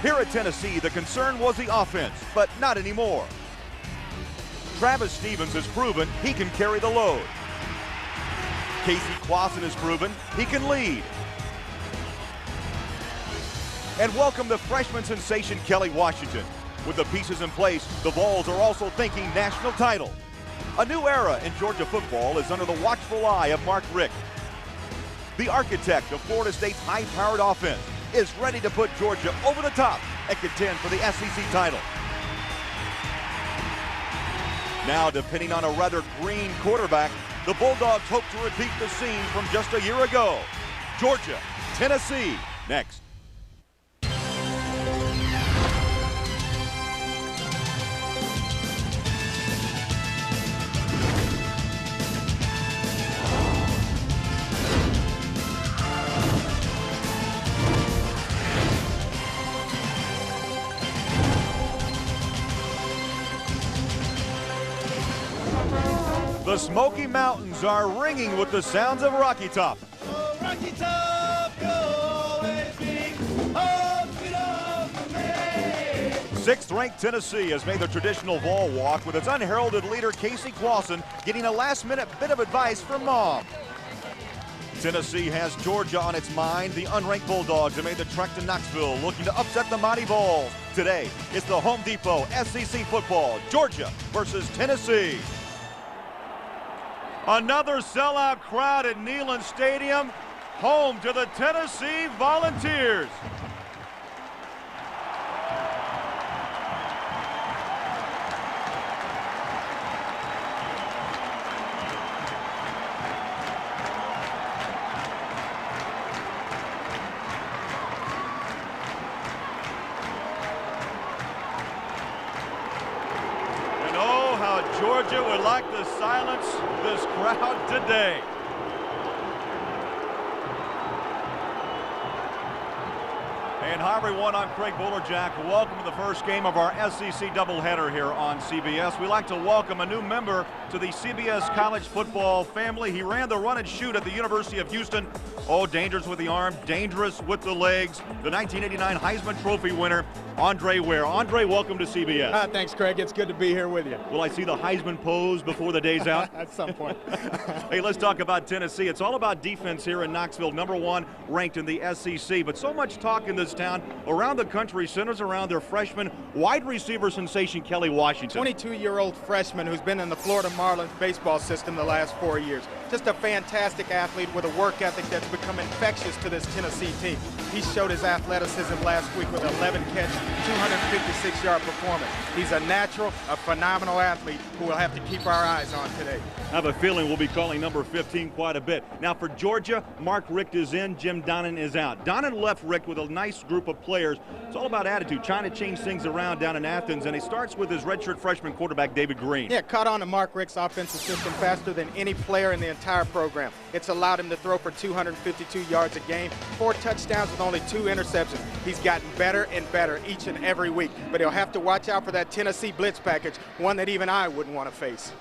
Here at Tennessee, the concern was the offense, but not anymore. Travis Stevens has proven he can carry the load. Casey Clausen has proven he can lead. And welcome the freshman sensation Kelly Washington. With the pieces in place, the Vols are also thinking national title. A new era in Georgia football is under the watchful eye of Mark Richt. The architect of Florida State's high-powered offense is ready to put Georgia over the top and contend for the SEC title. Now, depending on a rather green quarterback, the Bulldogs hope to repeat the scene from just a year ago. Georgia, Tennessee, next. The Smoky Mountains are ringing with the sounds of Rocky Top. Oh, Rocky Top, you'll always be home for me. Sixth-ranked Tennessee has made the traditional Vol walk with its unheralded leader Casey Clausen getting a last-minute bit of advice from Mom. Tennessee has Georgia on its mind. The unranked Bulldogs have made the trek to Knoxville looking to upset the mighty Vols. Today, it's the Home Depot SEC football, Georgia versus Tennessee. Another sellout crowd at Neyland Stadium, home to the Tennessee Volunteers. Georgia would like to silence this crowd today. And hi everyone, I'm Craig Bolerjack. Welcome to the first game of our SEC doubleheader here on CBS. We like to welcome a new member to the CBS college football family. He ran the run and shoot at the University of Houston. Oh, dangerous with the arm, dangerous with the legs. The 1989 Heisman Trophy winner, Andre Ware. Andre, welcome to CBS. Thanks, Craig. It's good to be here with you. Will I see the Heisman pose before the day's out? At some point. Hey, let's talk about Tennessee. It's all about defense here in Knoxville, #1 ranked in the SEC. But so much talk in this town around the country centers around their freshman wide receiver sensation, Kelly Washington. 22-year-old freshman who's been in the Florida Marlins baseball system the last 4 years. Just a fantastic athlete with a work ethic that's become infectious to this Tennessee team. He showed his athleticism last week with 11 catch, 256-yard performance. He's a natural, a phenomenal athlete who we'll have to keep our eyes on today. I have a feeling we'll be calling number 15 quite a bit. Now for Georgia, Mark Richt is in, Jim Donnan is out. Donnan left Richt with a nice group of players. It's all about attitude, trying to change things around down in Athens, and he starts with his redshirt freshman quarterback, David Green. Yeah, caught on to Mark Richt's offensive system faster than any player in the entire program. It's allowed him to throw for 252 yards a game, 4 touchdowns with only 2 interceptions. He's gotten better and better each and every week, but he'll have to watch out for that Tennessee blitz package, one that even I wouldn't want to face.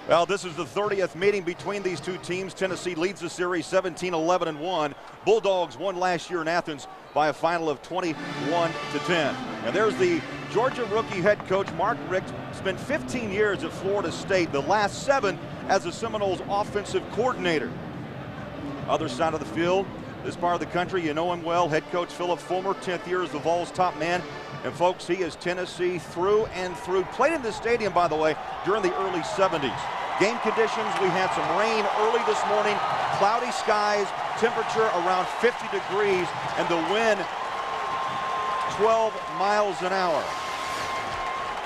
Well, this is the 30th meeting between these two teams. Tennessee leads the series 17-11-1. Bulldogs won last year in Athens by a final of 21-10. And there's the Georgia rookie head coach, Mark Richt. Spent 15 years at Florida State, the last 7 as the Seminoles offensive coordinator. Other side of the field, this part of the country, you know him well, head coach Philip Fulmer, 10th year as the Vols top man. And folks, he is Tennessee through and through. Played in this stadium, by the way, during the early 70s. Game conditions, we had some rain early this morning, cloudy skies, temperature around 50 degrees, and the wind 12 miles an hour.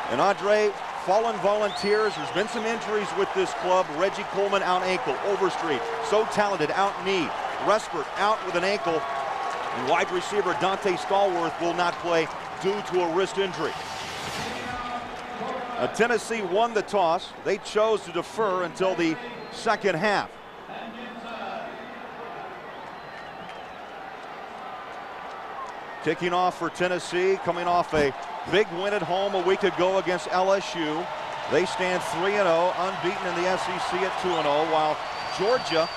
And Andre, fallen Volunteers, there's been some injuries with this club. Reggie Coleman out ankle, Overstreet, so talented, out knee. Restford out with an ankle, and wide receiver Dante Stallworth will not play due to a wrist injury. Tennessee won the toss. They chose to defer until the second half. Kicking off for Tennessee, coming off a big win at home a week ago against LSU. They stand 3-0, unbeaten in the SEC at 2-0, while Georgia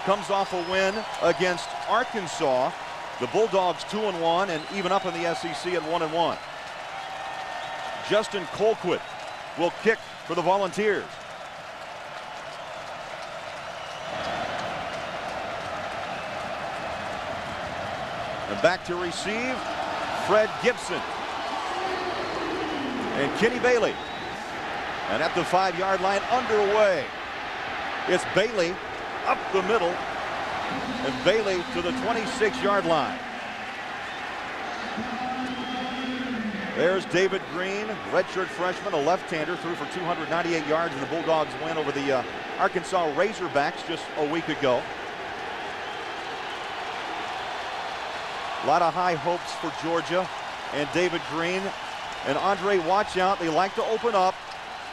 comes off a win against Arkansas The Bulldogs 2-1 and even up in the SEC at 1-1. Justin Colquitt will kick for the Volunteers. And back to receive, Fred Gibson. And Kenny Bailey. And at the 5-yard line, underway. It's Bailey up the middle. And Bailey to the 26-yard line. There's David Green, redshirt freshman, a left-hander, threw for 298 yards in the Bulldogs win over the Arkansas Razorbacks just a week ago. A lot of high hopes for Georgia and David Green. And Andre, watch out. They like to open up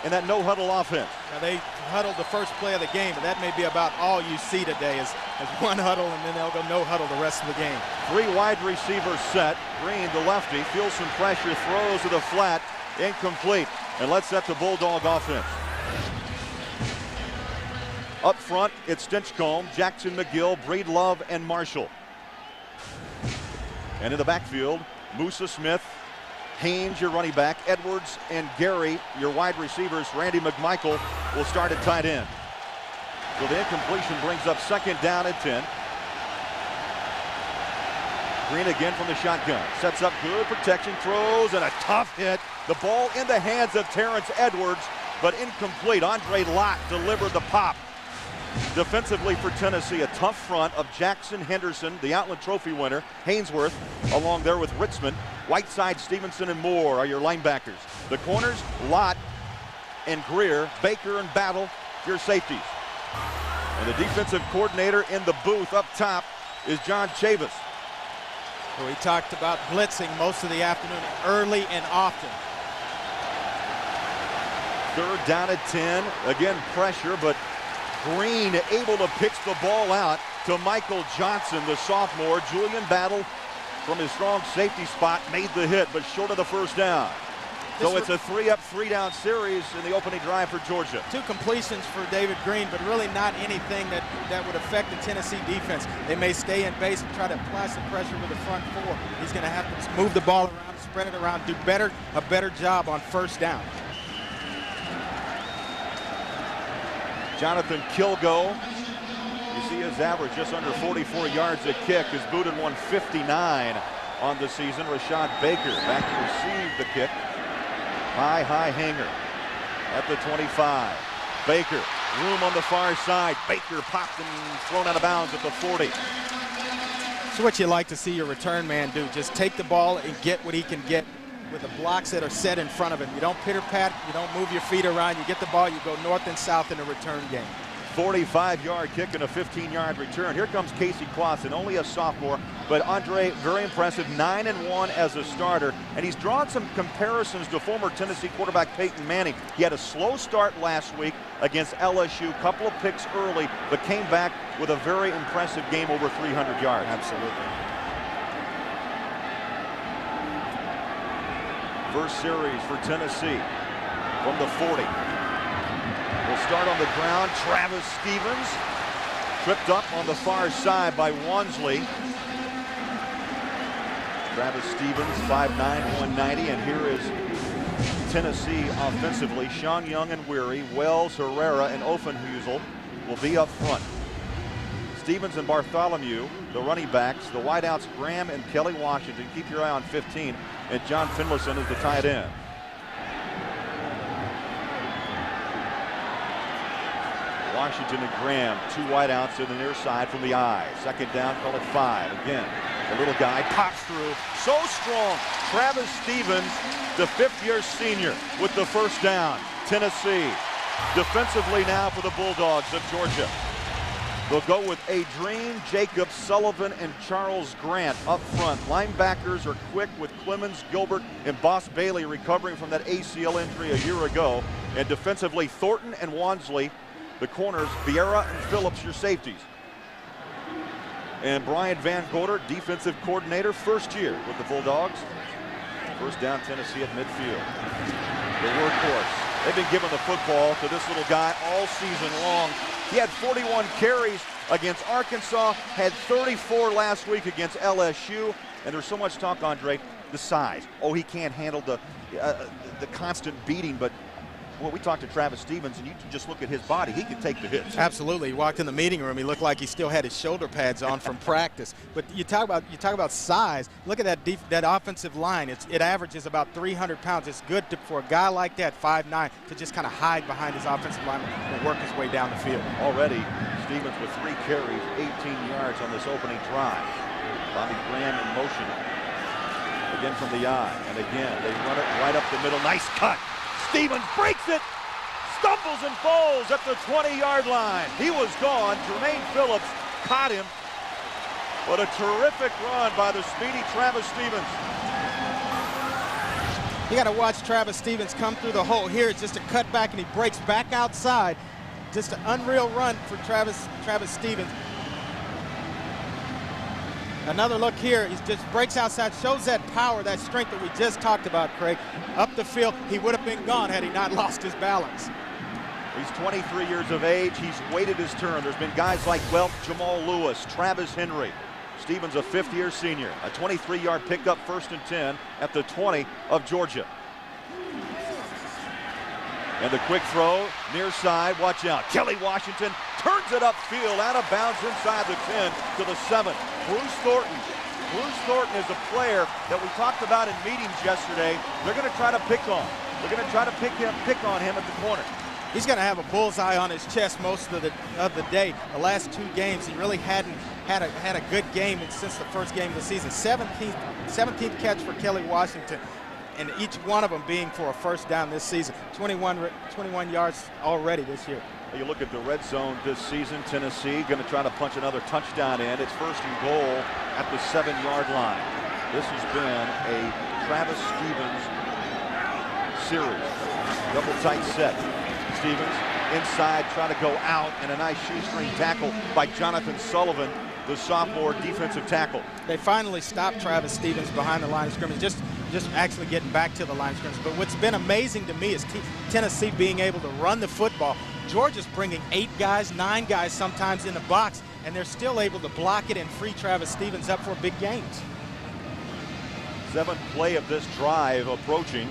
in that no-huddle offense. Now they huddled the first play of the game, but that may be about all you see today is one huddle, and then they'll go no huddle the rest of the game. 3 wide receivers set. Green, the lefty, feels some pressure, throws to the flat, incomplete. And let's set the Bulldog offense. Up front, it's Stinchcomb, Jackson McGill, Breedlove, and Marshall. And in the backfield, Musa Smith, Haynes, your running back, Edwards and Gary, your wide receivers. Randy McMichael will start at tight end. So the incompletion brings up 2nd down and 10. Green again from the shotgun. Sets up good protection, throws, and a tough hit. The ball in the hands of Terrence Edwards, but incomplete. Andre Lott delivered the pop. Defensively for Tennessee, a tough front of Jackson Henderson, the Outland Trophy winner, Hainsworth, along there with Ritzman. Whiteside, Stevenson, and Moore are your linebackers. The corners, Lott and Greer, Baker and Battle, your safeties. And the defensive coordinator in the booth up top is John Chavis. We talked about blitzing most of the afternoon, early and often. 3rd down at 10. Again, pressure, but Green able to pitch the ball out to Michael Johnson, the sophomore. Julian Battle from his strong safety spot made the hit, but short of the 1st down. So it's a 3-up, 3-down series in the opening drive for Georgia. 2 completions for David Green, but really not anything that would affect the Tennessee defense. They may stay in base and try to apply some pressure with the front 4. He's going to have to move the ball around, spread it around, do a better job on 1st down. Jonathan Kilgo, you see his average just under 44 yards a kick. Is booted 159 on the season. Rashad Baker back to receive the kick. High hanger at the 25. Baker, room on the far side. Baker popped and thrown out of bounds at the 40. So what you like to see your return man do, just take the ball and get what he can get with the blocks that are set in front of him. You don't pitter-pat, you don't move your feet around, you get the ball, you go north and south in a return game. 45-yard kick and a 15-yard return. Here comes Casey Clausen, only a sophomore, but Andre, very impressive, 9-1 as a starter, and he's drawn some comparisons to former Tennessee quarterback Peyton Manning. He had a slow start last week against LSU, couple of picks early, but came back with a very impressive game over 300 yards. Absolutely. First series for Tennessee from the 40. We'll start on the ground. Travis Stevens tripped up on the far side by Wansley. Travis Stevens, 5'9", 190, and here is Tennessee offensively. Sean Young and Weary, Wells, Herrera, and Offenhusel will be up front. Stevens and Bartholomew, the running backs. The wideouts, Graham and Kelly Washington. Keep your eye on 15. And John Finlayson is the tight end. Washington and Graham, 2 wideouts to the near side from the eye. 2nd down, call it 5. Again, the little guy pops through. So strong. Travis Stevens, the 5th-year senior, with the 1st down. Tennessee defensively now for the Bulldogs of Georgia. They'll go with Adrien, Jacobs, Sullivan, and Charles Grant up front. Linebackers are quick with Clemens, Gilbert, and Boss Bailey recovering from that ACL injury a year ago. And defensively, Thornton and Wansley. The corners, Vieira and Phillips, your safeties. And Brian Van Gorder, defensive coordinator, 1st year with the Bulldogs. 1st down, Tennessee at midfield. The workhorse. They've been giving the football to this little guy all season long. He had 41 carries, against Arkansas, had 34 last week against LSU, and there's so much talk, Andre, the size. Oh, he can't handle the constant beating, but well, we talked to Travis Stevens, and you just look at his body. He can take the hits. Absolutely. He walked in the meeting room. He looked like he still had his shoulder pads on from practice. But you talk about size. Look at that offensive line. It averages about 300 pounds. It's good for a guy like that, 5'9", to just kind of hide behind his offensive line and work his way down the field. Already, Stevens with 3 carries, 18 yards on this opening drive. Bobby Graham in motion. Again from the eye. And again, they run it right up the middle. Nice cut. Stevens breaks it, stumbles and falls at the 20-yard line. He was gone. Jermaine Phillips caught him. What a terrific run by the speedy Travis Stevens. You got to watch Travis Stevens come through the hole. Here it's just a cutback, and he breaks back outside. Just an unreal run for Travis Stevens. Another look here, he just breaks outside, shows that power, that strength that we just talked about, Craig. Up the field, he would have been gone had he not lost his balance. He's 23 years of age. He's waited his turn. There's been guys like Welch, Jamal Lewis, Travis Henry. Stevens, a fifth-year senior. A 23-yard pickup, 1st and 10 at the 20 of Georgia. And the quick throw, near side, watch out. Kelly Washington turns it upfield, out of bounds inside the 10 to the 7. Bruce Thornton. Bruce Thornton is a player that we talked about in meetings yesterday. They're going to try to pick on. They're going to try to pick on him at the corner. He's going to have a bullseye on his chest most of the day. The last 2 games, he really hadn't had a good game since the first game of the season. 17th catch for Kelly Washington, and each one of them being for a first down this season. 21 yards already this year. You look at the red zone this season, Tennessee going to try to punch another touchdown in. It's 1st and goal at the 7-yard line. This has been a Travis Stevens series. Double tight set. Stevens inside, trying to go out, and a nice shoestring tackle by Jonathan Sullivan, the sophomore defensive tackle. They finally stopped Travis Stevens behind the line of scrimmage, just actually getting back to the line of scrimmage. But what's been amazing to me is Tennessee being able to run the football. Georgia's bringing 8 guys, 9 guys sometimes in the box, and they're still able to block it and free Travis Stevens up for big gains. 7th play of this drive approaching.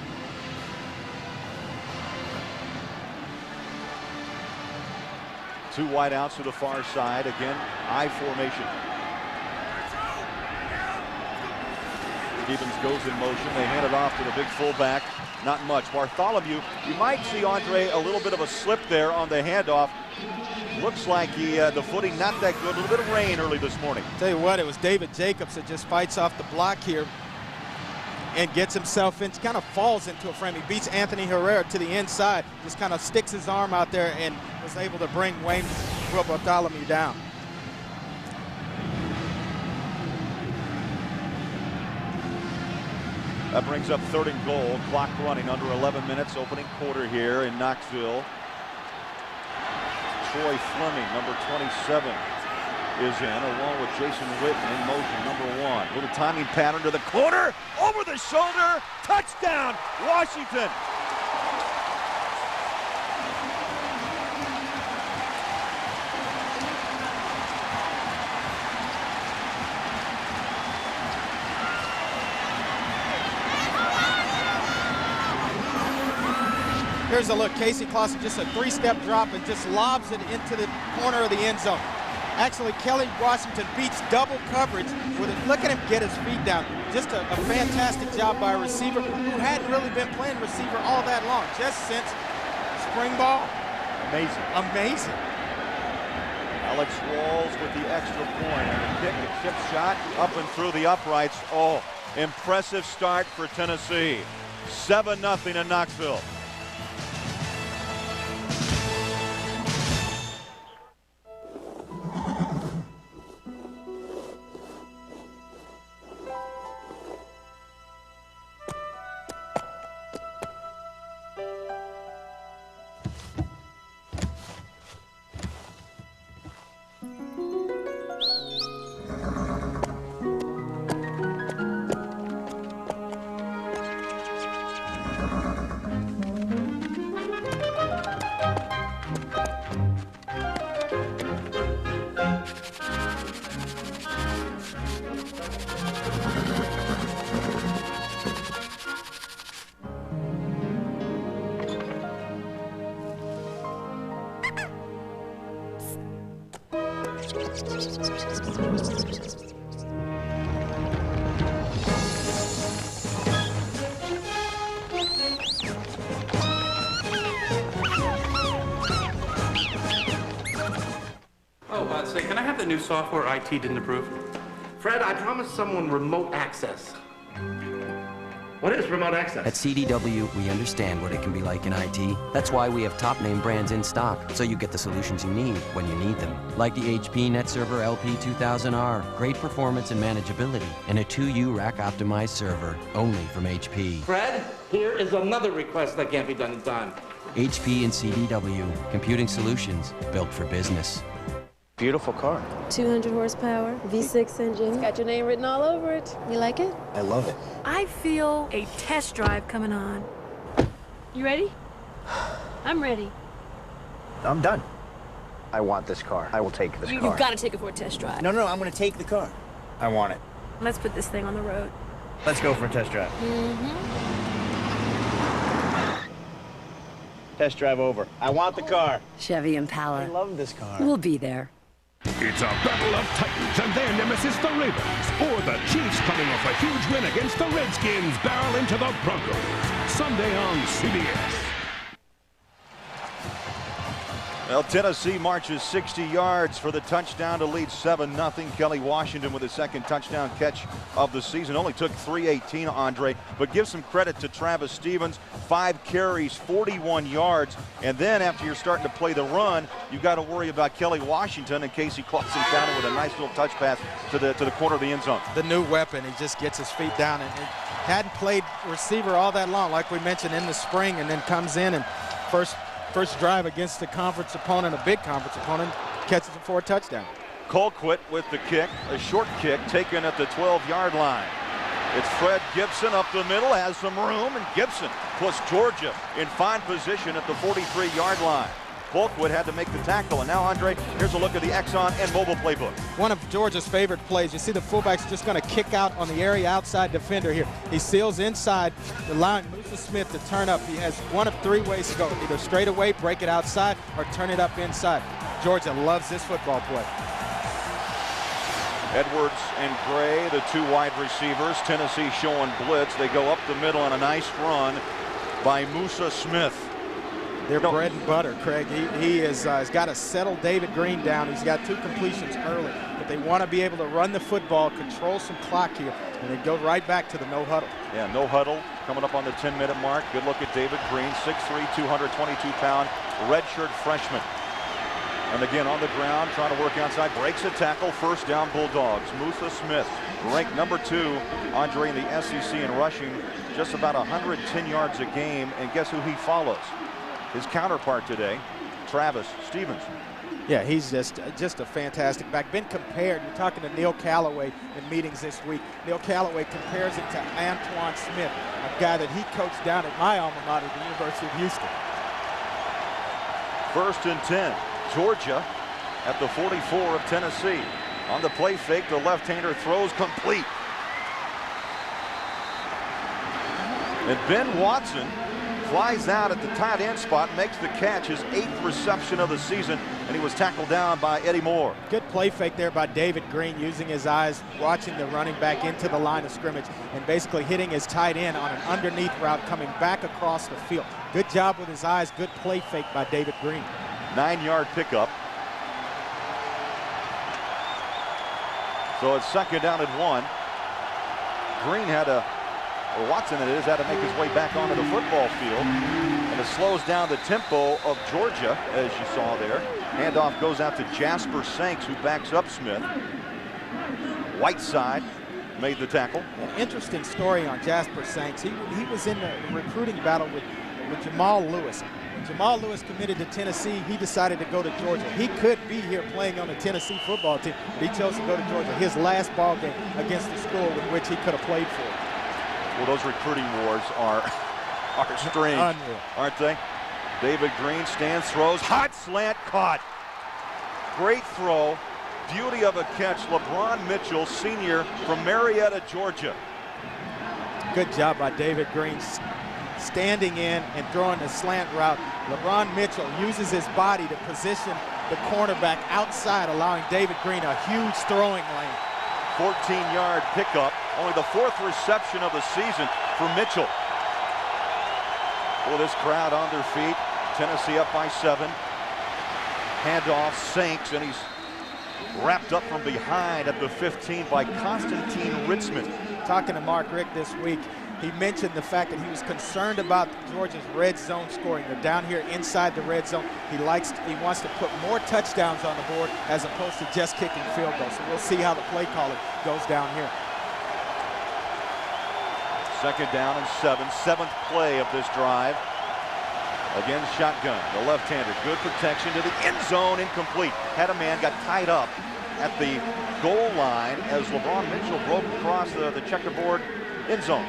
Two wide outs to the far side. Again, I formation. Stevens goes in motion. They hand it off to the big fullback. Not much. Bartholomew, you might see, Andre, a little bit of a slip there on the handoff. Looks like the footing not that good. A little bit of rain early this morning. Tell you what, it was David Jacobs that just fights off the block here and gets himself in, kind of falls into a frame. He beats Anthony Herrera to the inside, just kind of sticks his arm out there and was able to bring Wayne Bartholomew down. That brings up 3rd and goal. Clock running, under 11 minutes. Opening quarter here in Knoxville. Troy Fleming, number 27, is in, along with Jason Witten in motion, number 1. Little timing pattern to the corner, over the shoulder, touchdown, Washington. Here's a look. Casey Clausen, just a 3-step drop and just lobs it into the corner of the end zone. Actually, Kelly Washington beats double coverage with it. Look at him get his feet down. Just a fantastic job by a receiver who hadn't really been playing receiver all that long, just since spring ball. Amazing. Amazing. Alex Walls with the extra point. And the kick, a chip shot up and through the uprights. Oh, impressive start for Tennessee. 7-0 in Knoxville. Say, can I have the new software IT didn't approve? Fred, I promised someone remote access. What is remote access? At CDW, we understand what it can be like in IT. That's why we have top name brands in stock, so you get the solutions you need when you need them. Like the HP NetServer LP2000R, great performance and manageability, and a 2U rack optimized server, only from HP. Fred, here is another request that can't be done in time. HP and CDW, computing solutions built for business. Beautiful car. 200 horsepower, V6 engine. It's got your name written all over it. You like it? I love it. I feel a test drive coming on. You ready? I'm ready. I'm done. I want this car. I will take this car. You've got to take it for a test drive. No, I'm going to take the car. I want it. Let's put this thing on the road. Let's go for a test drive. Test drive over. I want the car. Chevy Impala. I love this car. We'll be there. It's a battle of titans and their nemesis, the Ravens, or the Chiefs coming off a huge win against the Redskins barrel into the Broncos. Sunday on CBS. Well, Tennessee marches 60 yards for the touchdown to lead 7-0. Kelly Washington with his second touchdown catch of the season. Only took 3:18, Andre, but give some credit to Travis Stevens. 5 carries, 41 yards. And then after you're starting to play the run, you got to worry about Kelly Washington and Casey Clausen counter with a nice little touch pass to the corner of the end zone. The new weapon. He just gets his feet down and hadn't played receiver all that long, like we mentioned in the spring, and then comes in and first drive against the conference opponent, a big conference opponent, catches it for a touchdown. Colquitt with the kick, a short kick taken at the 12-yard line. It's Fred Gibson up the middle, has some room, and Gibson puts Georgia in fine position at the 43-yard line. Colquitt had to make the tackle, and now, Andre, here's a look at the Exxon and mobile playbook. One of Georgia's favorite plays. You see the fullback's just going to kick out on the area outside defender here. He seals inside, allowing Musa Smith to turn up. He has one of 3 ways to go, either straight away, break it outside, or turn it up inside. Georgia loves this football play. Edwards and Gray, the 2 wide receivers. Tennessee showing blitz. They go up the middle on a nice run by Musa Smith. They're bread and butter, Craig. He's got to settle David Green down. He's got 2 completions early, but they want to be able to run the football, control some clock here, and they go right back to the no huddle. Yeah, no huddle coming up on the 10-minute mark. Good look at David Green, 6'3", 222-pound redshirt freshman. And again on the ground, trying to work outside, breaks a tackle, first down Bulldogs. Musa Smith, ranked number 2, Andre, in the SEC in rushing, just about 110 yards a game, and guess who he follows? His counterpart today, Travis Stevens. Yeah, he's just a fantastic back. Been compared, you're talking to Neil Callaway in meetings this week. Neil Callaway compares it to Antoine Smith, a guy that he coached down at my alma mater, the University of Houston. 1st and 10, Georgia at the 44 of Tennessee. On the play fake, the left-hander throws complete. And Ben Watson flies out at the tight end spot, makes the catch, his 8th reception of the season, and he was tackled down by Eddie Moore. Good play fake there by David Green, using his eyes, watching the running back into the line of scrimmage, and basically hitting his tight end on an underneath route coming back across the field. Good job with his eyes, good play fake by David Green. 9-yard pickup. So it's 2nd down and 1. Green had or Watson it is, had to make his way back onto the football field. And it slows down the tempo of Georgia, as you saw there. Handoff goes out to Jasper Sanks, who backs up Smith. Whiteside made the tackle. An interesting story on Jasper Sanks. He was in the recruiting battle with Jamal Lewis. When Jamal Lewis committed to Tennessee, he decided to go to Georgia. He could be here playing on the Tennessee football team, but he chose to go to Georgia. His last ball game against the school with which he could have played for. Well, those recruiting wars are strange, Unreal. aren't they? David Green stands, throws, hot slant, caught. Great throw, beauty of a catch. LeBron Mitchell, senior from Marietta, Georgia. Good job by David Green, standing in and throwing the slant route. LeBron Mitchell uses his body to position the cornerback outside, allowing David Green a huge throwing lane. 14-yard pickup, only the 4th reception of the season for Mitchell. Well, this crowd on their feet. Tennessee up by 7. Handoff, Sanks, and he's wrapped up from behind at the 15 by Constantine Ritzman. Talking to Mark Richt this week, he mentioned the fact that he was concerned about Georgia's red zone scoring. They're down here inside the red zone. He wants to put more touchdowns on the board as opposed to just kicking field goals. So we'll see how the play caller goes down here. 2nd down and 7. 7th play of this drive. Again, shotgun. The left-hander, good protection to the end zone, incomplete. Had a man, got tied up at the goal line as LeBron Mitchell broke across the checkerboard end zone.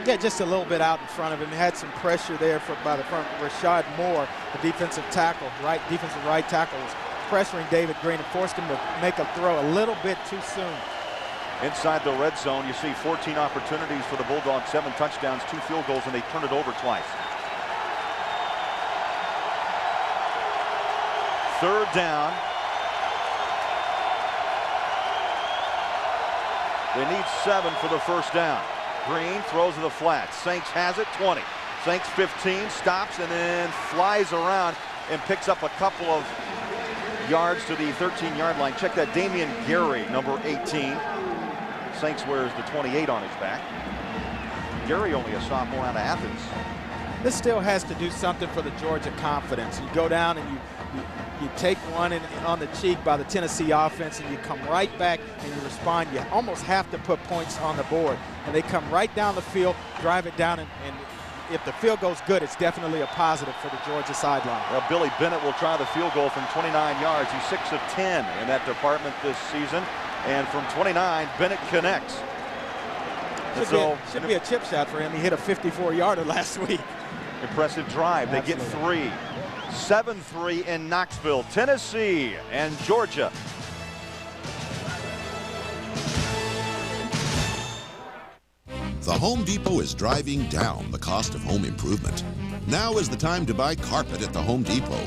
Yeah, just a little bit out in front of him. Had some pressure there by the front. Rashad Moore, the defensive right tackle, was pressuring David Green and forced him to make a throw a little bit too soon. Inside the red zone, you see 14 opportunities for the Bulldogs, 7 touchdowns, 2 field goals, and they turned it over twice. 3rd down. They need 7 for the 1st down. Green throws to the flat. Sanks has it, 20. Sanks 15, stops, and then flies around and picks up a couple of yards to the 13-yard line. Check that, Damian Gary, number 18. Sanks wears the 28 on his back. Gary only a sophomore out of Athens. This still has to do something for the Georgia confidence. You go down and you take one on the cheek by the Tennessee offense, and you come right back and you respond. You almost have to put points on the board. And they come right down the field, drive it down, and if the field goes good, it's definitely a positive for the Georgia sideline. Well, Billy Bennett will try the field goal from 29 yards. He's 6 of 10 in that department this season. And from 29, Bennett connects. Should be a chip shot for him. He hit a 54-yarder last week. Impressive drive. Absolutely. They get 3. 7-3 in Knoxville, Tennessee, and Georgia. The Home Depot is driving down the cost of home improvement. Now is the time to buy carpet at the Home Depot.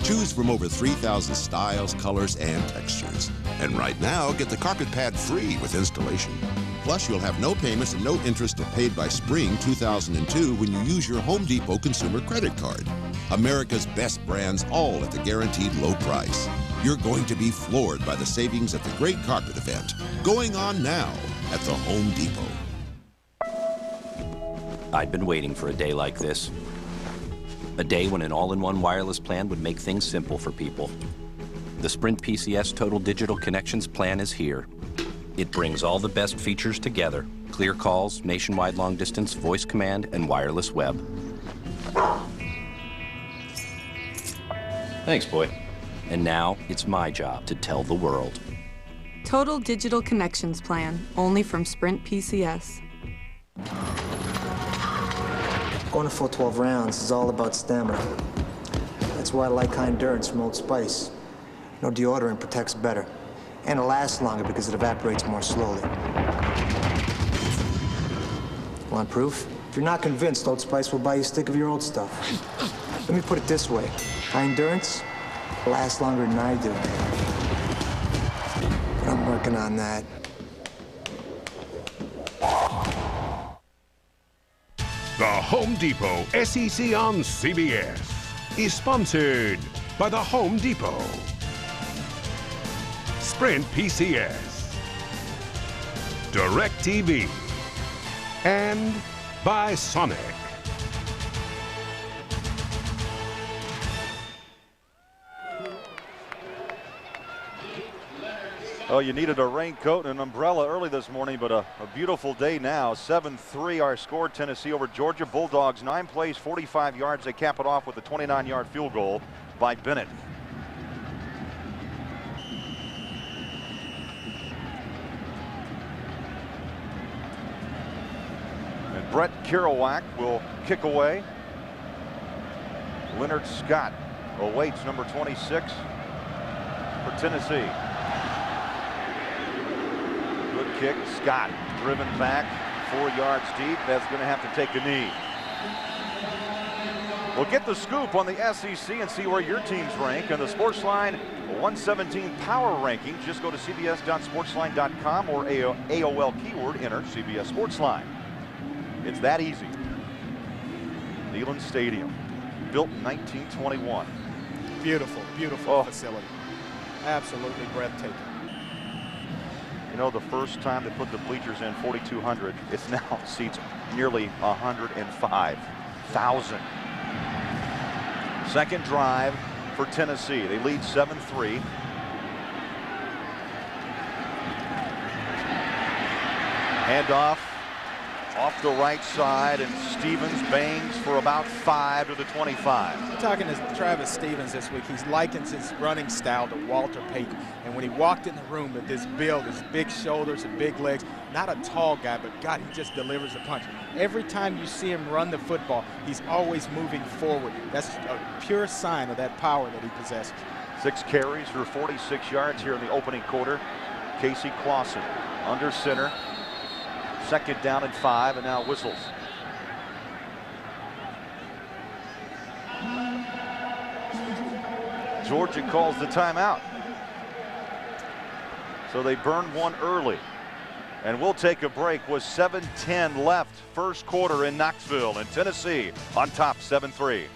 Choose from over 3,000 styles, colors, and textures. And right now, get the carpet pad free with installation. Plus, you'll have no payments and no interest if paid by spring 2002 when you use your Home Depot consumer credit card. America's best brands, all at the guaranteed low price. You're going to be floored by the savings at the Great Carpet Event, going on now at the Home Depot. I'd been waiting for a day like this. A day when an all-in-one wireless plan would make things simple for people. The Sprint PCS Total Digital Connections plan is here. It brings all the best features together: clear calls, nationwide long-distance voice command, and wireless web. Thanks, boy. And now it's my job to tell the world. Total Digital Connections plan, only from Sprint PCS. Going a full 12 rounds is all about stamina. That's why I like High Endurance from Old Spice. No deodorant protects better. And it lasts longer because it evaporates more slowly. Want proof? If you're not convinced, Old Spice will buy you a stick of your old stuff. Let me put it this way. High Endurance lasts longer than I do. But I'm working on that. The Home Depot SEC on CBS is sponsored by the Home Depot, Sprint PCS, DirecTV, and by Sonic. Oh, you needed a raincoat and an umbrella early this morning, but a beautiful day now. 7-3 our score, Tennessee over Georgia. Bulldogs, 9 plays, 45 yards. They cap it off with a 29-yard field goal by Bennett. And Brett Kerouac will kick away. Leonard Scott awaits, number 26 for Tennessee. Good kick. Scott driven back 4 yards deep. That's going to have to take a knee. Well, get the scoop on the SEC and see where your teams rank in the Sportsline 117 Power Rankings. Just go to cbs.sportsline.com or AOL keyword, enter CBS Sportsline. It's that easy. Neyland Stadium, built in 1921. Beautiful, beautiful facility. Absolutely breathtaking. You know, the first time they put the bleachers in, 4,200, it's now seats nearly 105,000. Second drive for Tennessee. They lead 7-3. Handoff off the right side, and Stevens bangs for about 5 to the 25. I'm talking to Travis Stevens this week. He's likens his running style to Walter Payton. And when he walked in the room with this build, his big shoulders and big legs, not a tall guy, but God, he just delivers a punch. Every time you see him run the football, he's always moving forward. That's a pure sign of that power that he possesses. 6 carries for 46 yards here in the opening quarter. Casey Clausen under center. Second down and 5, and now whistles. Georgia calls the timeout. So they burn one early. And we'll take a break with 7:10 left. First quarter in Knoxville, and Tennessee on top 7-3.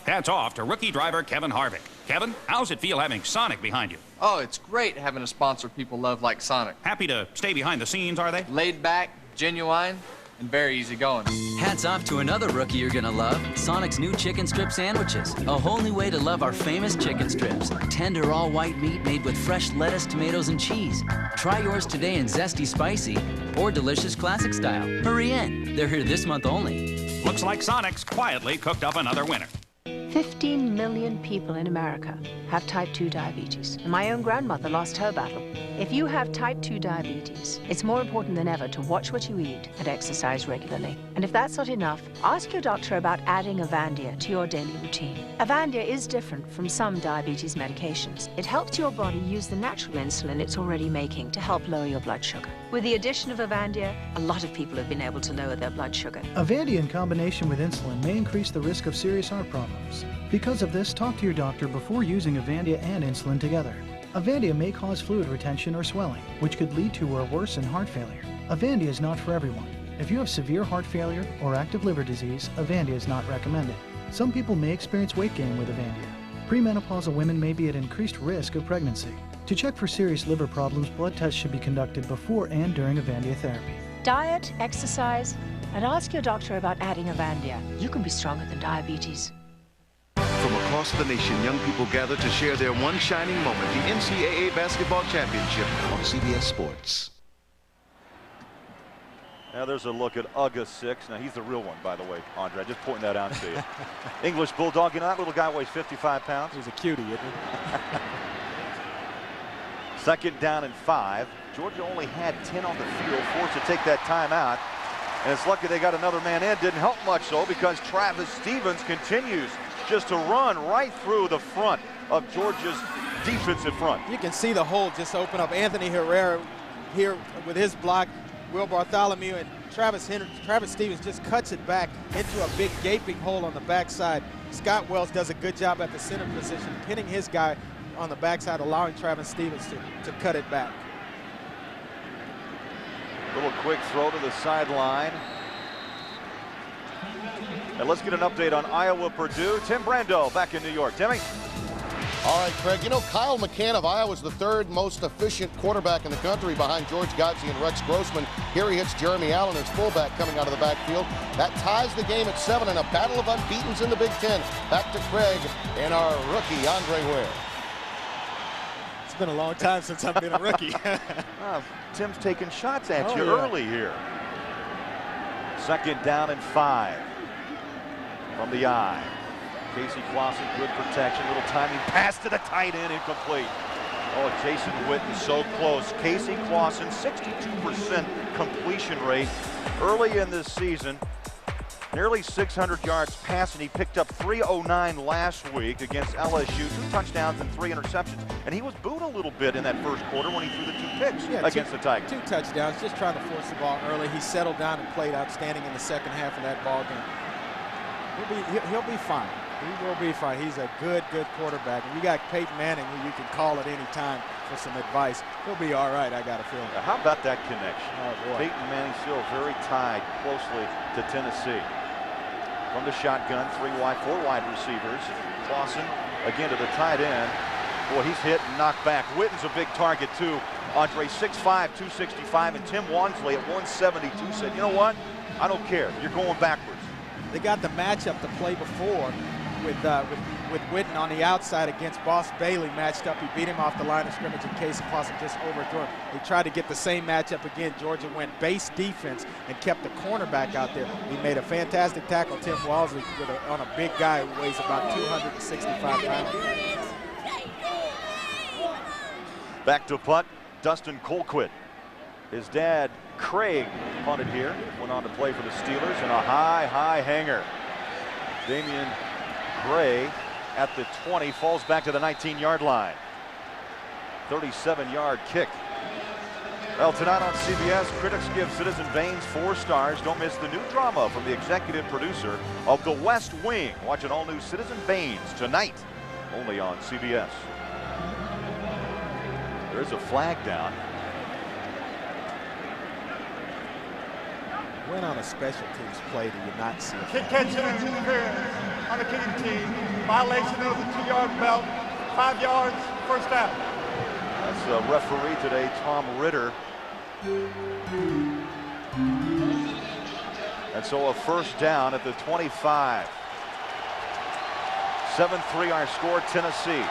Hats off to rookie driver Kevin Harvick. Kevin, how's it feel having Sonic behind you? Oh, it's great having a sponsor people love like Sonic. Happy to stay behind the scenes, are they? Laid back, genuine, and very easy going. Hats off to another rookie you're gonna love, Sonic's new chicken strip sandwiches. A whole new way to love our famous chicken strips. Tender all-white meat made with fresh lettuce, tomatoes, and cheese. Try yours today in zesty spicy or delicious classic style. Hurry in, they're here this month only. Looks like Sonic's quietly cooked up another winner. 15 million people in America have type 2 diabetes. My own grandmother lost her battle. If you have type 2 diabetes, it's more important than ever to watch what you eat and exercise regularly. And if that's not enough, ask your doctor about adding Avandia to your daily routine. Avandia is different from some diabetes medications. It helps your body use the natural insulin it's already making to help lower your blood sugar. With the addition of Avandia, a lot of people have been able to lower their blood sugar. Avandia in combination with insulin may increase the risk of serious heart problems. Because of this, talk to your doctor before using Avandia and insulin together. Avandia may cause fluid retention or swelling, which could lead to or worsen heart failure. Avandia is not for everyone. If you have severe heart failure or active liver disease, Avandia is not recommended. Some people may experience weight gain with Avandia. Premenopausal women may be at increased risk of pregnancy. To check for serious liver problems, blood tests should be conducted before and during Avandia therapy. Diet, exercise, and ask your doctor about adding Avandia. You can be stronger than diabetes. From across the nation, young people gather to share their one shining moment, the NCAA Basketball Championship on CBS Sports. Now there's a look at Uga 6. Now he's the real one, by the way, Andre. Just pointing that out to you. English Bulldog. You know, that little guy weighs 55 pounds. He's a cutie, isn't he? Second down and 5. Georgia only had 10 on the field, forced to take that timeout. And it's lucky they got another man in. Didn't help much, though, because Travis Stevens continues just to run right through the front of Georgia's defensive front. You can see the hole just open up. Anthony Herrera here with his block. Will Bartholomew and Travis Stevens just cuts it back into a big gaping hole on the backside. Scott Wells does a good job at the center position, pinning his guy on the backside, allowing Travis Stevens to cut it back. Little quick throw to the sideline. And let's get an update on Iowa-Purdue. Tim Brando back in New York. Timmy? All right, Craig. You know, Kyle McCann of Iowa is the third most efficient quarterback in the country behind George Godsey and Rex Grossman. Here he hits Jeremy Allen, his fullback, coming out of the backfield. That ties the game at 7 in a battle of unbeatens in the Big Ten. Back to Craig and our rookie, Andre Ware. It's been a long time since I've been a rookie. Tim's taking shots at you early here. Second down and 5 from the eye. Casey Clausen, good protection, little timing pass to the tight end, incomplete. Oh, Jason Witten so close. Casey Clausen, 62% completion rate early in this season. Nearly 600 yards passing. He picked up 309 last week against LSU. 2 touchdowns and 3 interceptions. And he was booed a little bit in that first quarter when he threw the 2 picks against the Tigers. 2 touchdowns, just trying to force the ball early. He settled down and played outstanding in the second half of that ball game. He'll be fine. He will be fine. He's a good quarterback. And you got Peyton Manning, who you can call at any time for some advice. He'll be all right, I got a feeling. How about that connection? Oh, boy. Peyton Manning still very tied closely to Tennessee. From the shotgun, 4 wide receivers. Clausen again to the tight end. Boy, he's hit and knocked back. Witten's a big target too. Andre 6'5", 265, and Tim Wansley at 172 said, you know what? I don't care. You're going backwards. They got the matchup to play before with Witten on the outside against Boss Bailey matched up. He beat him off the line of scrimmage, and Casey Clausen just overthrew him. They tried to get the same matchup again. Georgia went base defense and kept the cornerback out there. He made a fantastic tackle, Tim Walsley, on a big guy who weighs about 265 pounds. Back to punt, Dustin Colquitt. His dad, Craig, punted here. Went on to play for the Steelers in a high hanger. Damian Gray at the 20, falls back to the 19-yard line. 37-yard kick. Well, tonight on CBS, critics give Citizen Baines 4 stars. Don't miss the new drama from the executive producer of The West Wing. Watch an all-new Citizen Baines tonight, only on CBS. There's a flag down. When on a special teams play do you not see a kick catch and interference on the kicking team. Violation of the 2-yard belt. 5 yards, first down. That's the referee today, Tom Ritter. And so a first down at the 25. 7-3 our score, Tennessee.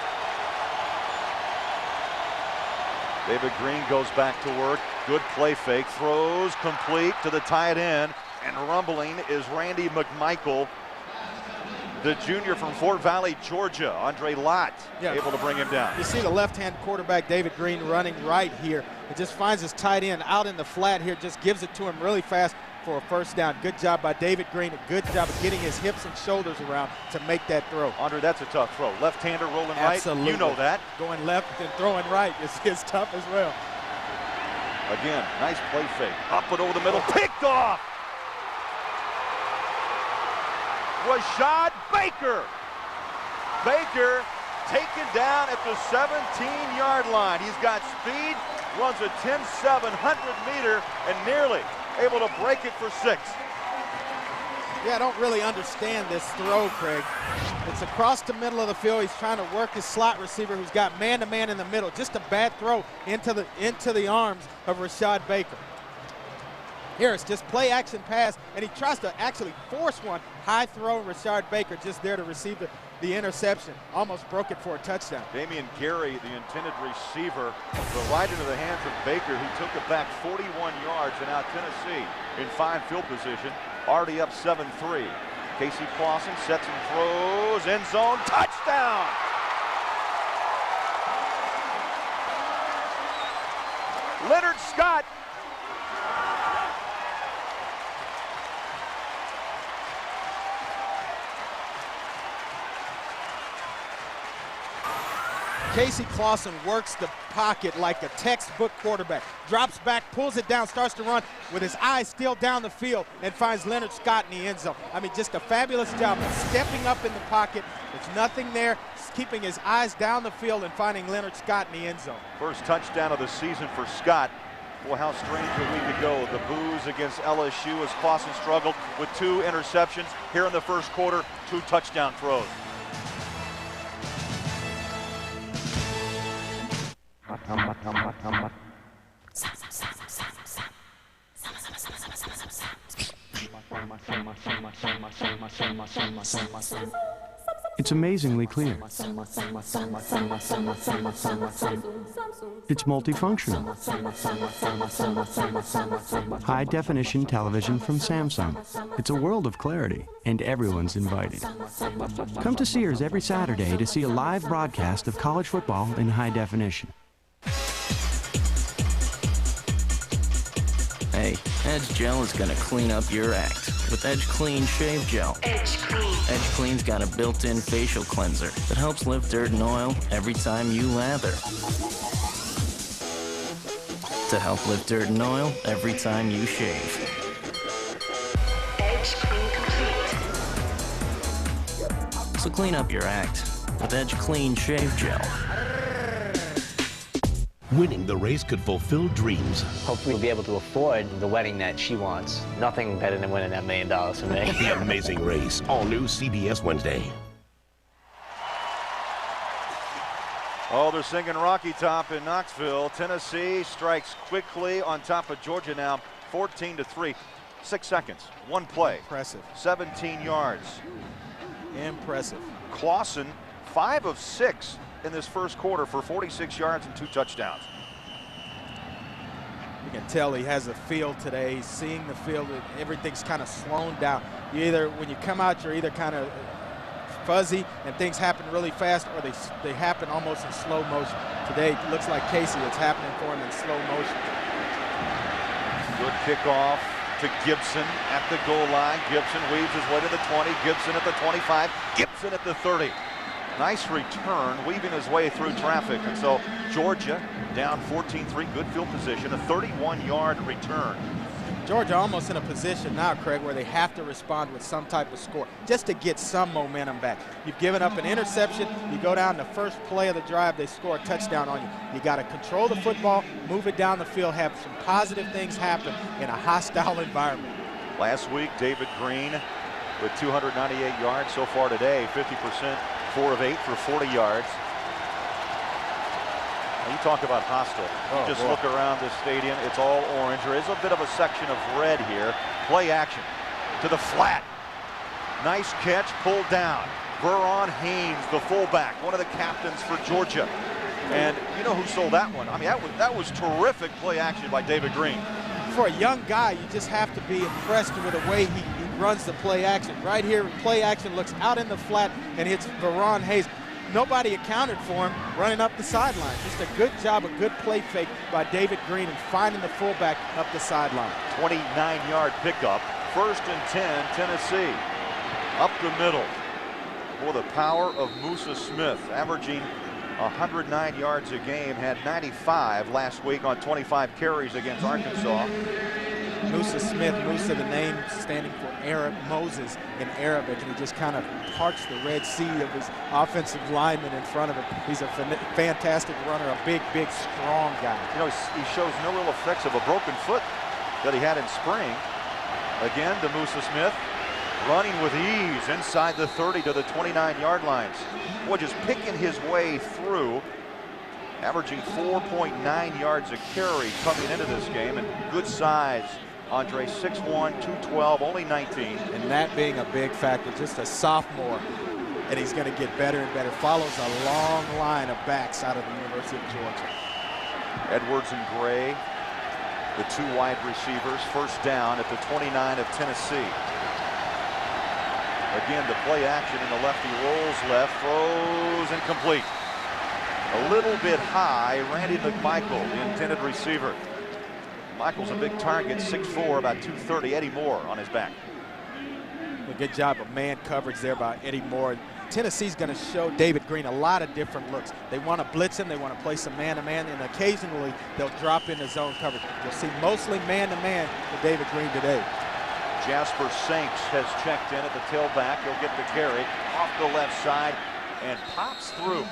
David Green goes back to work. Good play fake. Throws complete to the tight end. And rumbling is Randy McMichael, the junior from Fort Valley, Georgia. Andre Lott able to bring him down. You see the left-hand quarterback, David Green, running right here. It just finds his tight end out in the flat here. Just gives it to him really fast for a first down. Good job by David Green. A good job of getting his hips and shoulders around to make that throw. Andre, that's a tough throw. Left-hander rolling Absolutely. right. You know that. Going left and throwing right is tough as well. Again, nice play fake. Up and over the middle. Picked off. Rashad Baker. Baker taken down at the 17-yard line. He's got speed, runs a 10-7 100-meter, and nearly able to break it for 6. Yeah, I don't really understand this throw, Craig. It's across the middle of the field. He's trying to work his slot receiver who's got man-to-man in the middle. Just a bad throw into the arms of Rashad Baker. Here, it's just play action pass, and he tries to actually force one. High throw, Rashad Baker just there to receive the interception. Almost broke it for a touchdown. Damian Gary, the intended receiver, but right into the hands of Baker, who took it back 41 yards, and now Tennessee in fine field position, already up 7-3. Casey Clausen sets and throws, end zone, touchdown! Leonard Scott. Casey Clausen works the pocket like a textbook quarterback. Drops back, pulls it down, starts to run with his eyes still down the field, and finds Leonard Scott in the end zone. I mean, just a fabulous job of stepping up in the pocket. There's nothing there, keeping his eyes down the field and finding Leonard Scott in the end zone. First touchdown of the season for Scott. Boy, how strange a week ago. The boos against LSU as Clausen struggled with 2 interceptions. Here in the first quarter, 2 touchdown throws. It's amazingly clear. It's multifunctional. High-definition television from Samsung. It's a world of clarity, and everyone's invited. Come to Sears every Saturday to see a live broadcast of college football in high definition. Hey, Ed's Gel is gonna clean up your act. with Edge Clean Shave Gel. Edge Clean. Edge Clean's got a built-in facial cleanser that helps lift dirt and oil every time you lather. To help lift dirt and oil every time you shave. Edge Clean Complete. So clean up your act with Edge Clean Shave Gel. Winning the race could fulfill dreams. Hopefully we'll be able to afford the wedding that she wants. Nothing better than winning that $1 million for me. The Amazing Race, all new CBS Wednesday. Oh, they're singing Rocky Top in Knoxville. Tennessee strikes quickly on top of Georgia now, 14-3. 6 seconds, one play. Impressive. 17 yards. Impressive. Clausen, 5 of 6 in this first quarter for 46 yards and 2 touchdowns. You can tell he has a feel today. He's seeing the field. Everything's kind of slowed down. When you come out, you're either kind of fuzzy and things happen really fast, or they happen almost in slow motion. Today, it looks like Casey, it's happening for him in slow motion. Good kickoff to Gibson at the goal line. Gibson weaves his way to the 20. Gibson at the 25. Gibson at the 30. Nice return, weaving his way through traffic. And so Georgia down 14-3, good field position, a 31-yard return. Georgia almost in a position now, Craig, where they have to respond with some type of score just to get some momentum back. You've given up an interception. You go down the first play of the drive, they score a touchdown on you. You got to control the football, move it down the field, have some positive things happen in a hostile environment. Last week, David Green with 298 yards so far today, 50%, 4 of 8 for 40 yards. You talk about hostile. You just look around this stadium, it's all orange. There is a bit of a section of red here. Play action to the flat. Nice catch, pulled down. Verron Haynes, the fullback, one of the captains for Georgia. And you know who sold that one? I mean, that was terrific play action by David Green. For a young guy, you just have to be impressed with the way he runs the play action. Right here, play action looks out in the flat and hits Verron Haynes. Nobody accounted for him running up the sideline. Just a good job, a good play fake by David Green and finding the fullback up the sideline. 29-yard pickup. 1st and 10, Tennessee. Up the middle for the power of Musa Smith, averaging 109 yards a game, had 95 last week on 25 carries against Arkansas. Musa Smith, Musa, the name standing for Arab Moses in Arabic, and he just kind of parts the Red Sea of his offensive lineman in front of him. He's a fantastic runner, a big, strong guy. You know, he shows no real effects of a broken foot that he had in spring. Again to Musa Smith, running with ease inside the 30 to the 29-yard lines. Boy, just picking his way through, averaging 4.9 yards a carry coming into this game, and good size. Andre, 6'1", 212, only 19. And that being a big factor, just a sophomore, and he's going to get better and better. Follows a long line of backs out of the University of Georgia. Edwards and Gray, the 2 wide receivers, 1st down at the 29 of Tennessee. Again, the play action, and the lefty rolls left, throws incomplete. A little bit high, Randy McMichael, the intended receiver. Michael's a big target, 6'4", about 230. Eddie Moore on his back. A good job of man coverage there by Eddie Moore. Tennessee's going to show David Green a lot of different looks. They want to blitz him, they want to play some man-to-man, and occasionally they'll drop into zone coverage. You'll see mostly man-to-man for David Green today. Jasper Saints has checked in at the tailback. He'll get the carry off the left side and pops through.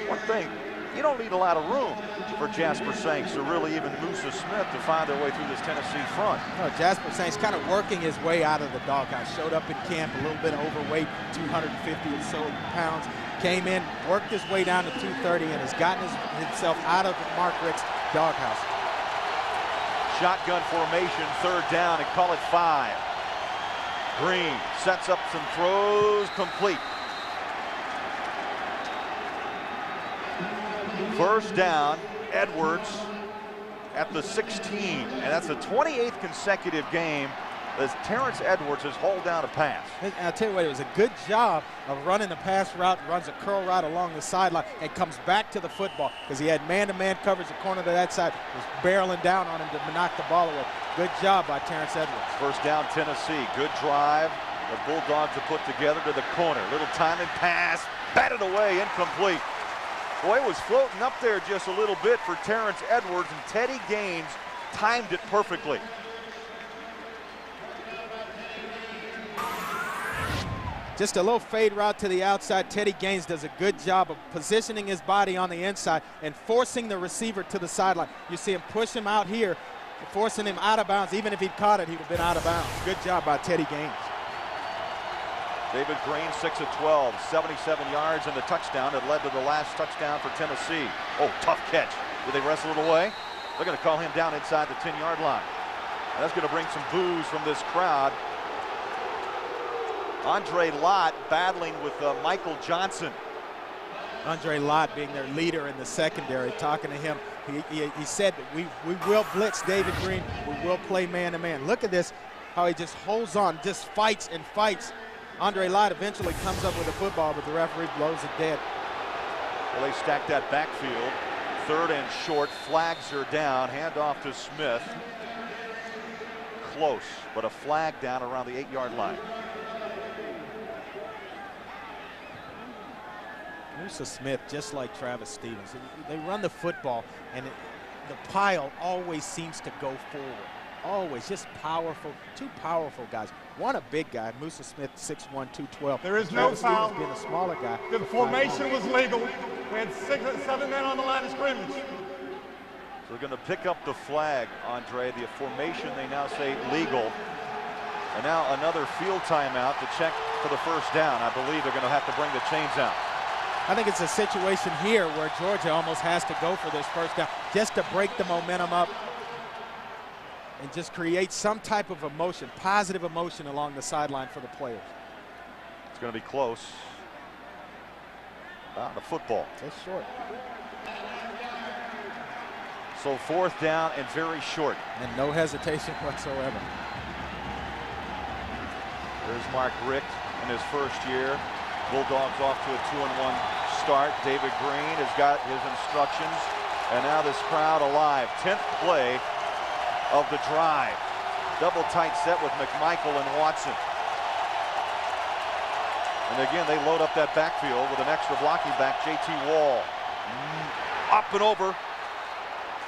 One thing, you don't need a lot of room for Jasper Saints or really even Musa Smith to find their way through this Tennessee front. No, Jasper Saints kind of working his way out of the doghouse. Showed up in camp a little bit overweight, 250 or so pounds. Came in, worked his way down to 230, and has gotten himself out of Mark Richt's doghouse. Shotgun formation, 3rd down, and call it 5. Green sets up some throws, complete. 1st down, Edwards at the 16, and that's the 28th consecutive game as Terrence Edwards has hauled down a pass. And I'll tell you what, it was a good job of running the pass route, runs a curl route along the sideline, and comes back to the football because he had man-to-man coverage, the corner to that side was barreling down on him to knock the ball away. Good job by Terrence Edwards. First down, Tennessee. Good drive. The Bulldogs have put together to the corner. Little timing pass. Batted away, incomplete. Boy, it was floating up there just a little bit for Terrence Edwards, and Teddy Gaines timed it perfectly. Just a little fade route to the outside. Teddy Gaines does a good job of positioning his body on the inside and forcing the receiver to the sideline. You see him push him out here, forcing him out of bounds. Even if he'd caught it, he'd have been out of bounds. Good job by Teddy Gaines. David Green, 6 of 12, 77 yards and the touchdown that led to the last touchdown for Tennessee. Oh, tough catch. Did they wrestle it away? They're going to call him down inside the 10-yard line. And that's going to bring some boos from this crowd. Andre Lott battling with Michael Johnson. Andre Lott being their leader in the secondary, talking to him. He said that we will blitz David Green. We will play man-to-man. Look at this, how he just holds on, just fights and fights. Andre Lott eventually comes up with the football, but the referee blows it dead. Well, they stack that backfield. 3rd and short. Flags are down. Handoff to Smith. Close, but a flag down around the 8-yard line. Musa Smith, just like Travis Stevens, they run the football, and the pile always seems to go forward. Always, just powerful, 2 powerful guys. One a big guy, Musa Smith, 6'1", 212. There is no foul. Being a smaller guy. The formation was legal. We had 7 men on the line of scrimmage. So they're going to pick up the flag, Andre. The formation, they now say legal. And now another field timeout to check for the first down. I believe they're going to have to bring the chains out. I think it's a situation here where Georgia almost has to go for this first down just to break the momentum up and just create some type of emotion, positive emotion along the sideline for the players. It's going to be close. The football. It's short. So 4th down and very short. And no hesitation whatsoever. There's Mark Richt in his first year. Bulldogs off to a 2-1 start. David Green has got his instructions. And now this crowd alive. 10th play of the drive. Double tight set with McMichael and Watson. And again, they load up that backfield with an extra blocking back, JT Wall. Up and over.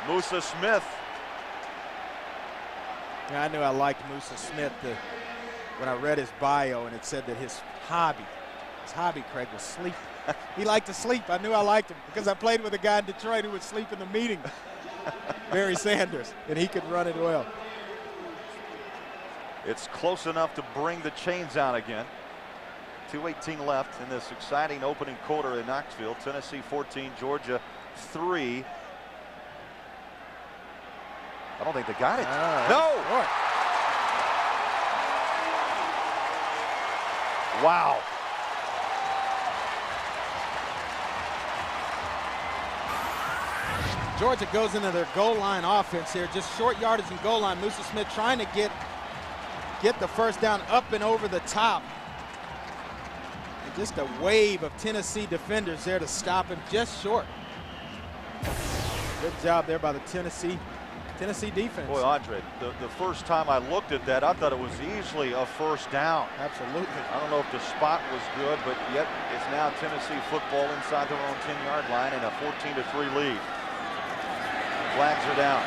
Musa Smith. Yeah, I knew I liked Musa Smith when I read his bio, and it said that his hobby, Craig, was sleep. He liked to sleep. I knew I liked him because I played with a guy in Detroit who would sleep in the meeting. Barry Sanders, and he could run it well. It's close enough to bring the chains out again. 2:18 left in this exciting opening quarter in Knoxville. Tennessee 14, Georgia 3. I don't think they got it. No! Short. Wow. Georgia goes into their goal line offense here, just short yardage and goal line. Musa Smith trying to get the first down up and over the top. And just a wave of Tennessee defenders there to stop him just short. Good job there by the Tennessee defense. Boy, Andre, the first time I looked at that, I thought it was easily a first down. Absolutely. I don't know if the spot was good, but yet it's now Tennessee football inside their own 10-yard line and a 14-3 lead. Flags are down.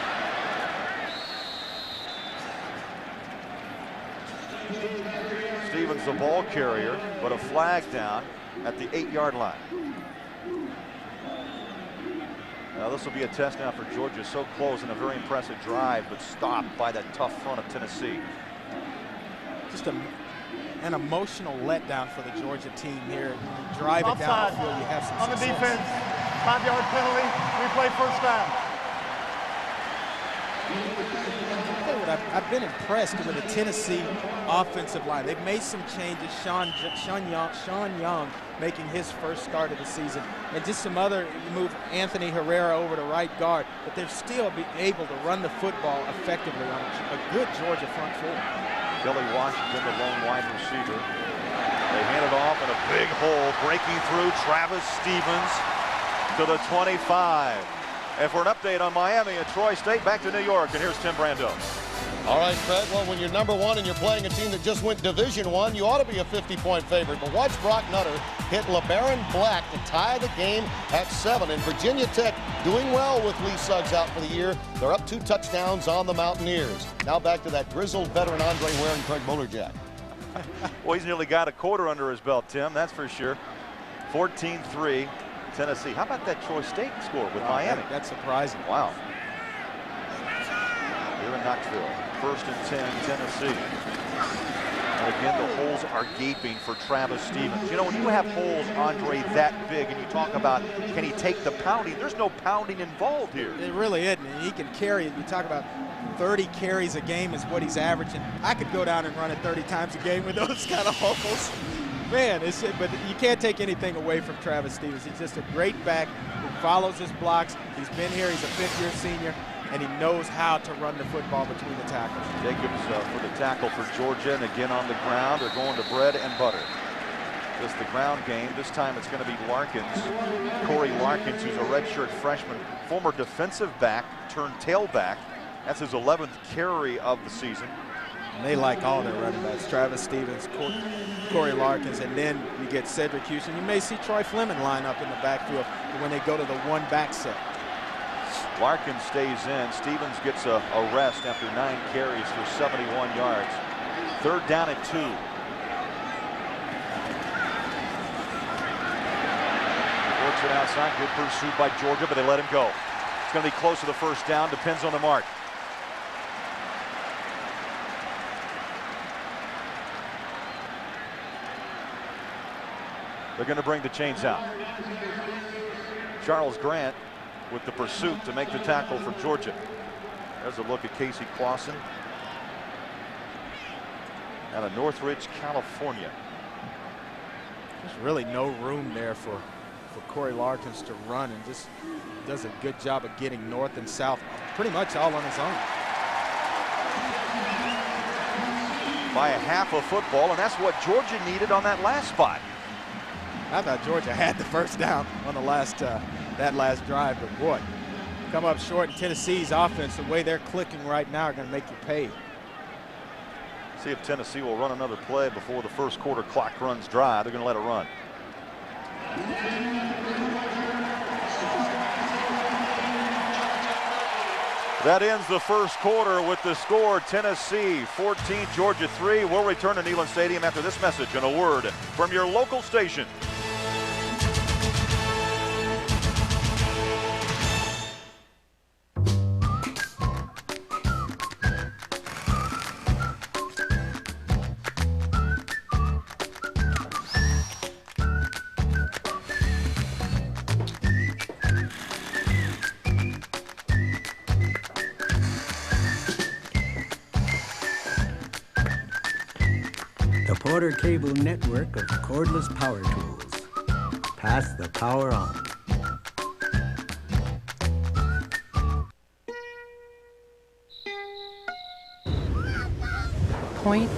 Stevens the ball carrier, but a flag down at the 8-yard line. Now this will be a test now for Georgia. So close and a very impressive drive, but stopped by that tough front of Tennessee. Just an emotional letdown for the Georgia team here. You drive it down the field, you have some on success. the defense, 5-yard penalty, replay first down. I've been impressed with the Tennessee offensive line. They've made some changes. Sean Young making his first start of the season, and just some other move Anthony Herrera over to right guard, but they're still be able to run the football effectively on a good Georgia front four. Billy Washington, the lone wide receiver. They hand it off in a big hole, breaking through Travis Stevens to the 25. And for an update on Miami and Troy State, back to New York, and here's Tim Brando. All right, Craig, well, when you're number one and you're playing a team that just went Division I, you ought to be a 50-point favorite. But watch Brock Nutter hit LeBaron Black to tie the game at 7. And Virginia Tech doing well with Lee Suggs out for the year. They're up 2 touchdowns on the Mountaineers. Now back to that grizzled veteran Andre Ware and Craig Bolerjack. Well, he's nearly got a quarter under his belt, Tim, that's for sure. 14-3, Tennessee. How about that Troy State score with Miami? That's surprising. Wow. Here in Knoxville, 1st and 10, Tennessee. And again, the holes are gaping for Travis Stevens. You know, when you have holes, Andre, that big, and you talk about can he take the pounding, there's no pounding involved here. It really isn't. And he can carry it. You talk about 30 carries a game is what he's averaging. I could go down and run it 30 times a game with those kind of holes. Man, but you can't take anything away from Travis Stevens. He's just a great back who follows his blocks. He's been here. He's a 5th-year senior, and he knows how to run the football between the tackles. Jacobs for the tackle for Georgia, and again on the ground. They're going to bread and butter. Just the ground game. This time it's going to be Larkins. Corey Larkins, who's a redshirt freshman, former defensive back turned tailback. That's his 11th carry of the season. And they like all their running backs. Travis Stevens, Corey Larkins, and then you get Cedric Houston. You may see Troy Fleming line up in the backfield when they go to the 1-back set. Larkins stays in. Stevens gets a rest after 9 carries for 71 yards. 3rd down at 2. Works it outside. Good pursuit by Georgia, but they let him go. It's going to be close to the 1st down. Depends on the mark. They're going to bring the chains out. Charles Grant with the pursuit to make the tackle for Georgia. There's a look at Casey Clausen out of Northridge, California. There's really no room there for Corey Larkins to run, and just does a good job of getting north and south pretty much all on his own. By a half of football, and that's what Georgia needed on that last spot. I thought Georgia had the 1st down on the that last drive, but boy, come up short. And Tennessee's offense, the way they're clicking right now, are going to make you pay. See if Tennessee will run another play before the 1st quarter clock runs dry. They're going to let it run. That ends the 1st quarter with the score Tennessee 14, Georgia 3. We'll return to Neyland Stadium after this message and a word from your local station. Porter Cable network of cordless power tools. Pass the power on. Point.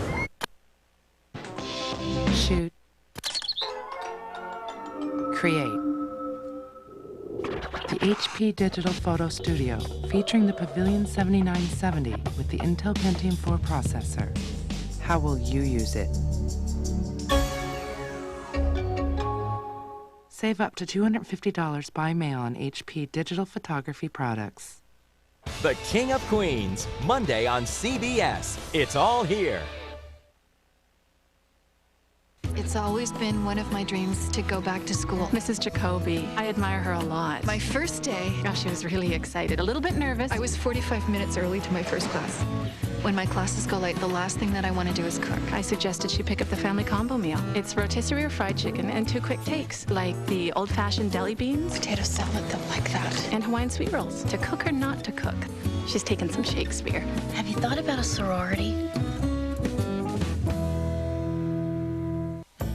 Shoot. Create. The HP Digital Photo Studio, featuring the Pavilion 7970 with the Intel Pentium 4 processor. How will you use it? Save up to $250 by mail on HP digital photography products. The King of Queens, Monday on CBS. It's all here. It's always been one of my dreams to go back to school. Mrs. Jacoby, I admire her a lot. My first day, she was really excited, a little bit nervous. I was 45 minutes early to my first class. When my classes go late, the last thing that I want to do is cook. I suggested she pick up the family combo meal. It's rotisserie or fried chicken and 2 quick takes, like the old-fashioned deli beans. Potato salad, they'll like that. And Hawaiian sweet rolls. To cook or not to cook. She's taken some Shakespeare. Have you thought about a sorority?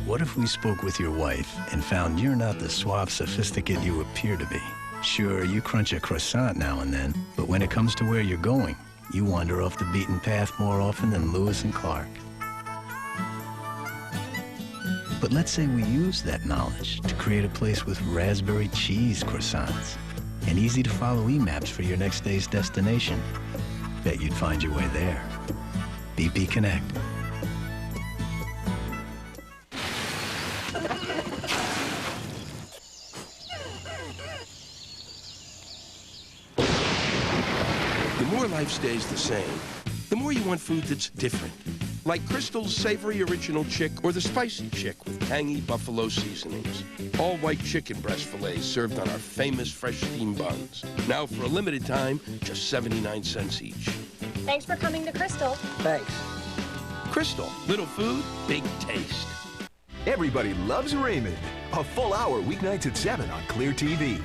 What if we spoke with your wife and found you're not the suave sophisticate you appear to be? Sure, you crunch a croissant now and then, but when it comes to where you're going, you wander off the beaten path more often than Lewis and Clark. But let's say we use that knowledge to create a place with raspberry cheese croissants and easy-to-follow e-maps for your next day's destination. Bet you'd find your way there. BP Connect. The more life stays the same, the more you want food that's different. Like Crystal's Savory Original Chick or the Spicy Chick with tangy buffalo seasonings. All white chicken breast fillets served on our famous fresh steam buns. Now for a limited time, just 79 cents each. Thanks for coming to Crystal. Thanks. Crystal, little food, big taste. Everybody loves Raymond. A full hour weeknights at 7 on Clear TV.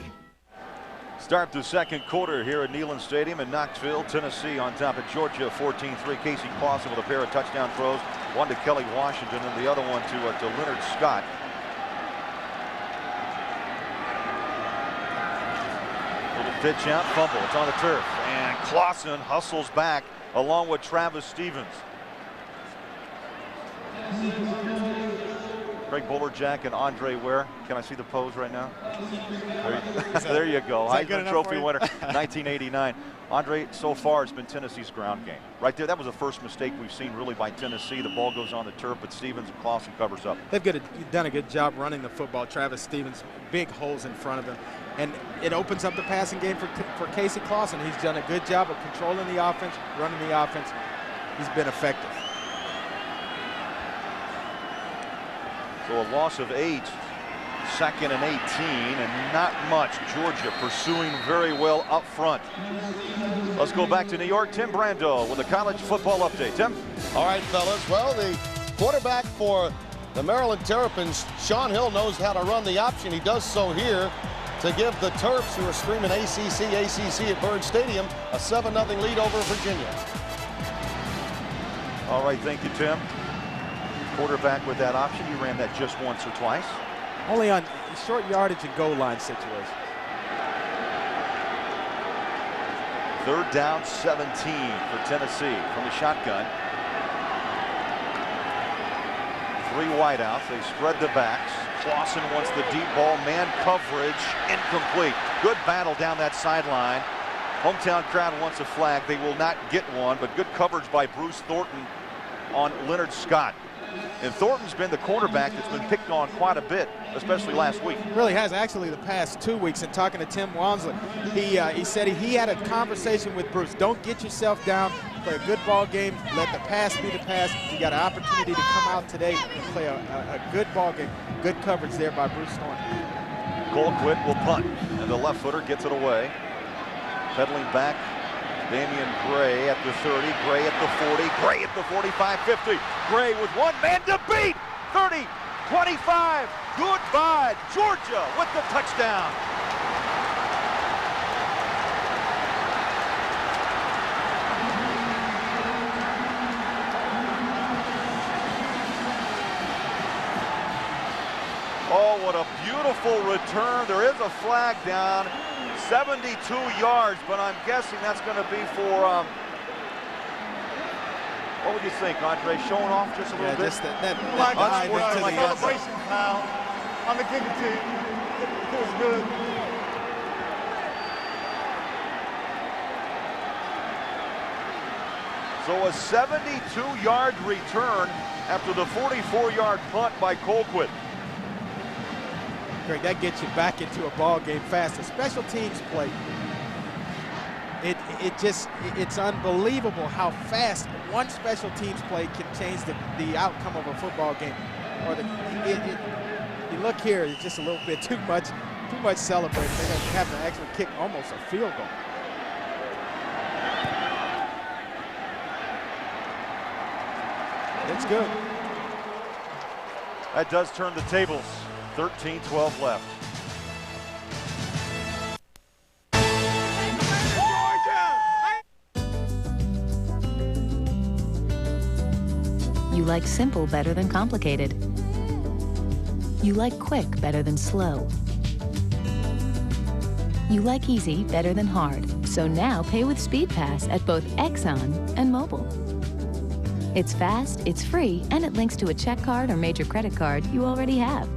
Start the second quarter here at Neyland Stadium in Knoxville, Tennessee, on top of Georgia, 14-3. Casey Clausen with a pair of touchdown throws, one to Kelly Washington and the other one to Leonard Scott. Little pitch out, fumble. It's on the turf, and Clausen hustles back along with Travis Stevens. Craig Bolerjack and Andre Ware. Can I see the pose right now? There you go. Heisman Trophy winner, 1989. Andre, so far it's been Tennessee's ground game. Right there, that was the first mistake we've seen really by Tennessee. The ball goes on the turf, but Stevens and Clausen covers up. They've done a good job running the football. Travis Stevens, big holes in front of him. And it opens up the passing game for Casey Clausen. He's done a good job of controlling the offense, running the offense. He's been effective. So a loss of 8, 2nd and 18, and not much. Georgia pursuing very well up front. Let's go back to New York. Tim Brando with a college football update. Tim? All right, fellas. Well, the quarterback for the Maryland Terrapins, Sean Hill, knows how to run the option. He does so here to give the Terps, who are screaming ACC, ACC at Byrd Stadium, a 7-0 lead over Virginia. All right, thank you, Tim. Quarterback with that option. He ran that just once or twice. Only on short yardage and goal line situation. 3rd down, 17 for Tennessee from the shotgun. 3 wideouts. They spread the backs. Clausen wants the deep ball. Man coverage incomplete. Good battle down that sideline. Hometown crowd wants a flag. They will not get one, but good coverage by Bruce Thornton on Leonard Scott. And Thornton's been the quarterback that's been picked on quite a bit, especially last week. Really has, actually, the past 2 weeks. And talking to Tim Walmsley, he said he had a conversation with Bruce. Don't get yourself down. Play a good ball game. Let the pass be the pass. You got an opportunity to come out today and play a good ball game. Good coverage there by Bruce Thornton. Colquitt will punt, and the left footer gets it away. Pedaling back, Damian Gray at the 30, Gray at the 40, Gray at the 45, 50. Gray with one man to beat. 30, 25. Goodbye, Georgia with the touchdown. Oh, what a beautiful return. There is a flag down. 72 yards, but I'm guessing that's going to be for, what would you think, Andre? Showing off just a little bit? Just that celebration foul on the kicking team. It was good. So a 72-yard return after the 44-yard punt by Colquitt. Greg, that gets you back into a ball game fast. A special teams play. It's unbelievable how fast one special teams play can change the outcome of a football game. Or you look here, it's just a little bit too much celebrating. They're going to have to actually kick almost a field goal. That's good. That does turn the tables. 13-12 left. You like simple better than complicated. You like quick better than slow. You like easy better than hard. So now pay with SpeedPass at both Exxon and Mobil. It's fast, it's free, and it links to a check card or major credit card you already have.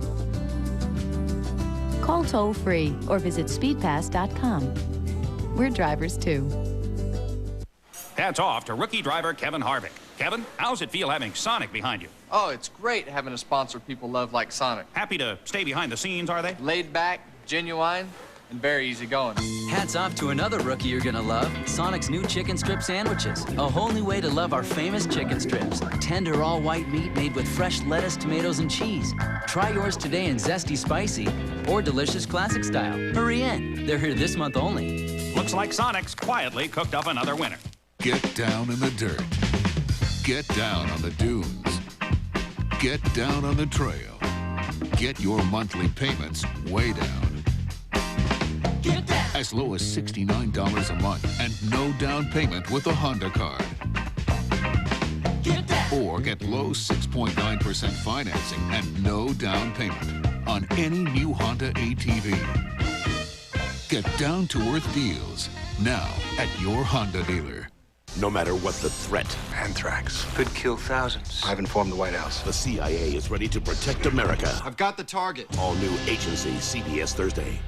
Call toll-free or visit speedpass.com. We're drivers too. Hats off to rookie driver Kevin Harvick. Kevin, how's it feel having Sonic behind you? Oh, it's great having a sponsor people love like Sonic. Happy to stay behind the scenes, are they? Laid back, genuine, and very easygoing. Hats off to another rookie you're gonna love, Sonic's new chicken strip sandwiches. A whole new way to love our famous chicken strips. Tender all-white meat made with fresh lettuce, tomatoes, and cheese. Try yours today in zesty spicy or delicious classic style. Hurry in. They're here this month only. Looks like Sonic's quietly cooked up another winner. Get down in the dirt. Get down on the dunes. Get down on the trail. Get your monthly payments way down. Get down. As low as $69 a month and no down payment with a Honda card. Get down. Or get low 6.9% financing and no down payment on any new Honda ATV. Get down-to-earth deals now at your Honda dealer. No matter what the threat, Anthrax could kill thousands. I've informed the White House. the CIA is ready to protect America. I've got the target. All new Agency, CBS Thursday.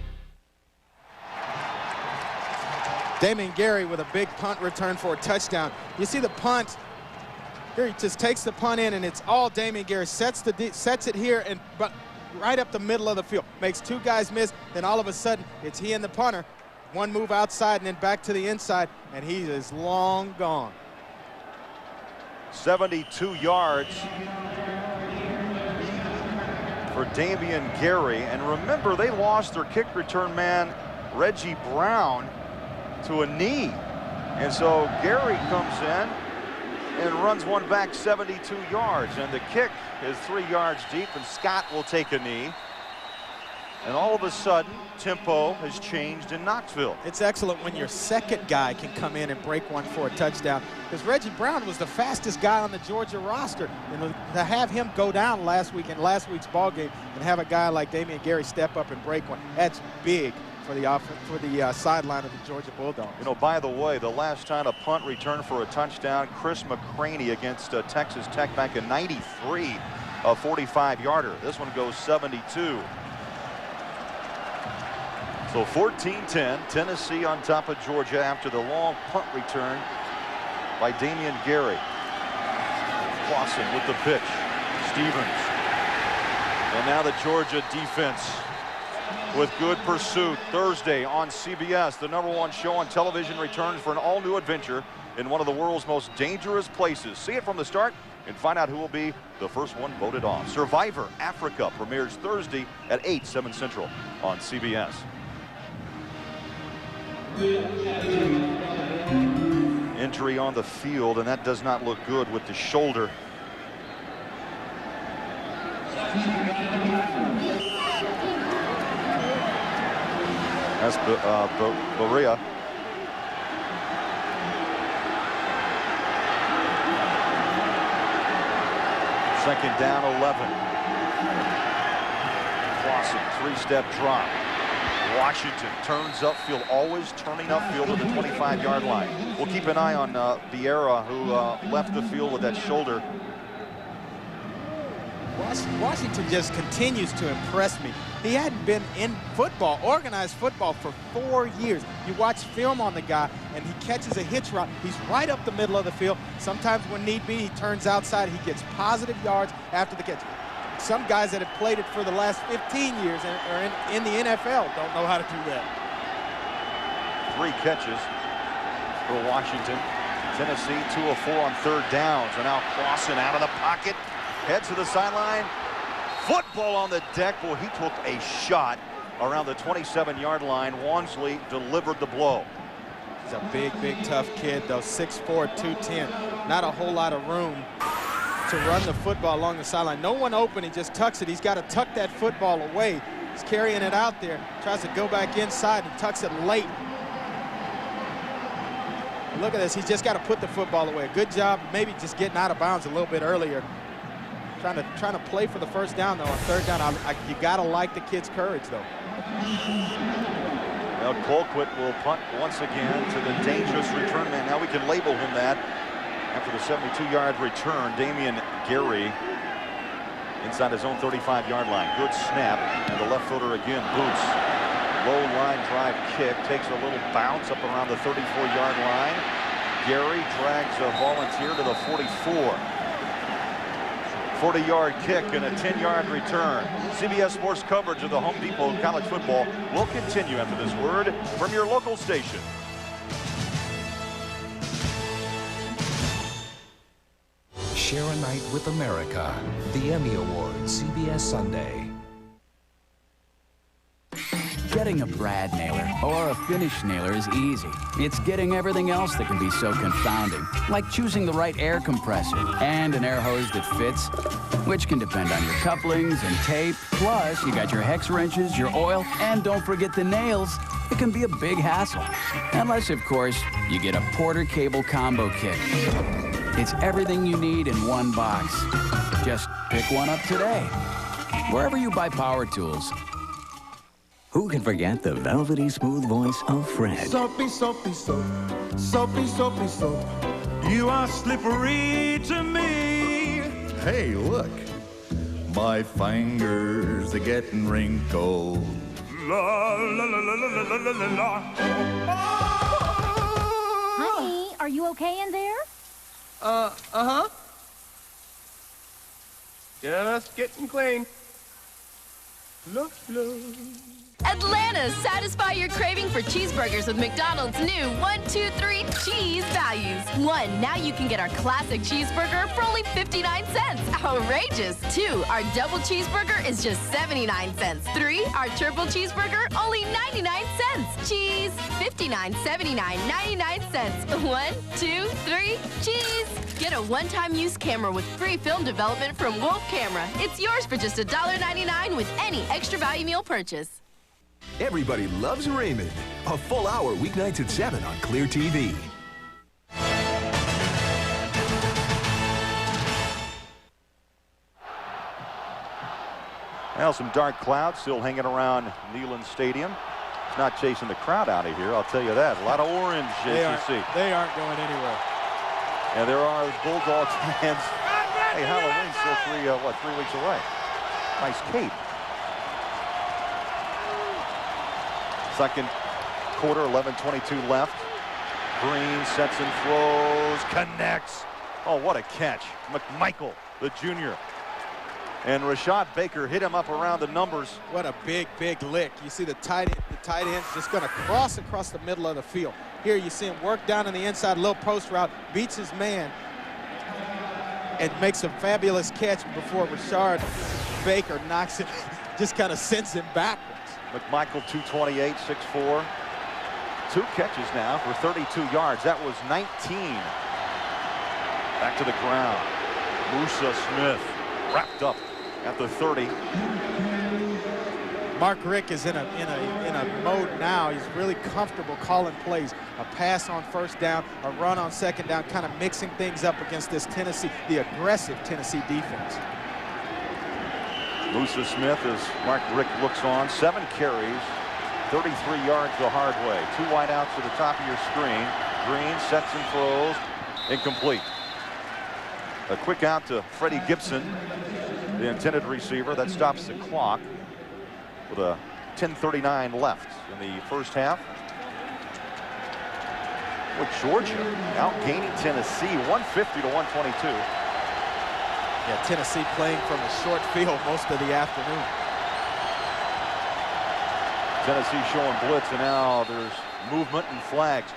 Damien Gary with a big punt return for a touchdown. You see the punt. Here he just takes the punt in, and it's all Damien Gary. Sets it here and right up the middle of the field. Makes two guys miss. Then all of a sudden, it's he and the punter. One move outside and then back to the inside, and he is long gone. 72 yards for Damien Gary. And remember, they lost their kick return man, Reggie Brown, to a knee. And so Gary comes in and runs one back 72 yards. And the kick is 3 yards deep, and Scott will take a knee. And all of a sudden, tempo has changed in Knoxville. It's excellent when your second guy can come in and break one for a touchdown, because Reggie Brown was the fastest guy on the Georgia roster. And to have him go down last week in last week's ball game and have a guy like Damien Gary step up and break one, that's big for the sideline of the Georgia Bulldogs. You know, by the way, the last time a punt returned for a touchdown, Chris McCraney against Texas Tech back in '93, a 45-yarder. This one goes 72. So 14-10, Tennessee on top of Georgia after the long punt return by Damien Gary. Clausen with the pitch. Stevens. And now the Georgia defense with good pursuit. Thursday on CBS, the #1 show on television returns for an all-new adventure in one of the world's most dangerous places. See it from the start and find out who will be the first one voted off. Survivor Africa premieres Thursday at 8, 7 Central on CBS. Injury on the field, and that does not look good with the shoulder. That's Berea. Second down, 11. Clausen, three-step drop. Washington turns upfield, always turning upfield to the 25-yard line. We'll keep an eye on Vieira, who left the field with that shoulder. Washington just continues to impress me. He hadn't been in football, organized football, for 4 years. You watch film on the guy, and he catches a hitch route. He's right up the middle of the field. Sometimes when need be, he turns outside. He gets positive yards after the catch. Some guys that have played it for the last 15 years and are in the NFL don't know how to do that. 3 catches for Washington. Tennessee 2 of 4 on third downs. And now Clausen out of the pocket, heads to the sideline. Football on the deck. Boy, he took a shot around the 27-yard line. Wansley delivered the blow. He's a big, tough kid, though. 6'4", 210. Not a whole lot of room to run the football along the sideline. No one open, he just tucks it. He's got to tuck that football away. He's carrying it out there, tries to go back inside and tucks it late. And look at this, he's just got to put the football away. Good job, maybe just getting out of bounds a little bit earlier. Trying to play for the first down, though. On third down, you got to like the kid's courage, though. Well, Colquitt will punt once again to the dangerous return man. Now we can label him that. After the 72-yard return, Damien Gary inside his own 35-yard line. Good snap, and the left footer again boots. Low line drive kick, takes a little bounce up around the 34-yard line. Gary drags a volunteer to the 44. 40-yard kick and a 10-yard return. CBS Sports coverage of the Home Depot College Football will continue after this word from your local station. Share a night with America. The Emmy Awards, CBS Sunday. Getting a Brad nailer or a finish nailer is easy. It's getting everything else that can be so confounding, like choosing the right air compressor and an air hose that fits, which can depend on your couplings and tape. Plus, you got your hex wrenches, your oil, and don't forget the nails. It can be a big hassle. Unless, of course, you get a Porter Cable Combo Kit. It's everything you need in one box. Just pick one up today, wherever you buy power tools. Who can forget the velvety smooth voice of Fred? Soapy, soapy, soap. Soapy, soapy, soap. You are slippery to me. Hey, look. My fingers are getting wrinkled. La, la, la, la, la, la, la, la, la. Honey, are you okay in there? Uh-huh. Just getting clean. Look, look. Atlanta, satisfy your craving for cheeseburgers with McDonald's new 1, 2, 3 cheese values. 1, now you can get our classic cheeseburger for only 59 cents. Outrageous. 2, our double cheeseburger is just 79 cents. 3, our triple cheeseburger, only 99 cents. Cheese, 59, 79, 99 cents. 1, 2, 3, cheese. Get a one-time use camera with free film development from Wolf Camera. It's yours for just $1.99 with any extra value meal purchase. Everybody loves Raymond. A full hour weeknights at 7 on Clear TV. Well, some dark clouds still hanging around Neyland Stadium. It's not chasing the crowd out of here, I'll tell you that. A lot of orange, as you see. They aren't going anywhere. And there are Bulldogs fans. Hey, Halloween's still 3 weeks away. Nice cape. Second quarter, 11:22 left. Green sets and throws, connects. Oh, what a catch. McMichael, the junior. And Rashad Baker hit him up around the numbers. What a big, big lick. You see the tight end's just going to cross across the middle of the field. Here you see him work down on the inside, little post route, beats his man, and makes a fabulous catch before Rashad Baker knocks it, just kind of sends him backwards. McMichael, 228, 6'4". 2 catches now for 32 yards. That was 19. Back to the ground. Musa Smith wrapped up at the 30. Mark Richt is in a mode now. He's really comfortable calling plays. A pass on first down, a run on second down, kind of mixing things up against this Tennessee, the aggressive Tennessee defense. Musa Smith, as Mark Richt looks on, 7 carries, 33 yards the hard way. 2 wideouts to the top of your screen. Green sets and throws, incomplete. A quick out to Freddie Gibson, the intended receiver. That stops the clock with a 10:39 left in the first half. With Georgia outgaining Tennessee 150 to 122. Yeah, Tennessee playing from a short field most of the afternoon. Tennessee showing blitz, and now there's movement and flags.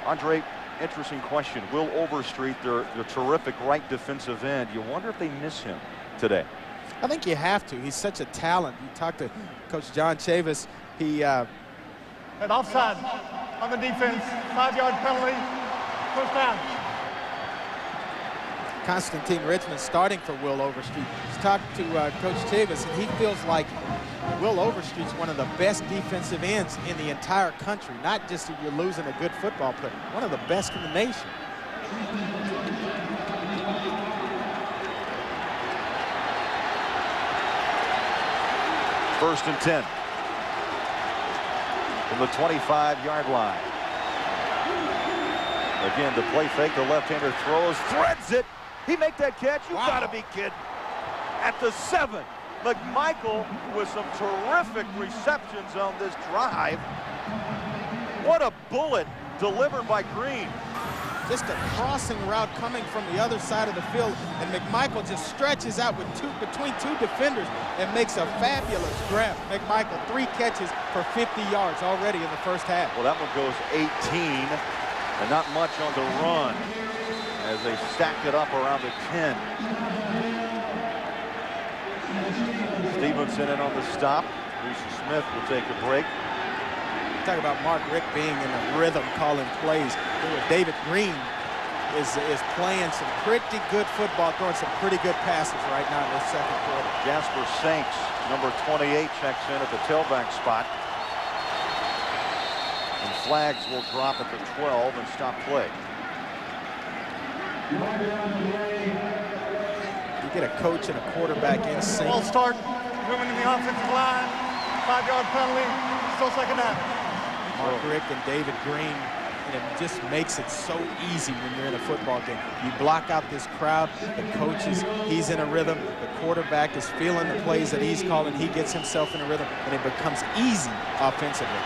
Andre, interesting question. Will Overstreet, their terrific right defensive end, you wonder if they miss him today? I think you have to. He's such a talent. You talk to Coach John Chavis. He an offside on the defense, 5-yard penalty, first down. Constantine Richmond starting for Will Overstreet. He's talked to Coach Chavis, and he feels like Will Overstreet's one of the best defensive ends in the entire country. Not just that you're losing a good football player, one of the best in the nation. First and 10 from the 25-yard line. Again, the play fake, the left-hander throws, threads it. He make that catch? You gotta be kidding. At the 7, McMichael with some terrific receptions on this drive. What a bullet delivered by Green. just a crossing route coming from the other side of the field, and McMichael just stretches out with between two defenders and makes a fabulous grab. McMichael, 3 catches for 50 yards already in the first half. Well, that one goes 18, and not much on the run as they stacked it up around the 10. Stevenson in on the stop. Lucy Smith will take a break. Talk about Mark Richt being in a rhythm calling plays. David Green is playing some pretty good football, throwing some pretty good passes right now in this second quarter. Jasper Sanks, number 28, checks in at the tailback spot. And flags will drop at the 12 and stop play. You get a coach and a quarterback in sync. Ball start, moving in the offensive line, 5-yard penalty, still second down. Mark Richt and David Green, and it just makes it so easy when you're in a football game. You block out this crowd, the coaches, he's in a rhythm, the quarterback is feeling the plays that he's calling, he gets himself in a rhythm, and it becomes easy offensively.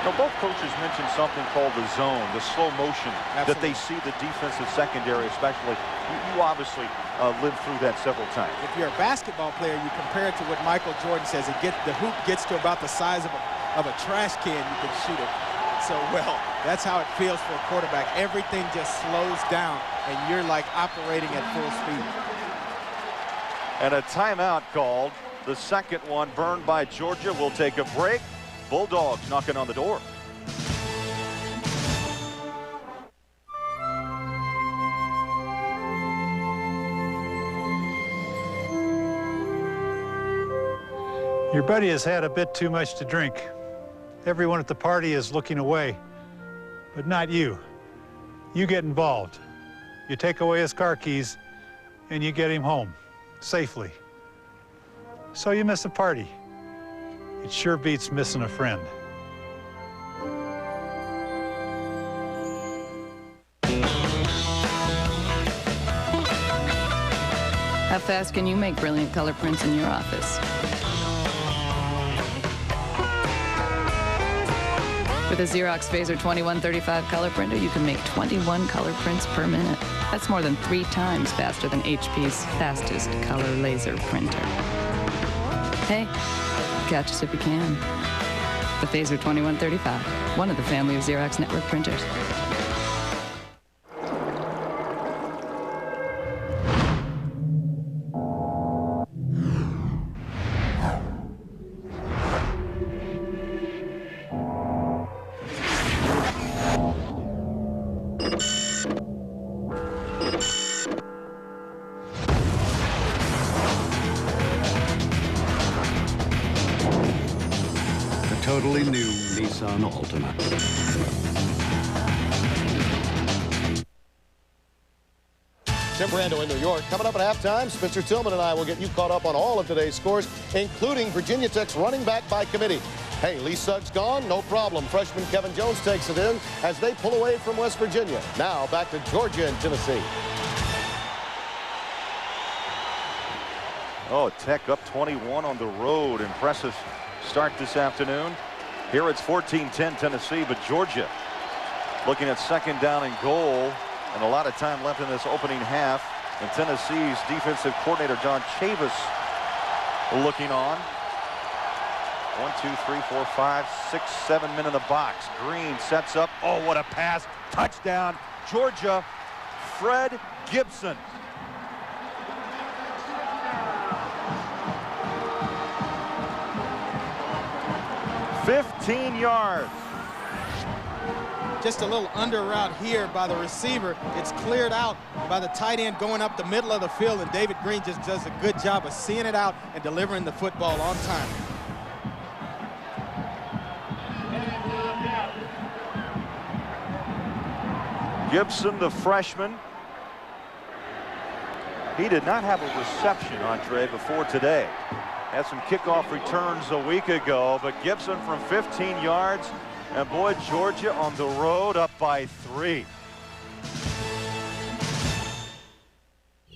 Now, both coaches mentioned something called the zone, the slow motion. Absolutely. That they see the defensive secondary, especially. You obviously lived through that several times. If you're a basketball player, you compare it to what Michael Jordan says. The hoop gets to about the size of a trash can, you can shoot it so well. That's how it feels for a quarterback. Everything just slows down, and you're like operating at full speed. And a timeout called. The second one burned by Georgia. Will take a break. Bulldogs knocking on the door. Your buddy has had a bit too much to drink. Everyone at the party is looking away, but not you. You get involved. You take away his car keys and you get him home safely. So you miss a party. It sure beats missing a friend. How fast can you make brilliant color prints in your office? With a Xerox Phaser 2135 color printer, you can make 21 color prints per minute. That's more than 3 times faster than HP's fastest color laser printer. Hey, catch us if you can. The Phaser 2135, one of the family of Xerox network printers. Totally new Nissan Altima. Tim Brando in New York. Coming up at halftime, Spencer Tillman and I will get you caught up on all of today's scores, including Virginia Tech's running back by committee. Hey, Lee Suggs gone? No problem. Freshman Kevin Jones takes it in as they pull away from West Virginia. Now back to Georgia and Tennessee. Oh, Tech up 21 on the road. Impressive start this afternoon. Here it's 14-10 Tennessee, but Georgia looking at second down and goal, and a lot of time left in this opening half. And Tennessee's defensive coordinator John Chavis looking on. 1, 2, 3, 4, 5, 6, 7 men in the box. Green sets up. Oh, what a pass. Touchdown, Georgia. Fred Gibson. $15 yards. Just a little under route here by the receiver. It's cleared out by the tight end going up the middle of the field, and David Green just does a good job of seeing it out and delivering the football on time. Gibson, the freshman. He did not have a reception, Andre, before today. Had some kickoff returns a week ago, but Gibson from 15 yards, and boy, Georgia on the road up by 3.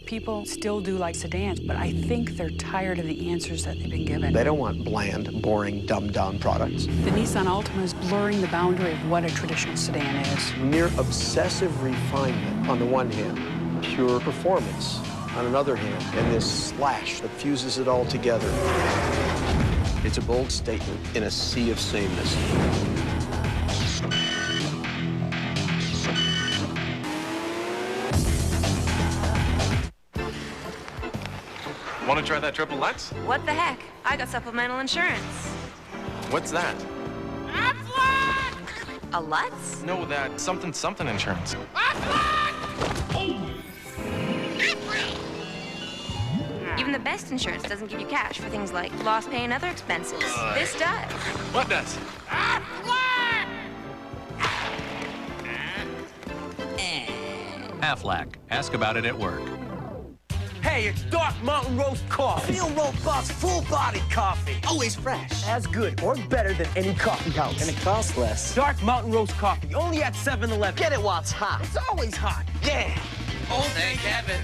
People still do like sedans, but I think they're tired of the answers that they've been given. They don't want bland, boring, dumbed-down products. The Nissan Altima is blurring the boundary of what a traditional sedan is. Near obsessive refinement on the one hand, pure performance on another hand, and this slash that fuses it all together. It's a bold statement in a sea of sameness. Want to try that Triple Lutz? What the heck? I got supplemental insurance. What's that? A Lutz? No, that something insurance. Even the best insurance doesn't give you cash for things like lost pay and other expenses. This does. What does? Aflac. Ask about it at work. Hey, it's Dark Mountain Roast Coffee. Feel robust, full-bodied coffee. Always fresh. As good or better than any coffee house. And it costs less. Dark Mountain Roast Coffee, only at 7-Eleven. Get it while it's hot. It's always hot. Yeah. All day, Kevin.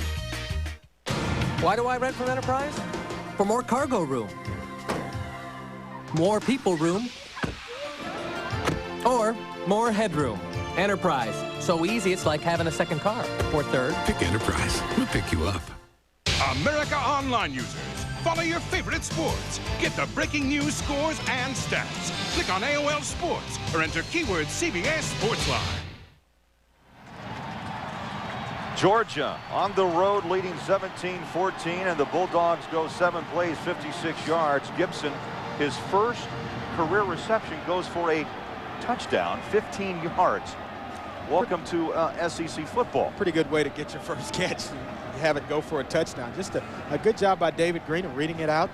Why do I rent from Enterprise? For more cargo room. More people room. Or more headroom. Enterprise. So easy, it's like having a second car. Or third. Pick Enterprise. We'll pick you up. America Online users, follow your favorite sports. Get the breaking news, scores, and stats. Click on AOL Sports or enter keyword CBS Sportsline. Georgia on the road leading 17-14, and the Bulldogs go 7 plays, 56 yards. Gibson, his first career reception, goes for a touchdown, 15 yards. Welcome to SEC football. Pretty good way to get your first catch. Have it go for a touchdown. Just a good job by David Green of reading it out.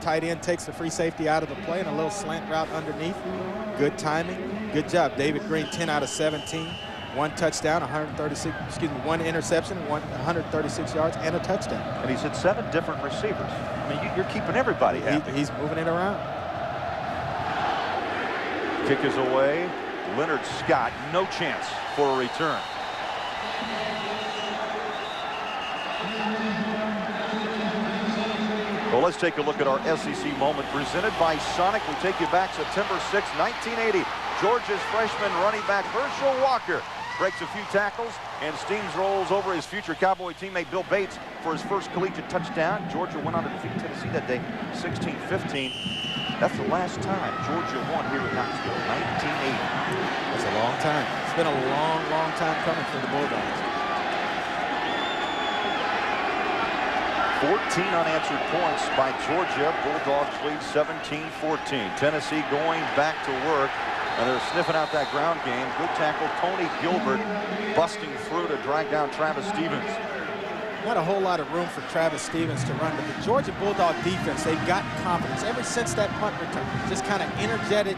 Tight end takes the free safety out of the play and a little slant route underneath. Good timing. Good job. David Green, 10 out of 17. 1 touchdown, 1 interception, 136 yards, and a touchdown. And he's hit 7 different receivers. I mean, you're keeping everybody happy. He's moving it around. Kick is away. Leonard Scott, no chance for a return. Well, let's take a look at our SEC moment presented by Sonic. We take you back September 6, 1980. Georgia's freshman running back Herschel Walker breaks a few tackles and steamrolls over his future Cowboy teammate Bill Bates for his first collegiate touchdown. Georgia went on to defeat Tennessee that day, 16-15. That's the last time Georgia won here at Knoxville, 1980. That's a long time. It's been a long, long time coming for the Bulldogs. 14 unanswered points by Georgia. Bulldogs lead 17-14. Tennessee going back to work, and they're sniffing out that ground game. Good tackle, Tony Gilbert busting through to drag down Travis Stevens. Not a whole lot of room for Travis Stevens to run, but the Georgia Bulldog defense, they've got confidence. Ever since that punt return, just kind of interjected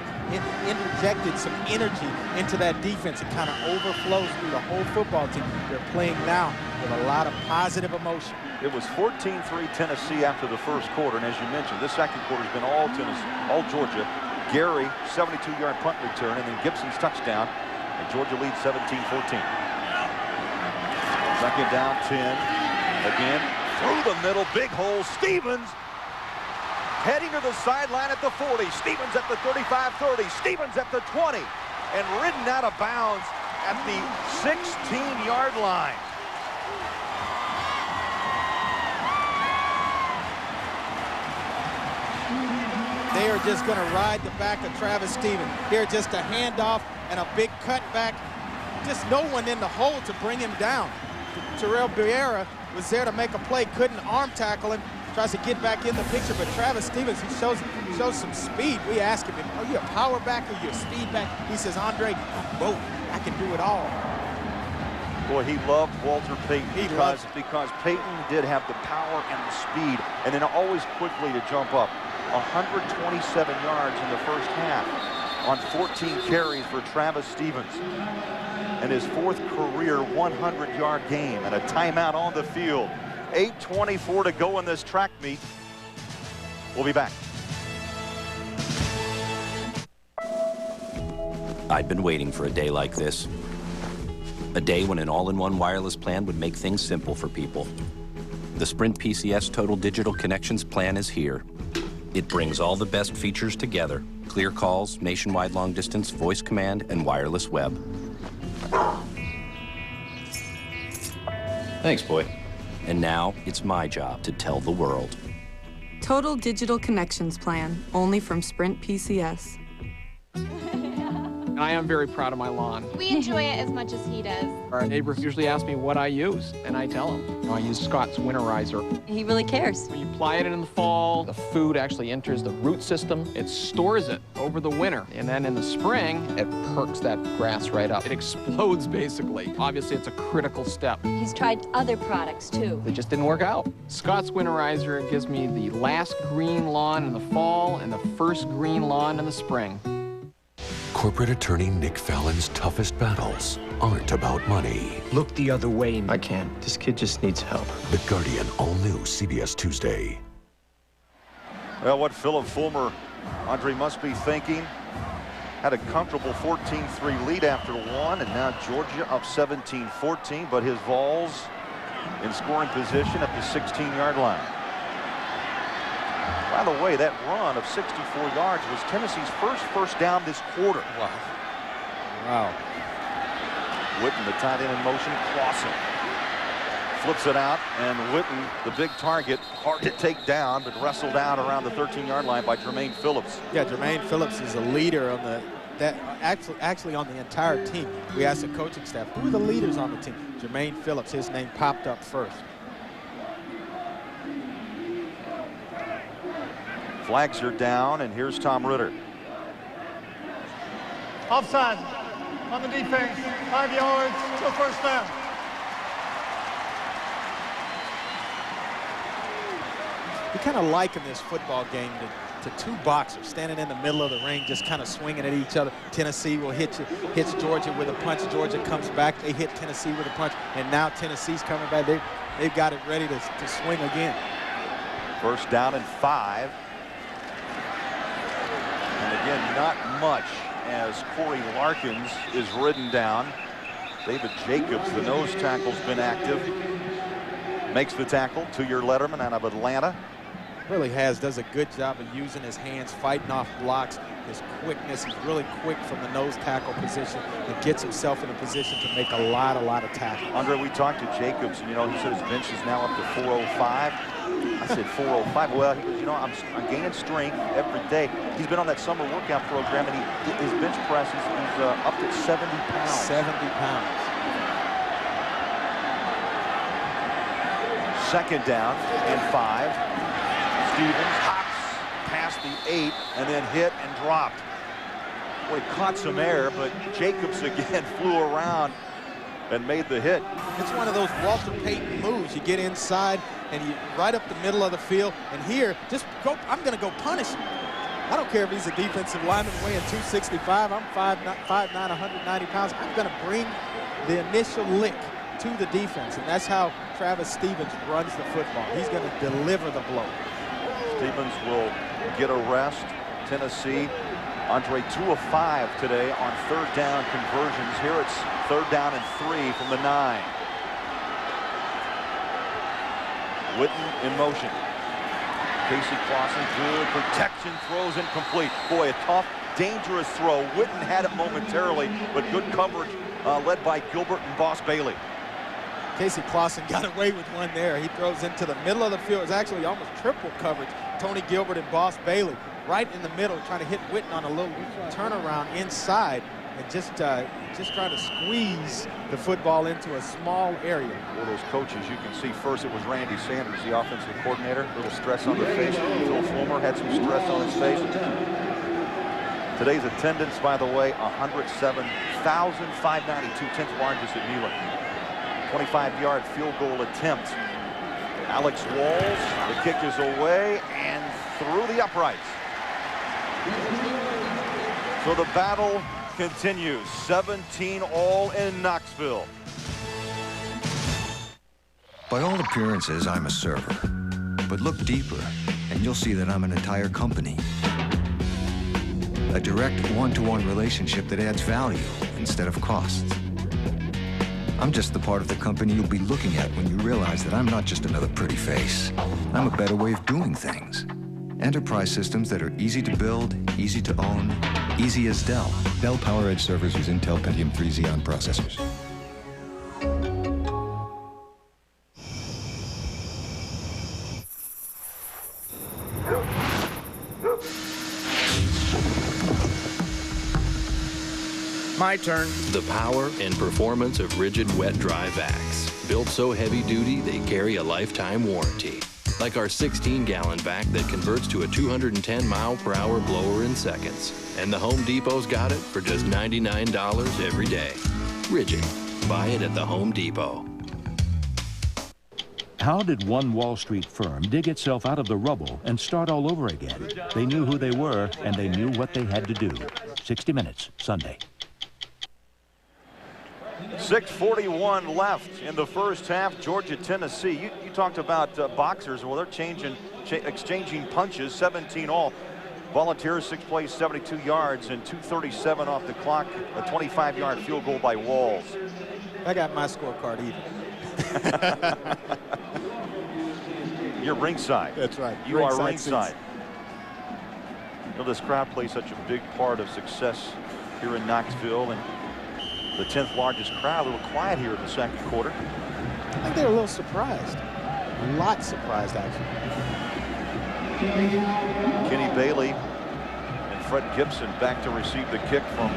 some energy into that defense. It kind of overflows through the whole football team. They're playing now with a lot of positive emotion. It was 14-3 Tennessee after the first quarter, and as you mentioned, this second quarter has been all Tennessee, all Georgia. Gary, 72-yard punt return, and then Gibson's touchdown, and Georgia leads 17-14. Second down, 10. Again, through the middle, big hole. Stevens heading to the sideline at the 40. Stevens at the 35-30. Stevens at the 20. And ridden out of bounds at the 16-yard line. They are just going to ride the back of Travis Stevens. They're just a handoff and a big cutback. Just no one in the hole to bring him down. Terrell Beera was there to make a play, couldn't arm tackle him, tries to get back in the picture, but Travis Stevens, he shows some speed. We ask him, are you a power back or are you a speed back? He says, Andre, I'm both. I can do it all. Boy, he loved Walter Payton because Payton did have the power and the speed, and then always quickly to jump up. 127 yards in the first half on 14 carries for Travis Stevens. And his 4th career 100-yard game and a timeout on the field. 8:24 to go in this track meet. We'll be back. I'd been waiting for a day like this. A day when an all-in-one wireless plan would make things simple for people. The Sprint PCS Total Digital Connections plan is here. It brings all the best features together: clear calls, nationwide long distance, voice command, and wireless web. Thanks, boy. And now it's my job to tell the world. Total Digital Connections plan, only from Sprint PCS. I am very proud of my lawn. We enjoy it as much as he does. Our neighbors usually ask me what I use, and I tell them. I use Scott's Winterizer. He really cares. When you apply it in the fall, the food actually enters the root system. It stores it over the winter, and then in the spring, it perks that grass right up. It explodes, basically. Obviously, it's a critical step. He's tried other products, too. They just didn't work out. Scott's Winterizer gives me the last green lawn in the fall and the first green lawn in the spring. Corporate attorney Nick Fallon's toughest battles aren't about money. Look the other way. I can't. This kid just needs help. The Guardian, all new CBS Tuesday. Well, what Philip Fulmer, Andre, must be thinking. Had a comfortable 14-3 lead after one, and now Georgia up 17-14, but his Vols in scoring position at the 16-yard line. By the way, that run of 64 yards was Tennessee's first down this quarter. Wow. Witten, the tight end in motion. Clausen flips it out, and Witten, the big target, hard to take down, but wrestled out around the 13-yard line by Jermaine Phillips. Yeah, Jermaine Phillips is a leader on actually on the entire team. We asked the coaching staff, who are the leaders on the team? Jermaine Phillips, his name popped up first. Flags are down, and here's Tom Ritter. Offside on the defense, 5 yards, no first down. We kind of liken this football game to two boxers standing in the middle of the ring, just kind of swinging at each other. Tennessee will hits Georgia with a punch. Georgia comes back. They hit Tennessee with a punch, and now Tennessee's coming back. They've got it ready to swing again. First down and 5. And again, not much as Corey Larkins is ridden down. David Jacobs, the nose tackle's been active. Makes the tackle, two-year letterman out of Atlanta. Really does a good job of using his hands, fighting off blocks, his quickness. He's really quick from the nose tackle position and gets himself in a position to make a lot of tackles. Andre, we talked to Jacobs, and, he said his bench is now up to 405. I said 405. Well, he goes, I'm gaining strength every day. He's been on that summer workout program, and his bench press is up to 70 pounds. 70 pounds. Second down and 5. Stevens hops past the 8 and then hit and dropped. Boy, caught some air, but Jacobs again flew around and made the hit. It's one of those Walter Payton moves. You get inside and you right up the middle of the field, and here, just go. I'm going to go punish him. I don't care if he's a defensive lineman weighing 265. I'm 5'9", 190 pounds. I'm going to bring the initial lick to the defense, and that's how Travis Stevens runs the football. He's going to deliver the blow. Stevens will get a rest. Tennessee, Andre, 2 of 5 today on third down conversions. Here it's third down and 3 from the 9. Witten in motion. Casey Clausen, good protection, throws incomplete. Boy, a tough, dangerous throw. Witten had it momentarily, but good coverage led by Gilbert and Boss Bailey. Casey Clausen got away with one there. He throws into the middle of the field. It's actually almost triple coverage. Tony Gilbert and Boss Bailey right in the middle, trying to hit Witten on a little turnaround inside and just trying to squeeze the football into a small area. One of those coaches, you can see first it was Randy Sanders, the offensive coordinator. A little stress on the face. Phil Fulmer had some stress on his face. Today's attendance, by the way, 107,592, 10th largest at Neyland. 25-yard field goal attempt. Alex Walls, the kick is away and through the uprights. So the battle continues. 17 all in Knoxville. By all appearances, I'm a server. But look deeper, and you'll see that I'm an entire company. A direct one-to-one relationship that adds value instead of costs. I'm just the part of the company you'll be looking at when you realize that I'm not just another pretty face. I'm a better way of doing things. Enterprise systems that are easy to build, easy to own, easy as Dell. Dell PowerEdge servers use Intel Pentium 3 Xeon processors. My turn. The power and performance of rigid wet-dry vacs. Built so heavy-duty, they carry a lifetime warranty. Like our 16-gallon vac that converts to a 210-mile-per-hour blower in seconds. And the Home Depot's got it for just $99 every day. Rigid. Buy it at the Home Depot. How did one Wall Street firm dig itself out of the rubble and start all over again? They knew who they were, and they knew what they had to do. 60 Minutes, Sunday. 6:41 left in the first half. Georgia, Tennessee. You talked about boxers. Well, they're exchanging punches, 17 all. Volunteers, 6 plays, 72 yards, and 2:37 off the clock. A 25-yard field goal by Walls. I got my scorecard even. You're ringside. That's right. You are ringside. You know, this crowd plays such a big part of success here in Knoxville, and the 10th largest crowd. A little quiet here in the second quarter. I think they were a little surprised. A lot surprised, actually. Kenny Bailey and Fred Gibson back to receive the kick from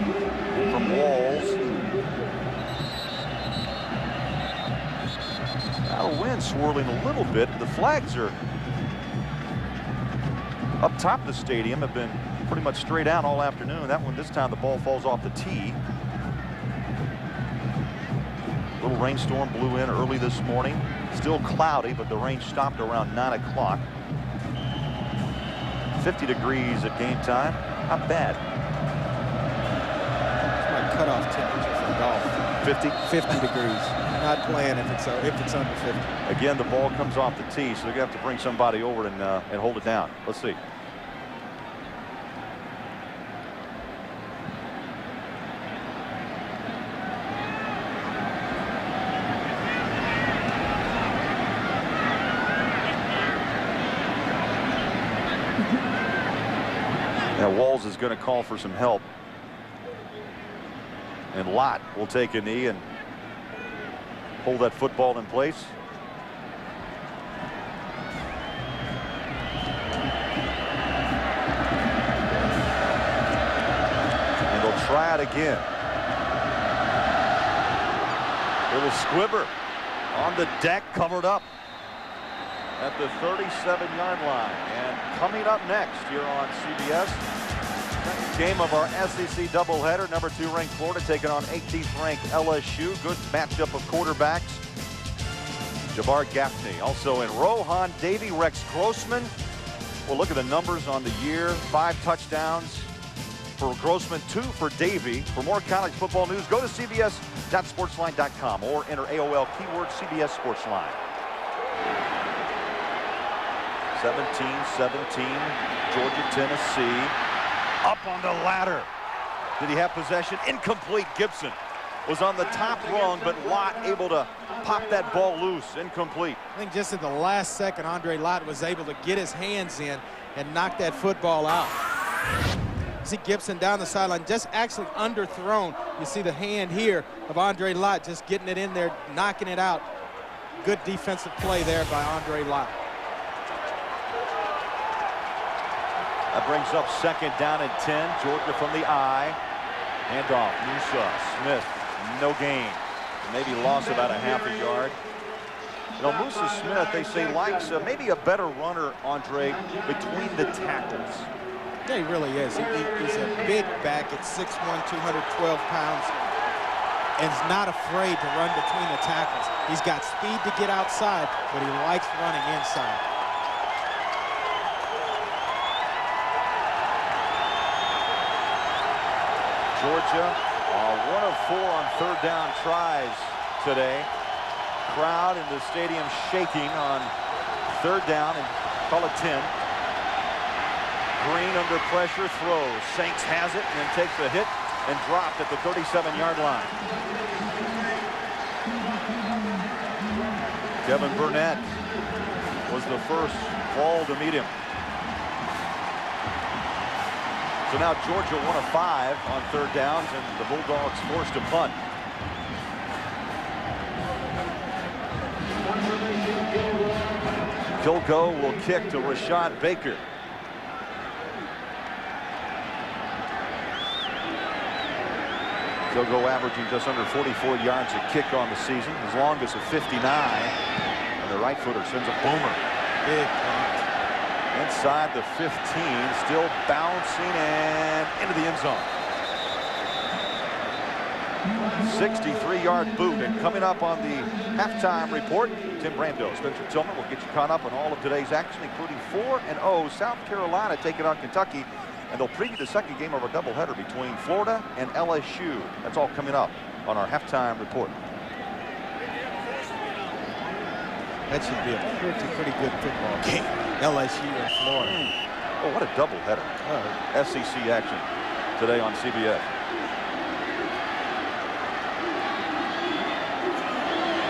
Walls. Now the wind swirling a little bit. The flags are up top of the stadium, have been pretty much straight out all afternoon. That one, this time the ball falls off the tee. Little rainstorm blew in early this morning. Still cloudy, but the rain stopped around 9 o'clock. 50 degrees at game time. Not bad. It's my cutoff temperature for golf. 50? 50 degrees. Not playing if it's under 50. Again, the ball comes off the tee, so they're going to have to bring somebody over and hold it down. Let's see. Now Walls is going to call for some help. And Lott will take a knee and hold that football in place. And they'll try it again. Little squibber on the deck, covered up at the 37-yard line. And coming up next here on CBS, second game of our SEC doubleheader. Number 2 ranked Florida taking on 18th ranked LSU. Good matchup of quarterbacks. Jabbar Gaffney also in. Rohan Davey, Rex Grossman. We'll look at the numbers on the year. 5 touchdowns for Grossman, 2 for Davey. For more college football news, go to cbs.sportsline.com or enter AOL keyword CBS Sportsline. 17-17, Georgia, Tennessee. Up on the ladder. Did he have possession? Incomplete. Gibson was on the top rung, but Lott able to pop that ball loose. Incomplete. I think just at the last second, Andre Lott was able to get his hands in and knock that football out. You see Gibson down the sideline, just actually underthrown. You see the hand here of Andre Lott just getting it in there, knocking it out. Good defensive play there by Andre Lott. That brings up second down and 10. Georgia from the eye. Handoff. Musa. Smith. No gain. Maybe lost about a half a yard. You know, Musa Smith, they say, likes maybe a better runner, Andre, between the tackles. Yeah, he really is. He's a big back at 6'1", 212 pounds, and is not afraid to run between the tackles. He's got speed to get outside, but he likes running inside. Georgia, 1 of 4 on third down tries today. Crowd in the stadium shaking on third down and call it 10. Green under pressure, throws. Saints has it and then takes a hit and dropped at the 37-yard line. Kevin Burnett was the first ball to meet him. So now Georgia 1 of 5 on third downs, and the Bulldogs forced to punt. Kilgo will kick to Rashad Baker. Kilgo averaging just under 44 yards a kick on the season, as long as a 59. And the right footer sends a boomer. Big punt. Inside the 15, still bouncing and into the end zone. 63-yard boot. And coming up on the halftime report, Tim Brando, Spencer Tillman will get you caught up on all of today's action, including 4-0 South Carolina taking on Kentucky. And they'll preview the second game of a doubleheader between Florida and LSU. That's all coming up on our halftime report. That should be a pretty good football game. LSU and Florida. Oh, what a doubleheader. SEC action today on CBS.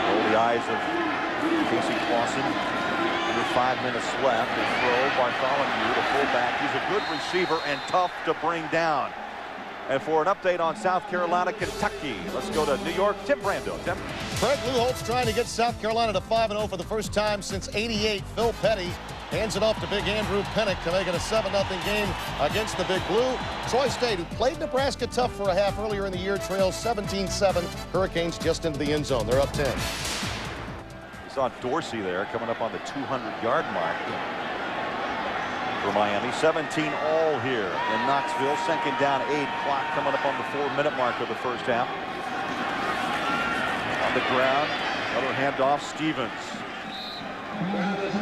Oh, the eyes of Casey Clausen. Under 5 minutes left. The throw, Bartholomew, the fullback. He's a good receiver and tough to bring down. And for an update on South Carolina, Kentucky, let's go to New York. Tim Brando. Tim. Fred Lou Holtz trying to get South Carolina to 5-0 for the first time since '88. Phil Petty hands it off to big Andrew Pennick to make it a 7-0 game against the Big Blue. Troy State, who played Nebraska tough for a half earlier in the year, trails 17-7. Hurricanes just into the end zone. They're up 10. We saw Dorsey there coming up on the 200-yard mark for Miami. 17 all here in Knoxville. Second down 8. Clock coming up on the 4-minute mark of the first half. On the ground, another handoff. Stevens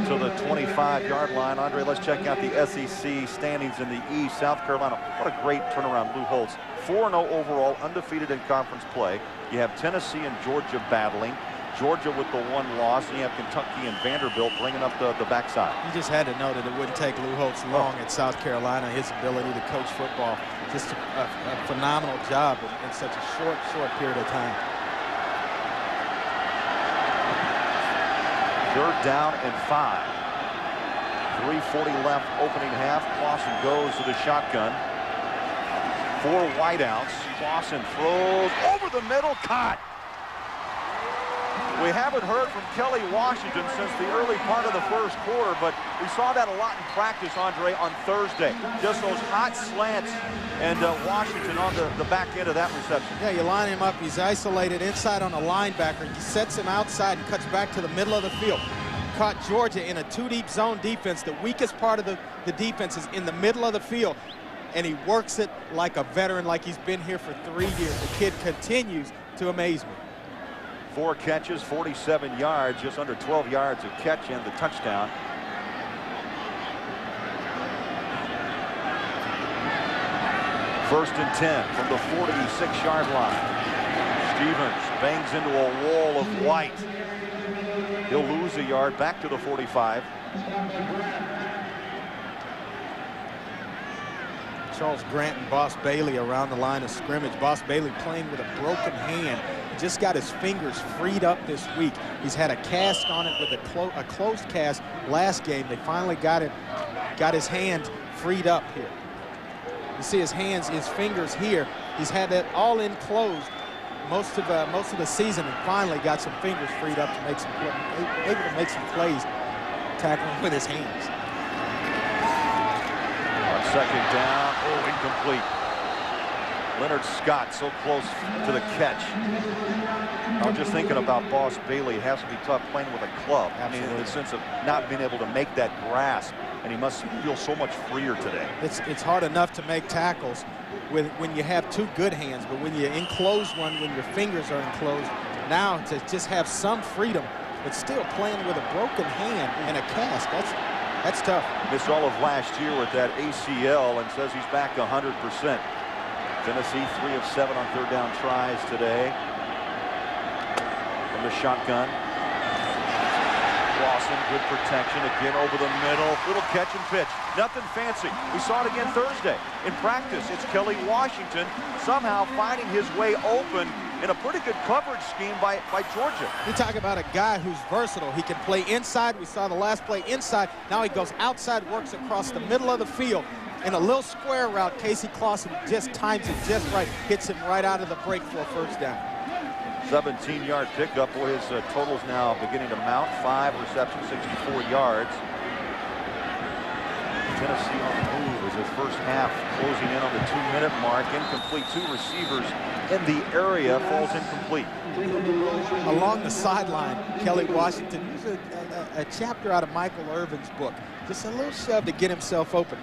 to the 25-yard line. Andre, let's check out the SEC standings in the East. South Carolina, what a great turnaround. Lou Holtz, 4-0 overall, undefeated in conference play. You have Tennessee and Georgia battling. Georgia with the 1 loss, and you have Kentucky and Vanderbilt bringing up the backside. You just had to know that it wouldn't take Lou Holtz long at South Carolina. His ability to coach football, just a phenomenal job in such a short period of time. Third down and 5. 3:40 left, opening half. Clausen goes to the shotgun. 4 wideouts. Clausen throws over the middle, caught. We haven't heard from Kelly Washington since the early part of the first quarter, but we saw that a lot in practice, Andre, on Thursday. Just those hot slants, and Washington on the back end of that reception. Yeah, you line him up. He's isolated inside on a linebacker. He sets him outside and cuts back to the middle of the field. Caught Georgia in a 2-deep zone defense. The weakest part of the defense is in the middle of the field, and he works it like a veteran, like he's been here for 3 years. The kid continues to amaze me. 4 catches, 47 yards, just under 12 yards a catch, and the touchdown. First and 10 from the 46-yard line. Stevens bangs into a wall of white. He'll lose a yard back to the 45. Charles Grant and Boss Bailey around the line of scrimmage. Boss Bailey playing with a broken hand. Just got his fingers freed up this week. He's had a cast on it with a closed cast last game. They finally got his hand freed up here. You see his hands, his fingers here. He's had that all enclosed most of the season, and finally got some fingers freed up to make some able to make some plays tackling with his hands. On second down, incomplete. Leonard Scott so close to the catch. I was just thinking about Boss Bailey. It has to be tough playing with a club. Absolutely. I mean, in the sense of not being able to make that grasp, and he must feel so much freer today. It's hard enough to make tackles when you have 2 good hands, but when you enclose one, when your fingers are enclosed, now to just have some freedom, but still playing with a broken hand and a cast, that's tough. Missed all of last year with that ACL and says he's back 100%. Tennessee 3 of 7 on third down tries today. From the shotgun. Clausen, good protection again over the middle. Little catch and pitch. Nothing fancy. We saw it again Thursday. In practice, it's Kelly Washington somehow finding his way open in a pretty good coverage scheme by Georgia. You talk about a guy who's versatile. He can play inside. We saw the last play inside. Now he goes outside, works across the middle of the field. In a little square route, Casey Clausen just times it just right, hits him right out of the break for a first down. 17-yard pickup. Boy, his totals now beginning to mount. 5 receptions, 64 yards. Tennessee on the move as his first half closing in on the 2-minute mark. Incomplete. 2 receivers in the area, falls incomplete. Along the sideline, Kelly Washington, a chapter out of Michael Irvin's book. Just a little shove to get himself open.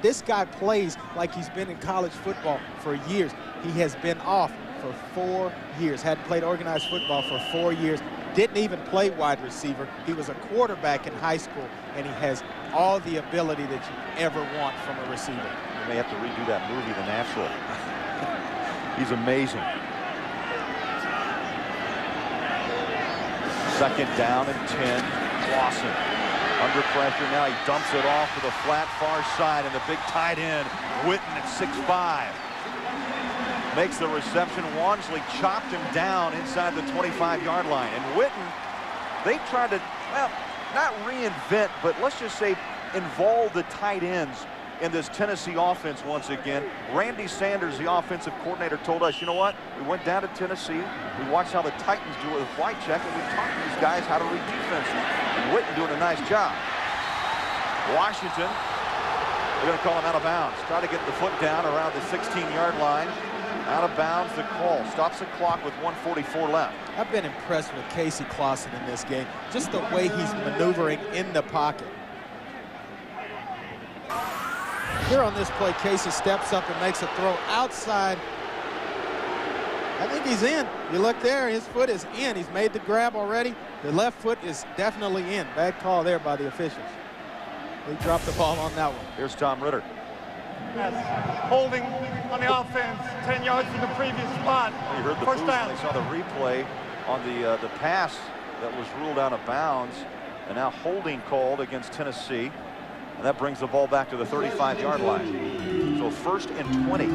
This guy plays like he's been in college football for years. He has been off for 4 years, hadn't played organized football for 4 years, didn't even play wide receiver. He was a quarterback in high school, and he has all the ability that you ever want from a receiver. You may have to redo that movie, The Natural. He's amazing. 2nd down and 10. Clausen under pressure now. He dumps it off to the flat far side, and the big tight end, Witten at 6'5". Makes the reception. Wansley chopped him down inside the 25-yard line. And Witten, they tried to, well, not reinvent, but let's just say involve the tight ends in this Tennessee offense once again. Randy Sanders, the offensive coordinator, told us, you know what? We went down to Tennessee. We watched how the Titans do it with flight check, and we taught these guys how to read defenses. And Witten doing a nice job. Washington, they're going to call him out of bounds. Try to get the foot down around the 16-yard line. Out of bounds, the call. Stops the clock with 1:44 left. I've been impressed with Casey Clausen in this game. Just the way he's maneuvering in the pocket. Here on this play, Casey steps up and makes a throw outside. I think he's in. You look there, his foot is in. He's made the grab already. The left foot is definitely in. Bad call there by the officials. They dropped the ball on that one. Here's Tom Ritter. Yes. Holding on the offense, 10 yards from the previous spot. You heard the first boost down. when they saw the replay on the pass that was ruled out of bounds, and now holding called against Tennessee, and that brings the ball back to the 35-yard line. So 1st and 20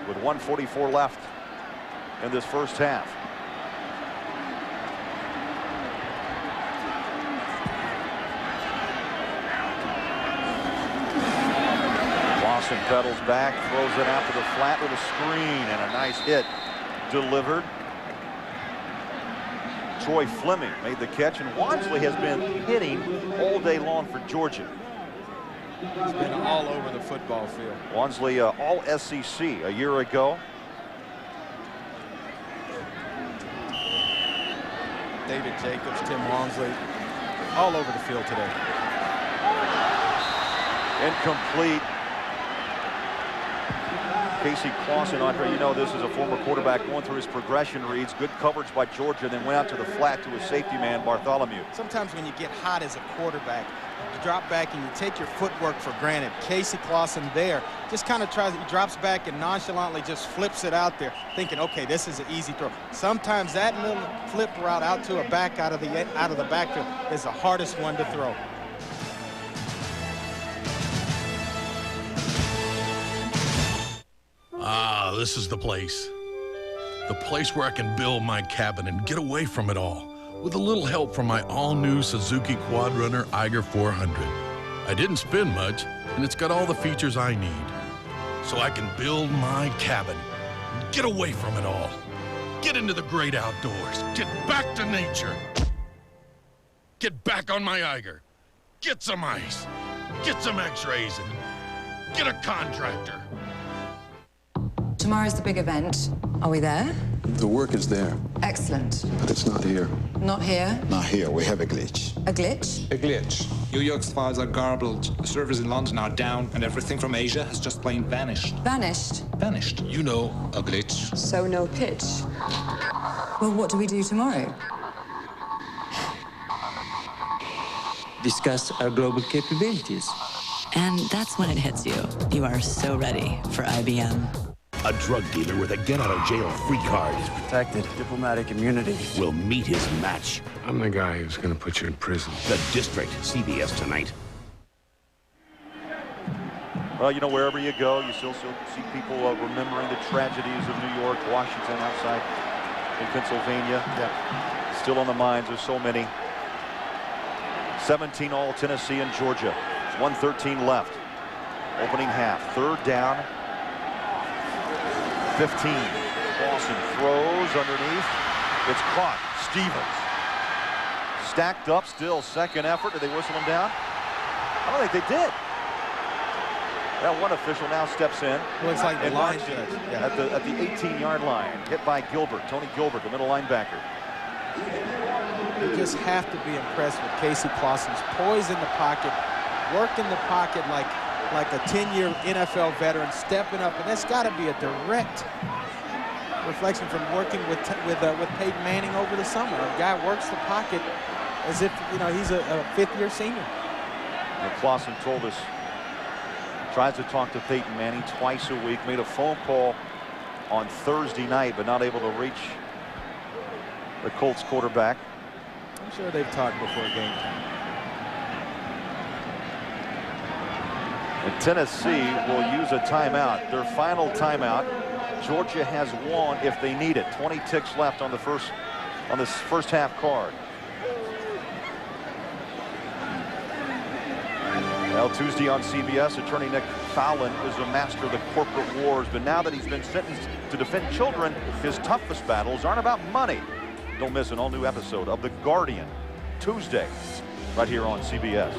with 1:44 left in this first half. Clausen pedals back, throws it out to the flat with a screen, and a nice hit delivered. Troy Fleming made the catch, and Wansley has been hitting all day long for Georgia. He's been all over the football field. Wansley, all SEC a year ago. David Jacobs, Tim Wansley, all over the field today. Incomplete. Casey Clausen, Andre, you know this is a former quarterback going through his progression reads. Good coverage by Georgia, then went out to the flat to a safety man, Bartholomew. Sometimes when you get hot as a quarterback, you drop back and you take your footwork for granted. Casey Clausen there just kind of tries, he drops back and nonchalantly just flips it out there, thinking, okay, this is an easy throw. Sometimes that little flip route out to a back out of the backfield is the hardest one to throw. Ah, this is the place. The place where I can build my cabin and get away from it all, with a little help from my all-new Suzuki Quadrunner Eiger 400. I didn't spend much, and it's got all the features I need. So I can build my cabin and get away from it all. Get into the great outdoors. Get back to nature. Get back on my Eiger. Get some ice. Get some x-rays and get a contractor. Tomorrow's the big event. Are we there? The work is there. Excellent. But it's not here. Not here? Not here. We have a glitch. A glitch? A glitch. New York's files are garbled. The servers in London are down, and everything from Asia has just plain vanished. Vanished? Vanished. You know, a glitch. So no pitch. Well, what do we do tomorrow? Discuss our global capabilities. And that's when it hits you. You are so ready for IBM. A drug dealer with a get-out-of-jail-free card. He's protected. Diplomatic immunity. Will meet his match. I'm the guy who's gonna put you in prison. The District, CBS tonight. Well, you know, wherever you go, you still see people remembering the tragedies of New York, Washington, outside in Pennsylvania. Still on the minds of so many. 17 all Tennessee and Georgia. 1:13 left. Opening half. 3rd down. 15. Clausen throws underneath. It's caught. Stevens. Stacked up still. Second effort. Did they whistle him down? I don't think they did. That one official now steps in. Looks like the line judge yeah. at the 18-yard line. Hit by Gilbert. Tony Gilbert, the middle linebacker. You just have to be impressed with Casey Clausen's poise in the pocket, work in the pocket like a 10-year NFL veteran, stepping up, and that's got to be a direct reflection from working with Peyton Manning over the summer. A guy works the pocket as if he's a 5th-year senior. And Clausen told us tries to talk to Peyton Manning twice a week. Made a phone call on Thursday night, but not able to reach the Colts quarterback. I'm sure they've talked before game time. And Tennessee will use a timeout. Their final timeout. Georgia has one if they need it. 20 ticks left on this first half card. Well, Tuesday on CBS, attorney Nick Fallon is a master of the corporate wars, but now that he's been sentenced to defend children, his toughest battles aren't about money. Don't miss an all-new episode of The Guardian, Tuesday, right here on CBS.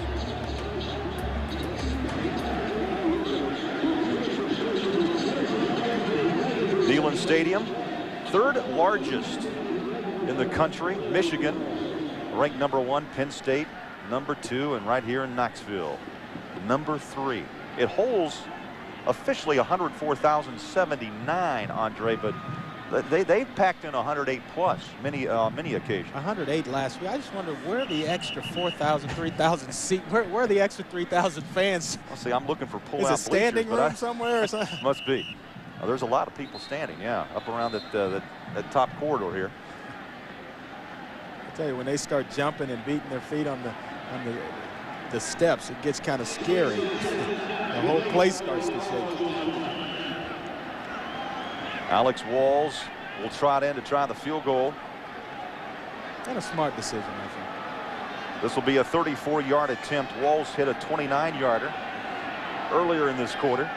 Neyland Stadium, 3rd largest in the country. Michigan ranked #1, Penn State #2, and right here in Knoxville, #3. It holds officially 104,079, Andre, but they've packed in 108 plus many occasions. 108 last week. I just wonder where the extra 4,000, 3,000 seat. Where are the extra 3,000 fans? Let's see. I'm looking for pull-out bleachers. Is it standing room somewhere or something? Must be. There's a lot of people standing. Yeah, up around that top corridor here. I tell you, when they start jumping and beating their feet on the steps, it gets kind of scary. The whole place starts to shake. Alex Walls will trot in to try the field goal. And a smart decision, I think. This will be a 34-yard attempt. Walls hit a 29-yarder earlier in this quarter.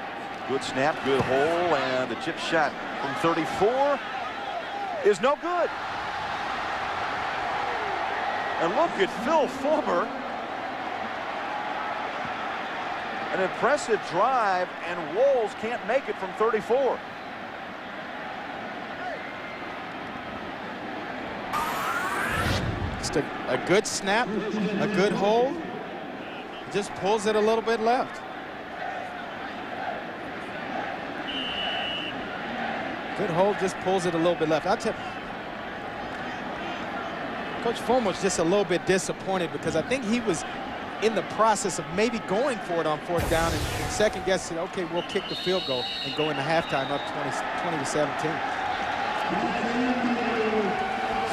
Good snap, good hole, and the chip shot from 34 is no good. And look at Phil Fulmer. An impressive drive, and Walls can't make it from 34. Just a good snap, a good hold. Just pulls it a little bit left. Good hold, just pulls it a little bit left. I'll tell you, Coach Fulmer was just a little bit disappointed because I think he was in the process of maybe going for it on 4th down and second guessing, okay, we'll kick the field goal and go into halftime up 20-17.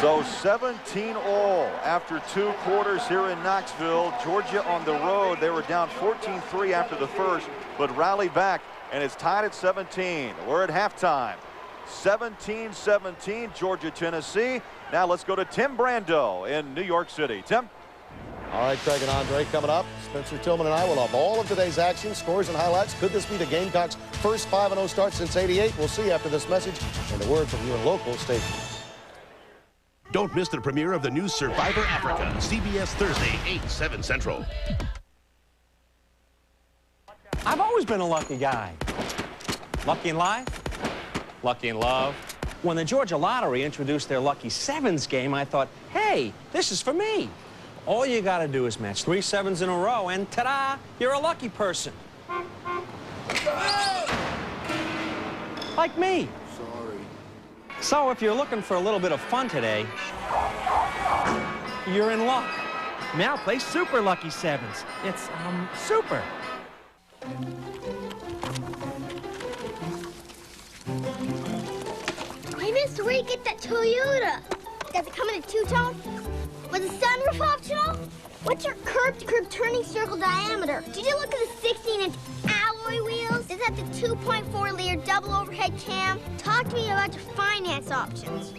So 17 all after 2 quarters here in Knoxville. Georgia on the road. They were down 14-3 after the first, but rallied back, and it's tied at 17. We're at halftime. 17-17, Georgia, Tennessee. Now let's go to Tim Brando in New York City. Tim? All right, Craig and Andre coming up. Spencer Tillman and I will have all of today's action, scores, and highlights. Could this be the Gamecocks' first 5-0 start since '88? We'll see after this message and the word from your local station. Don't miss the premiere of the new Survivor Africa, CBS Thursday, 8/7 Central. I've always been a lucky guy. Lucky in life, lucky in love. When the Georgia Lottery introduced their Lucky Sevens game, I thought, hey, this is for me. All you got to do is match 3 sevens in a row, and ta-da, you're a lucky person. Like me. Sorry. So if you're looking for a little bit of fun today, you're in luck. Now play Super Lucky Sevens. It's, super. Hey, mister, where you get that Toyota? Does it come in a 2-tone? With a sunroof optional? What's your curb-to-curb turning circle diameter? Did you look at the 16-inch alloy wheels? Is that the 2.4-liter double overhead cam? Talk to me about your finance options.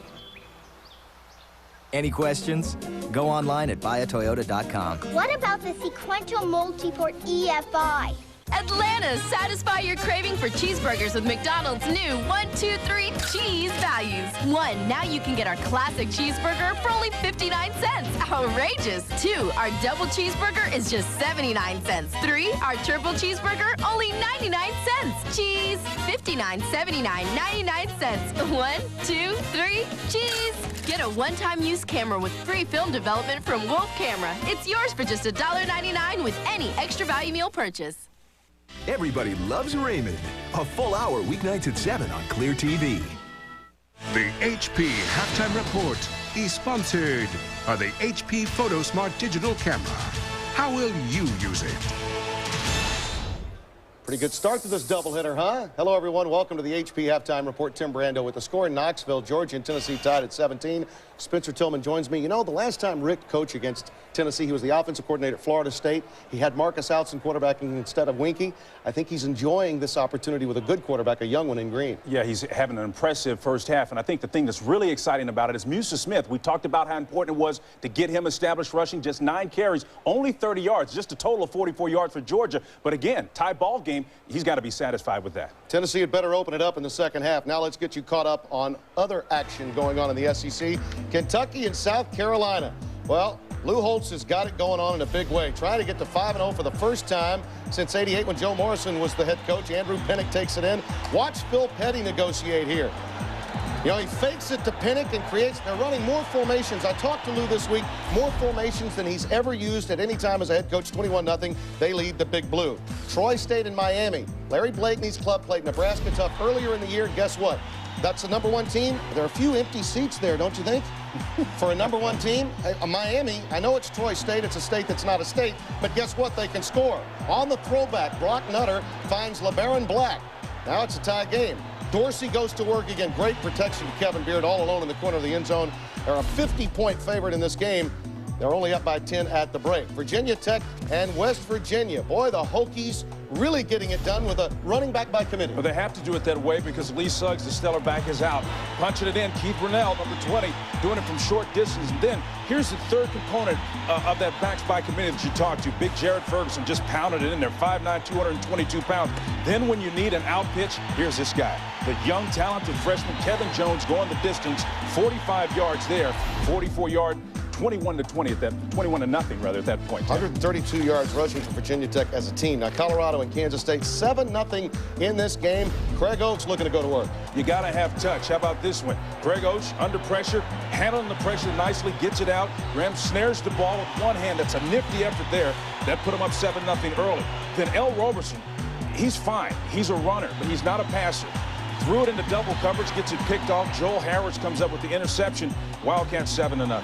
Any questions? Go online at buyatoyota.com. What about the sequential multi-port EFI? Atlanta, satisfy your craving for cheeseburgers with McDonald's new 1, 2, 3 cheese values. 1, now you can get our classic cheeseburger for only 59 cents. Outrageous. 2, our double cheeseburger is just 79 cents. 3, our triple cheeseburger, only 99 cents. Cheese, 59, 79, 99 cents. 1, 2, 3, cheese. Get a one-time use camera with free film development from Wolf Camera. It's yours for just $1.99 with any extra value meal purchase. Everybody loves Raymond. A full hour weeknights at 7 on Clear TV. The HP Halftime Report is sponsored by the HP PhotoSmart digital camera. How will you use it? Pretty good start to this doubleheader, huh? Hello, everyone. Welcome to the HP Halftime Report. Tim Brando with the score in Knoxville. Georgia and Tennessee tied at 17. Spencer Tillman joins me. You know, the last time Rick coached against Tennessee, he was the offensive coordinator at Florida State. He had Marcus Outzen quarterbacking instead of Winky. I think he's enjoying this opportunity with a good quarterback, a young one in Green. Yeah, he's having an impressive first half, and I think the thing that's really exciting about it is Musa Smith. We talked about how important it was to get him established rushing, just 9 carries, only 30 yards, just a total of 44 yards for Georgia. But again, tie ball game, he's got to be satisfied with that. Tennessee had better open it up in the second half. Now let's get you caught up on other action going on in the SEC. Kentucky and South Carolina. Well, Lou Holtz has got it going on in a big way, trying to get to 5-0 for the first time since '88 when Joe Morrison was the head coach. Andrew Pinnock takes it in. Watch Phil Petty negotiate here. You know, he fakes it to Pinnock and creates, they're running more formations. I talked to Lou this week, more formations than he's ever used at any time as a head coach, 21-0. They lead the Big Blue. Troy State and Miami. Larry Blakeney's club played Nebraska tough earlier in the year. Guess what? That's the #1 team. There are a few empty seats there, don't you think? For a #1 team, Miami, I know it's Troy State. It's a state that's not a state, but guess what? They can score. On the throwback, Brock Nutter finds LeBaron Black. Now it's a tie game. Dorsey goes to work again. Great protection to Kevin Beard all alone in the corner of the end zone. They're a 50-point favorite in this game. They're only up by 10 at the break. Virginia Tech and West Virginia. Boy, the Hokies really getting it done with a running back by committee. Well, they have to do it that way because Lee Suggs, the stellar back, is out. Punching it in, Keith Brunell, number 20, doing it from short distance. And then here's the third component of that backs by committee that you talked to. Big Jared Ferguson just pounded it in there, 5'9", 222 pounds. Then when you need an out pitch, here's this guy. The young, talented freshman Kevin Jones going the distance, 45 yards there, 44-yard. 21-20 at that, 21-0 rather at that point. 132 yards rushing for Virginia Tech as a team. Now Colorado and Kansas State 7-0 in this game. Craig Oaks looking to go to work. You got to have touch. How about this one? Craig Oaks under pressure, handling the pressure nicely, gets it out. Graham snares the ball with one hand. That's a nifty effort there. That put him up 7-0 early. Then El Roberson, he's fine. He's a runner, but he's not a passer. Threw it into double coverage, gets it picked off. Joel Harris comes up with the interception. Wildcats 7-0.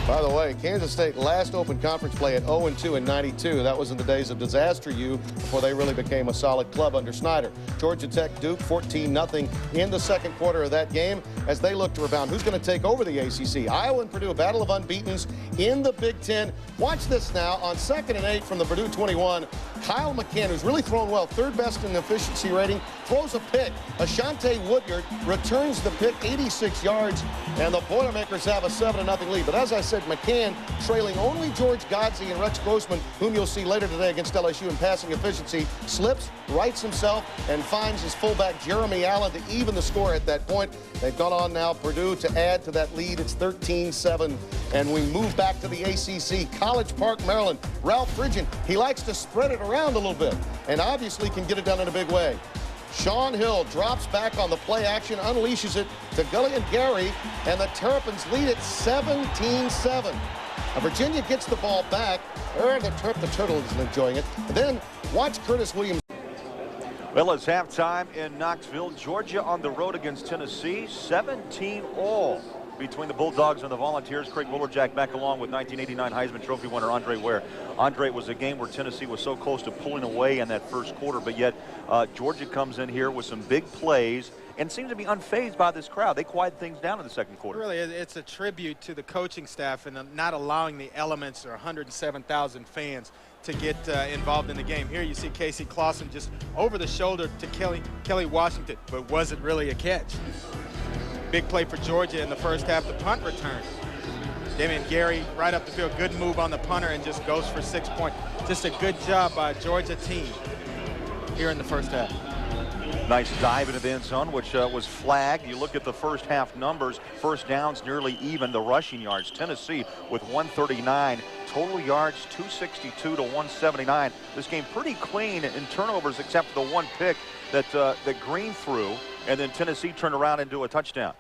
By the way, Kansas State last open conference play at 0-2 in '92. That was in the days of Disaster U before they really became a solid club under Snyder. Georgia Tech Duke 14-0 in the second quarter of that game as they look to rebound. Who's going to take over the ACC? Iowa and Purdue, a battle of unbeatens in the Big Ten. Watch this now on 2nd and 8 from the Purdue 21. Kyle McCann, who's really thrown well, third best in the efficiency rating, throws a pick. Ashante Woodyard returns the pick 86 yards, and the Boilermakers have a 7-0 lead. But as I said, McCann trailing only George Godsey and Rex Grossman, whom you'll see later today against LSU in passing efficiency, slips, rights himself, and finds his fullback Jeremy Allen to even the score at that point. They've gone on now, Purdue, to add to that lead. It's 13-7, and we move back to the ACC. College Park, Maryland. Ralph Friedgen, he likes to spread it around a little bit, and obviously can get it done in a big way. Sean Hill drops back on the play action, unleashes it to Gully and Gary, and the Terrapins lead it 17-7. Now Virginia gets the ball back. The Turtle is enjoying it. And then watch Curtis Williams. Well, it's halftime in Knoxville. Georgia on the road against Tennessee. 17-all between the Bulldogs and the Volunteers. Craig Bolerjack back along with 1989 Heisman Trophy winner Andre Ware. Andre, it was a game where Tennessee was so close to pulling away in that first quarter, but yet Georgia comes in here with some big plays and seems to be unfazed by this crowd. They quiet things down in the second quarter. Really, it's a tribute to the coaching staff and not allowing the elements or 107,000 fans to get involved in the game. Here you see Casey Clausen just over the shoulder to Kelly Washington, but was it really a catch? Big play for Georgia in the first half, the punt return. Damian Gary right up the field, good move on the punter and just goes for 6 points. Just a good job by a Georgia team here in the first half. Nice dive into the end zone, which was flagged. You look at the first half numbers, first downs nearly even, the rushing yards. Tennessee with 139, total yards 262 to 179. This game pretty clean in turnovers except for the one pick that Green threw, and then Tennessee turned around and do a touchdown.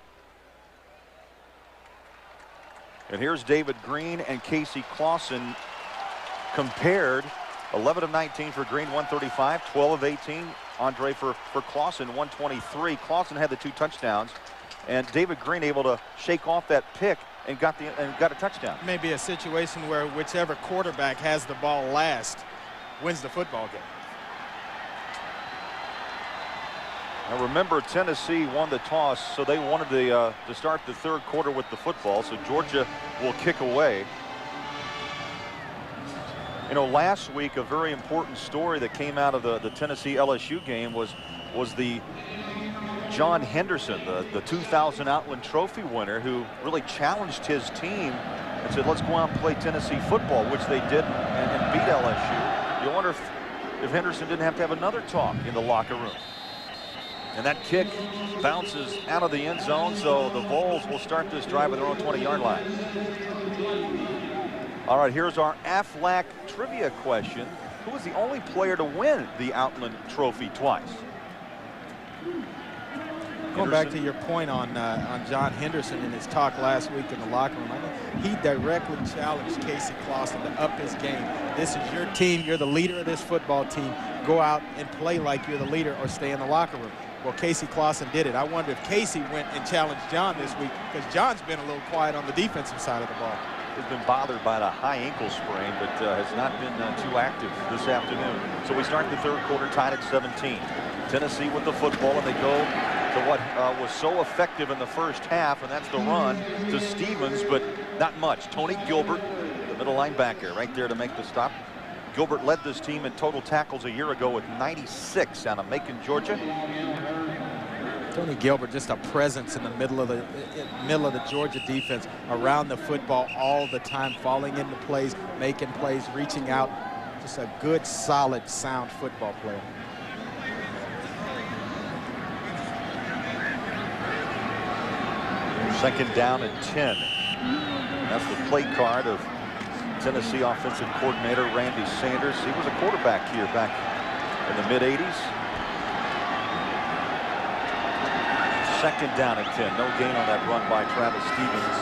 And here's David Green and Casey Clausen compared. 11 of 19 for Green, 135, 12 of 18. Andre for Clausen, 123. Clausen had the 2 touchdowns, and David Green able to shake off that pick and got a touchdown. Maybe a situation where whichever quarterback has the ball last wins the football game. Now remember, Tennessee won the toss, so they wanted to start the third quarter with the football, so Georgia will kick away. You know, last week a very important story that came out of the Tennessee LSU game was the John Henderson, the 2000 Outland Trophy winner, who really challenged his team and said, let's go out and play Tennessee football, which they did and beat LSU. You wonder if Henderson didn't have to have another talk in the locker room. And that kick bounces out of the end zone, so the Vols will start this drive at their own 20-yard line. All right, here's our Aflac trivia question. Who was the only player to win the Outland Trophy twice? Going back to your point on John Henderson in his talk last week in the locker room, I mean, he directly challenged Casey Clausen to up his game. This is your team. You're the leader of this football team. Go out and play like you're the leader or stay in the locker room. Well, Casey Clausen did it. I wonder if Casey went and challenged John this week, because John's been a little quiet on the defensive side of the ball. He's been bothered by the high ankle sprain, but has not been too active this afternoon. So we start the third quarter tied at 17. Tennessee with the football, and they go to what was so effective in the first half, and that's the run to Stevens, but not much. Tony Gilbert, the middle linebacker, right there to make the stop. Gilbert led this team in total tackles a year ago with 96 out of Macon, Georgia. Tony Gilbert, just a presence in the middle of the Georgia defense, around the football all the time, falling into plays, making plays, reaching out. Just a good, solid, sound football player. Second down and 10. That's the play card of Tennessee offensive coordinator Randy Sanders. He was a quarterback here back in the mid-'80s. Second down and 10. No gain on that run by Travis Stevens.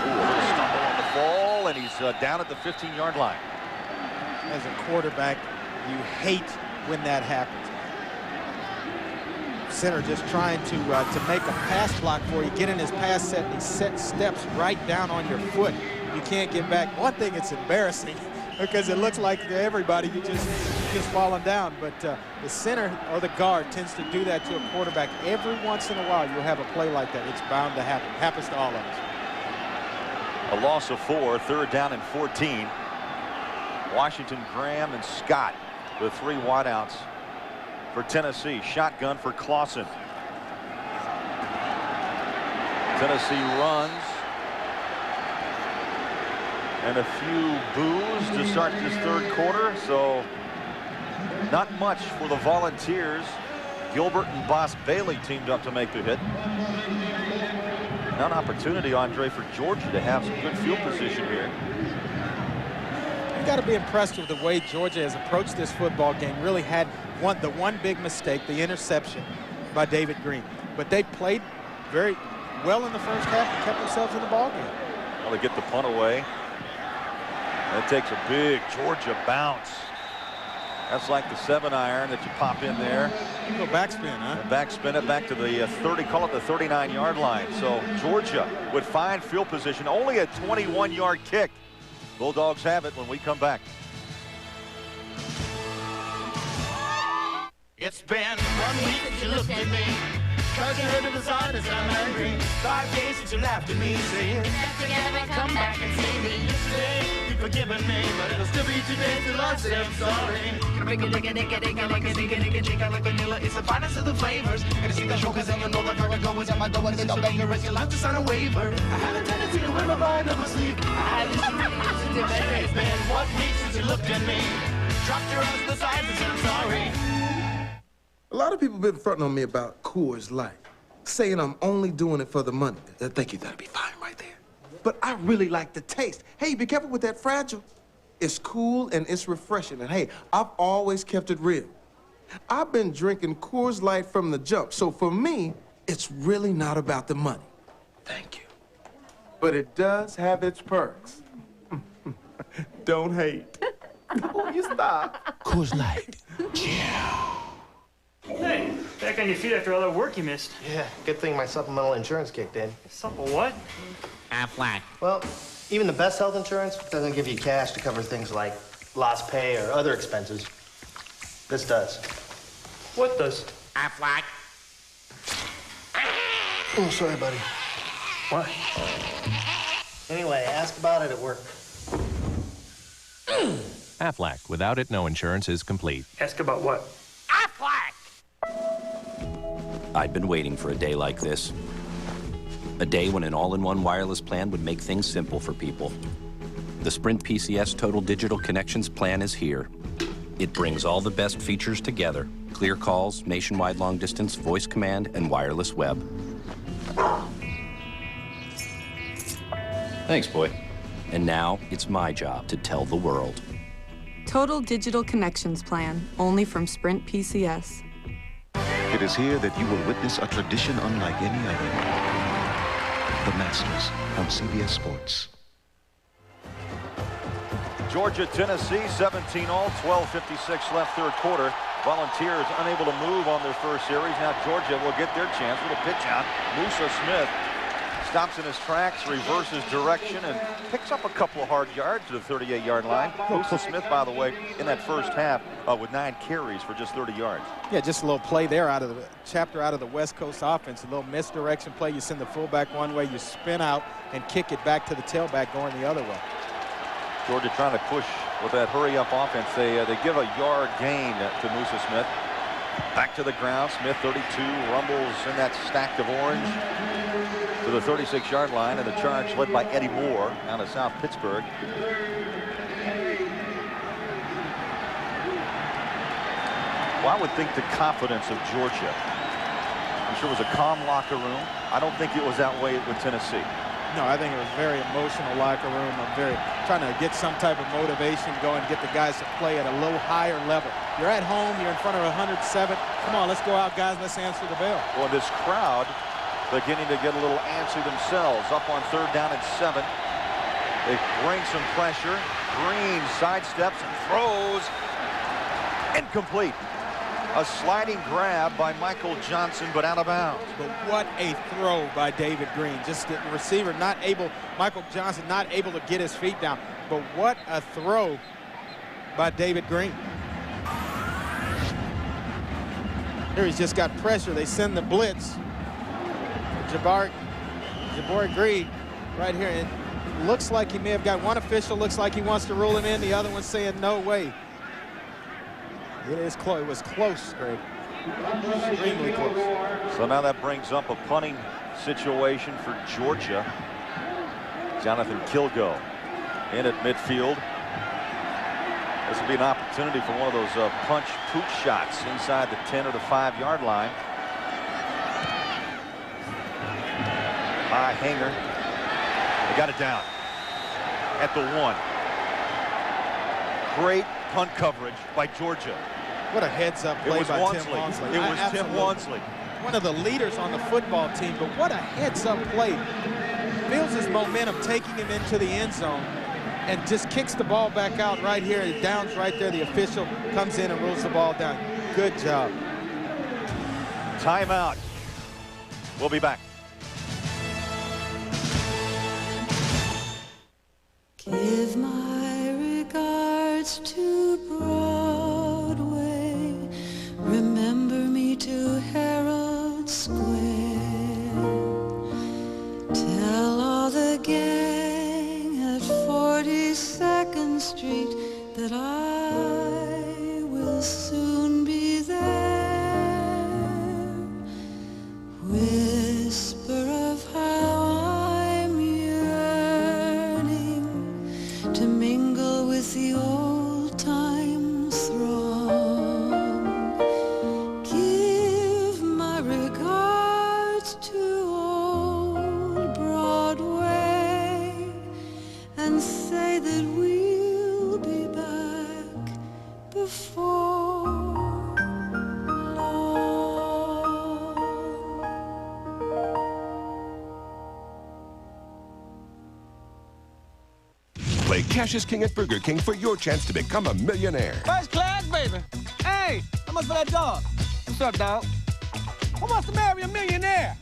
Ooh, a little stumble on the ball, and he's down at the 15-yard line. As a quarterback, you hate when that happens. Center just trying to make a pass block for you, get in his pass set, and he steps right down on your foot. You can't get back. One thing, it's embarrassing because it looks like everybody you just falling down, but the center or the guard tends to do that to a quarterback. Every once in a while you'll have a play like that. It's bound to happen. Happens to all of us. A loss of 4, third down and 14. Washington, Graham, and Scott, the 3 wideouts for Tennessee. Shotgun for Clausen. Tennessee runs. And a few boos to start this third quarter, so not much for the Volunteers. Gilbert and Boss Bailey teamed up to make the hit. Now an opportunity, Andre, for Georgia to have some good field position here. You've got to be impressed with the way Georgia has approached this football game. Really had the one big mistake, the interception by David Green. But they played very well in the first half and kept themselves in the ball game. Well, they get the punt away. That takes a big Georgia bounce. That's like the 7-iron that you pop in there. A little backspin, huh? Backspin it back to the 30, call it the 39-yard line. So Georgia would find field position, only a 21-yard kick. Bulldogs have it when we come back. It's been 1 week since you looked at me, 'cause you heard the designers I'm angry. 5 days since you laughed at me, saying, "Get together, come back and see me." Yesterday, you've forgiven me, but it'll still be today till I say I'm sorry. like vanilla. It's the finest of the flavors. And see the jokers and you know the Virgo is at my door. And it's a banger. You love to sign a waiver. I have a tendency to wear my mind up my sleeve. I had this dream. It's been 1 week since you looked at me. Dropped your eyes to the sides and said I'm sorry. A lot of people been fronting on me about Coors Light, saying I'm only doing it for the money. They think that'll be fine right there. But I really like the taste. Hey, be careful with that Fragile. It's cool and it's refreshing. And hey, I've always kept it real. I've been drinking Coors Light from the jump. So for me, it's really not about the money. Thank you. But it does have its perks. Don't hate. Oh, you stop. Coors Light. Hey, back on your feet after all that work you missed. Yeah, good thing my supplemental insurance kicked in. Supple what? Aflac. Well, even the best health insurance doesn't give you cash to cover things like lost pay or other expenses. This does. What does? Aflac. Oh, sorry, buddy. What? Anyway, ask about it at work. Aflac. Without it, no insurance is complete. Ask about what? Aflac! I'd been waiting for a day like this. A day when an all-in-one wireless plan would make things simple for people. The Sprint PCS Total Digital Connections plan is here. It brings all the best features together: clear calls, nationwide long-distance voice command, and wireless web. Thanks, boy. And now it's my job to tell the world. Total Digital Connections plan, only from Sprint PCS. It is here that you will witness a tradition unlike any other. The Masters on CBS Sports. Georgia, Tennessee, 17-all, 12:56 left third quarter. Volunteers unable to move on their first series. Now Georgia will get their chance. Little pitch out. Musa Smith stops in his tracks, reverses direction, and picks up a couple of hard yards to the 38-yard line. Musa Smith, by the way, in that first half with 9 carries for just 30 yards. Yeah, just a little play there out of the chapter out of the West Coast offense. A little misdirection play. You send the fullback one way, you spin out and kick it back to the tailback going the other way. Georgia trying to push with that hurry-up offense. They give a yard gain to Musa Smith. Back to the ground. Smith, 32, rumbles in that stack of orange to the 36-yard line, and the charge led by Eddie Moore out of South Pittsburgh. Well, I would think the confidence of Georgia, I'm sure it was a calm locker room. I don't think it was that way with Tennessee. No, I think it was a very emotional locker room. I'm very trying to get some type of motivation going, get the guys to play at a little higher level. You're at home, you're in front of 107. Come on, let's go out, guys. Let's answer the bell. Well, this crowd beginning to get a little antsy themselves. Up on 3rd down and 7. They bring some pressure. Green sidesteps and throws. Incomplete. A sliding grab by Michael Johnson, but out of bounds. But what a throw by David Green. Just the receiver not able, Michael Johnson not able to get his feet down. But what a throw by David Green. Here he's just got pressure. They send the blitz. Jabari Green right here. It looks like he may have got one official, looks like he wants to rule him in. The other one saying no way. It is close. It was close, Greg. Extremely close. So now that brings up a punting situation for Georgia. Jonathan Kilgo in at midfield. This will be an opportunity for one of those punch pooch shots inside the 10 or the 5-yard line. High hanger. They got it down at the 1. Great punt coverage by Georgia. What a heads-up play by Tim Walmsley. It was Tim Walmsley. One of the leaders on the football team, but what a heads-up play. Feels his momentum, taking him into the end zone, and just kicks the ball back out right here. It downs right there. The official comes in and rules the ball down. Good job. Timeout. We'll be back. Give my regards to Broadway. Remember me to Herald Square. Tell all the gang at 42nd Street that I will will soon be there. Whisper of how I'm yearning to mingle with the old time throng. Give my regards to old Broadway and say that we'll be back before long. Play Cash is King at Burger King for your chance to become a millionaire. First class, baby. Hey, how much for that dog? What's up, dog? Who wants to marry a millionaire?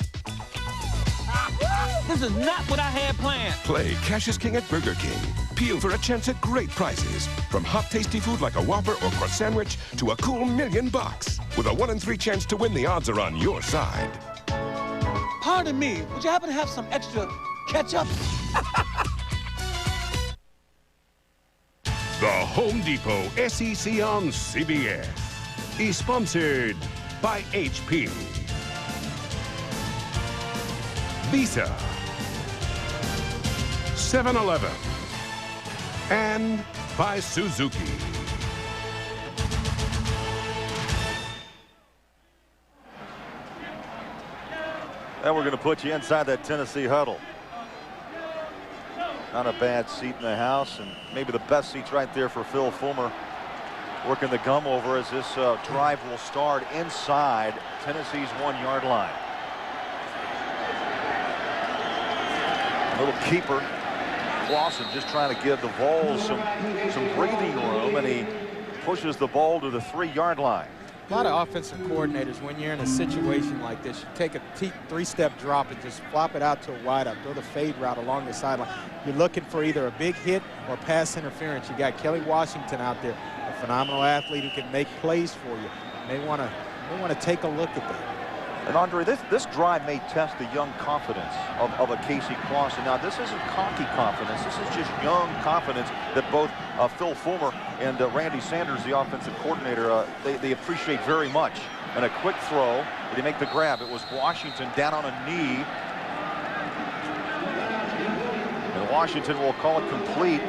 This is not what I had planned. Play Cash is King at Burger King. Peel for a chance at great prizes. From hot, tasty food like a Whopper or crust sandwich to a cool $1,000,000. With a 1 in 3 chance to win, the odds are on your side. Pardon me, would you happen to have some extra ketchup? The Home Depot SEC on CBS is sponsored by HP, Visa, 7-Eleven, and by Suzuki. And we're going to put you inside that Tennessee huddle. Not a bad seat in the house, and maybe the best seats right there for Phil Fulmer, working the gum over as this drive will start inside Tennessee's 1-yard line. Little keeper, Clausen, just trying to give the Vols some breathing room, and he pushes the ball to the 3-yard line. A lot of offensive coordinators, when you're in a situation like this, you take a 3-step drop and just flop it out to a wide up, throw the fade route along the sideline. You're looking for either a big hit or pass interference. You got Kelly Washington out there, a phenomenal athlete who can make plays for you. They want to take a look at that. And Andre, this drive may test the young confidence of a Casey Clausen. Now, this isn't cocky confidence. This is just young confidence that both Phil Fulmer and Randy Sanders, the offensive coordinator, they appreciate very much. And a quick throw. They make the grab. It was Washington down on a knee. And Washington will call it complete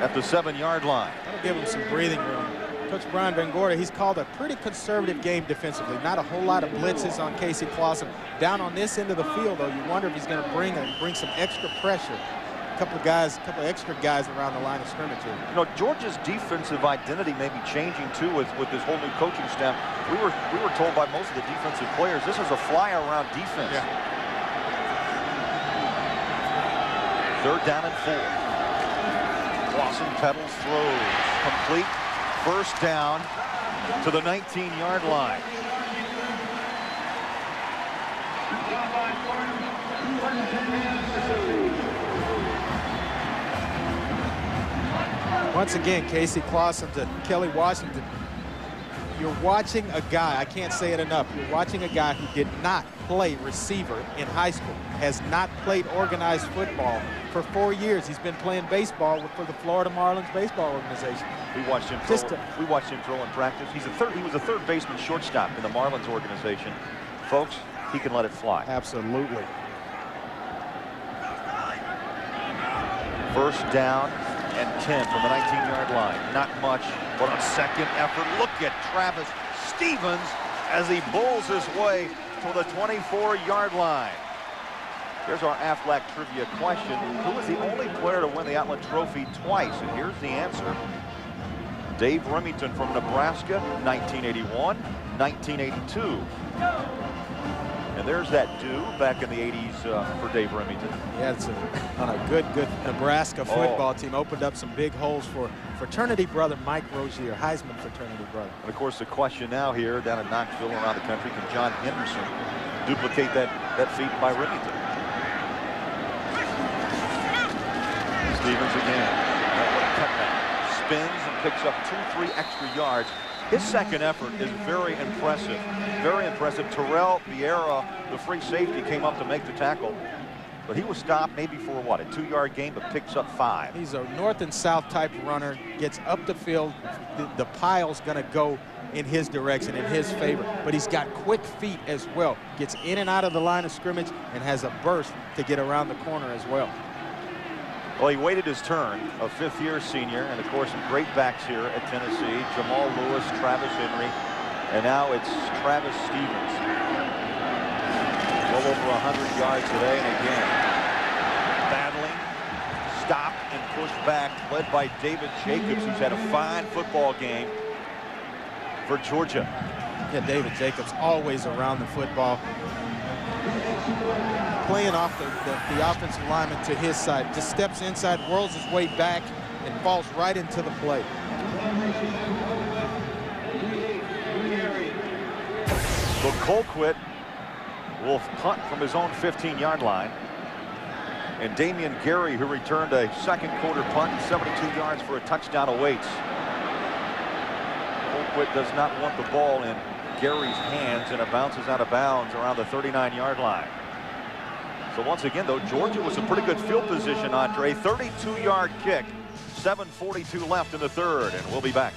at the 7-yard line. That'll give him some breathing room. Coach Brian Van Gorder, he's called a pretty conservative game defensively. Not a whole lot of blitzes on Casey Clausen. Down on this end of the field, though, you wonder if he's going to bring some extra pressure. A couple of extra guys around the line of scrimmage here. You know, Georgia's defensive identity may be changing too with this whole new coaching staff. We were told by most of the defensive players this is a fly-around defense. Yeah. 3rd down and 4. Clausen pedals, throws, complete. 1st down to the 19-yard line. Once again, Casey Clausen to Kelly Washington. You're watching a guy, I can't say it enough, you're watching a guy who did not play receiver in high school, has not played organized football for 4 years. He's been playing baseball for the Florida Marlins baseball organization. We watched him throw in practice. He was a third baseman shortstop in the Marlins organization. Folks, he can let it fly. Absolutely. 1st down and 10 from the 19-yard line. Not much, but on 2nd effort, look at Travis Stevens as he bowls his way to the 24-yard line. Here's our Aflac trivia question. Who is the only player to win the Outland Trophy twice? And here's the answer. Dave Remington from Nebraska, 1981, 1982. And there's that do back in the 80s for Dave Remington. Yeah, it's on a good Nebraska football team. Opened up some big holes for fraternity brother Mike Rozier, Heisman fraternity brother. And of course, the question now here down in Knoxville around the country, can John Henderson duplicate that feat by Remington? Stevens again. Spins and picks up 2-3 extra yards. His 2nd effort is very impressive. Very impressive. Terrell Vieira, the free safety, came up to make the tackle. But he was stopped maybe for, what, a 2-yard gain, but picks up 5. He's a north and south type runner, gets up the field. The pile's going to go in his direction, in his favor. But he's got quick feet as well. Gets in and out of the line of scrimmage and has a burst to get around the corner as well. Well, he waited his turn, a 5th-year senior, and of course some great backs here at Tennessee. Jamal Lewis, Travis Henry, and now it's Travis Stevens. Well over 100 yards today, and again, battling, stopped and pushed back, led by David Jacobs, who's had a fine football game for Georgia. Yeah, David Jacobs always around the football. Playing off the offensive lineman to his side. Just steps inside, whirls his way back, and falls right into the play. So Colquitt will punt from his own 15-yard line. And Damian Gary, who returned a second-quarter punt, 72 yards for a touchdown, awaits. Colquitt does not want the ball in Gary's hands, and it bounces out of bounds around the 39-yard line. So once again, though, Georgia was in pretty good field position, Andre. 32-yard kick, 7:42 left in the third, and we'll be back.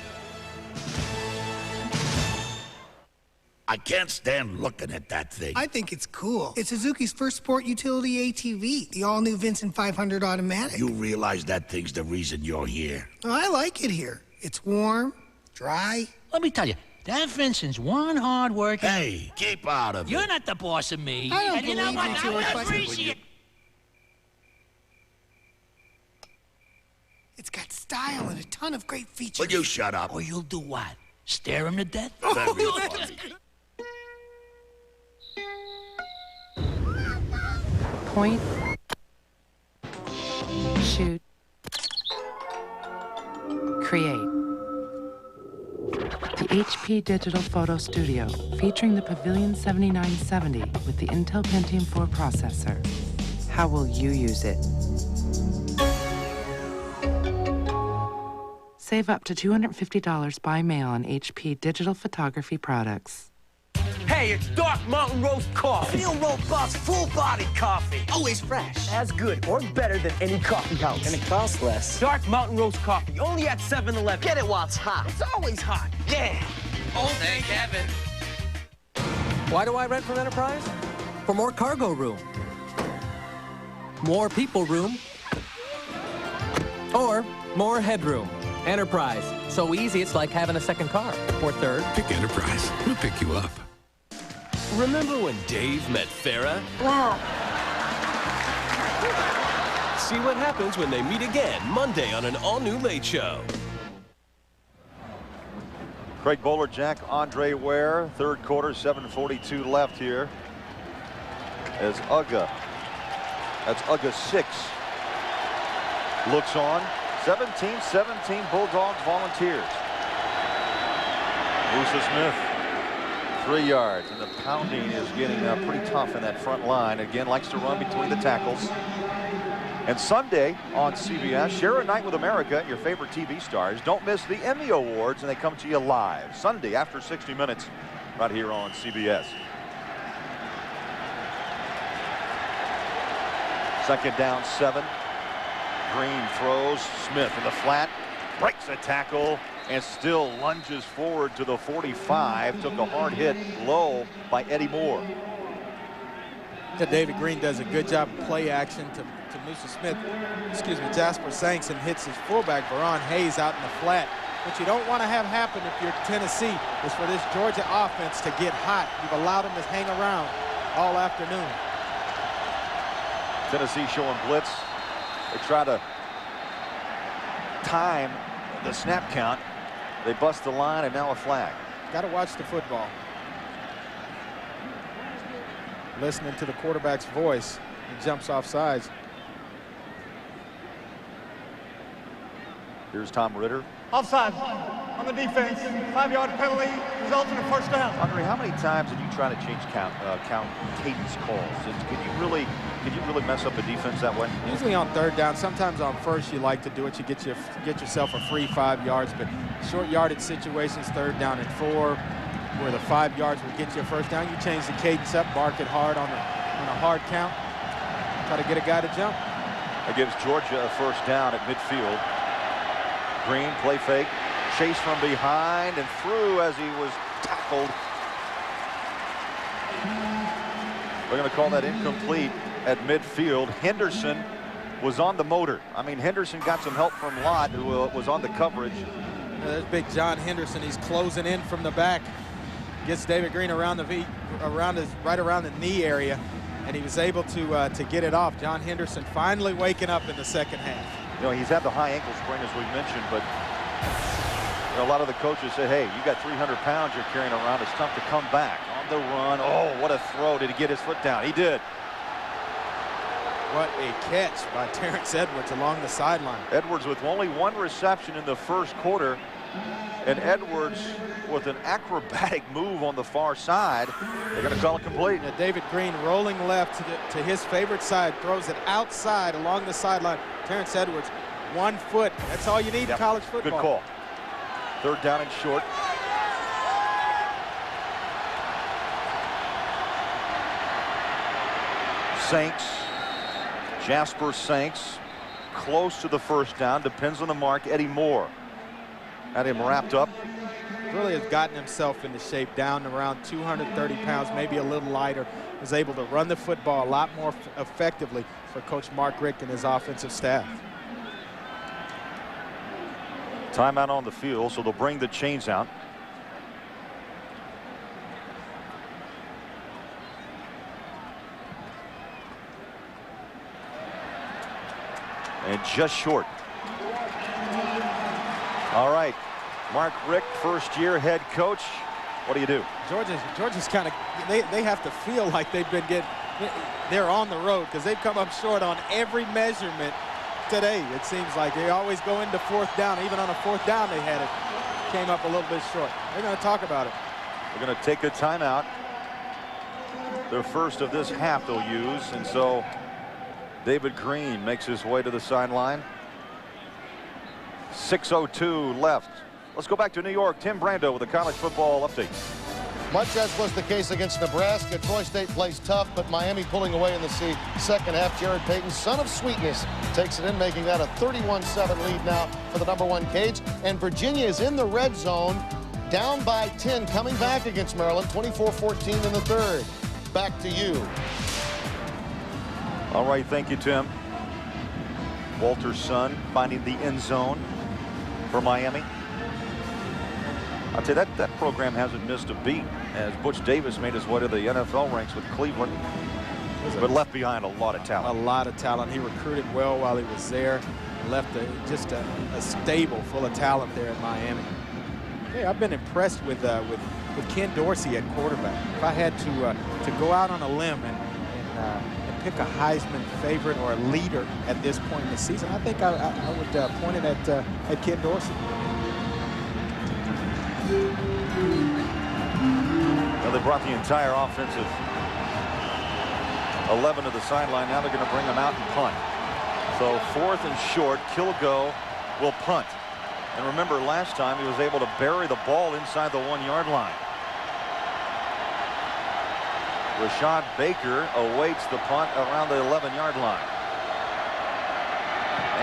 I can't stand looking at that thing. I think it's cool. It's Suzuki's first sport utility ATV, the all-new Vincent 500 automatic. You realize that thing's the reason you're here. Oh, I like it here. It's warm, dry. Let me tell you, that Vincent's one hard working. Hey, keep out of it. You're not the boss of me. I don't and you know believe what? you, I George. appreciate. It's got style and a ton of great features. Will you shut up? Or you'll do what? Stare him to death? Very funny. Point, shoot, create. The HP Digital Photo Studio, featuring the Pavilion 7970 with the Intel Pentium 4 processor. How will you use it? Save up to $250 by mail on HP Digital Photography products. Hey, it's Dark Mountain Roast Coffee. Feel robust, full-body coffee. Always fresh. As good or better than any coffee house. And it costs less. Dark Mountain Roast Coffee, only at 7-Eleven. Get it while it's hot. It's always hot. Yeah. Old day, Kevin. Why do I rent from Enterprise? For more cargo room. More people room. Or more headroom. Enterprise. So easy, it's like having a second car. Or third. Pick Enterprise. We'll pick you up. Remember when Dave met Farrah? Wow. See what happens when they meet again Monday on an all-new Late Show. Craig Bolerjack, Andre Ware, third quarter, 7:42 left here. As Uga, that's Uga 6, looks on. 17-17 Bulldogs Volunteers. Musa Smith, 3 yards, and the pounding is getting pretty tough in that front line. Again, likes to run between the tackles. And Sunday on CBS, share a night with America, your favorite TV stars. Don't miss the Emmy Awards, and they come to you live Sunday after 60 Minutes right here on CBS. Second down, 7. Green throws, Smith in the flat, breaks a tackle, and still lunges forward to the 45. Took a hard hit low by Eddie Moore. Yeah, David Green does a good job of play action to Musa Smith. Jasper Sankson hits his fullback, Veron Hayes, out in the flat. What you don't want to have happen if you're Tennessee is for this Georgia offense to get hot. You've allowed them to hang around all afternoon. Tennessee showing blitz. They try to time the snap count. They bust the line, and now a flag. Got to watch the football. Listening to the quarterback's voice, he jumps off sides. Here's Tom Ritter. Offside on the defense. 5-yard penalty results in a first down. Andre, how many times did you try to change count cadence calls? Can you really mess up a defense that way? Usually on third down. Sometimes on first you like to do it. You get yourself a free 5 yards. But short yardage situations, third down and 4, where the 5 yards will get you a first down. You change the cadence up, bark it hard on a hard count. Try to get a guy to jump. That gives Georgia a first down at midfield. Green, play fake, chase from behind and through as he was tackled. We're going to call that incomplete at midfield. Henderson was on the motor. I mean, Henderson got some help from Lott, who was on the coverage. There's big John Henderson. He's closing in from the back. Gets David Green around the right around the knee area, and he was able to get it off. John Henderson finally waking up in the second half. You know, he's had the high ankle sprain, as we mentioned, but you know, a lot of the coaches say, hey, you got 300 pounds you're carrying around. It's tough to come back. On the run. Oh, what a throw. Did he get his foot down? He did. What a catch by Terrence Edwards along the sideline. Edwards with only one reception in the first quarter. And Edwards with an acrobatic move on the far side. They're going to call it complete. Yeah, David Green rolling left to his favorite side, throws it outside along the sideline. Terrence Edwards, 1 foot. That's all you need in college football. Good call. Third down and short. Saints, Jasper Saints, close to the first down. Depends on the mark. Eddie Moore had him wrapped up. Really has gotten himself into shape, down around 230 pounds, maybe a little lighter. Was able to run the football a lot more effectively for Coach Mark Richt and his offensive staff. Timeout on the field, so they'll bring the chains out. And just short. All right, Mark Richt, first-year head coach. What do you do? Georgia's kind of, they have to feel like they're on the road, because they've come up short on every measurement today. It seems like they always go into fourth down. Even on a fourth down, they had it. Came up a little bit short. They're going to talk about it. They're going to take a timeout. Their first of this half they'll use, and so David Green makes his way to the sideline. 6:02 left. Let's go back to New York. Tim Brando with a college football update. Much as was the case against Nebraska, Troy State plays tough, but Miami pulling away in the second half. Jared Payton, son of sweetness, takes it in, making that a 31-7 lead now for the #1 Cage. And Virginia is in the red zone, down by 10, coming back against Maryland, 24-14 in the third. Back to you. All right, thank you, Tim. Walter's son finding the end zone for Miami. I'll tell you, that program hasn't missed a beat as Butch Davis made his way to the NFL ranks with Cleveland, but left behind a lot of talent. A lot of talent. He recruited well while he was there. Left just a stable full of talent there in Miami. Hey, I've been impressed with Ken Dorsey at quarterback. If I had to go out on a limb and pick a Heisman favorite or a leader at this point in the season, I think I would point it at Ken Dorsey. Now they brought the entire offensive 11 to the sideline. Now they're going to bring them out and punt. So 4th and short, Kilgo will punt. And remember, last time he was able to bury the ball inside the 1-yard line. Rashad Baker awaits the punt around the 11-yard line.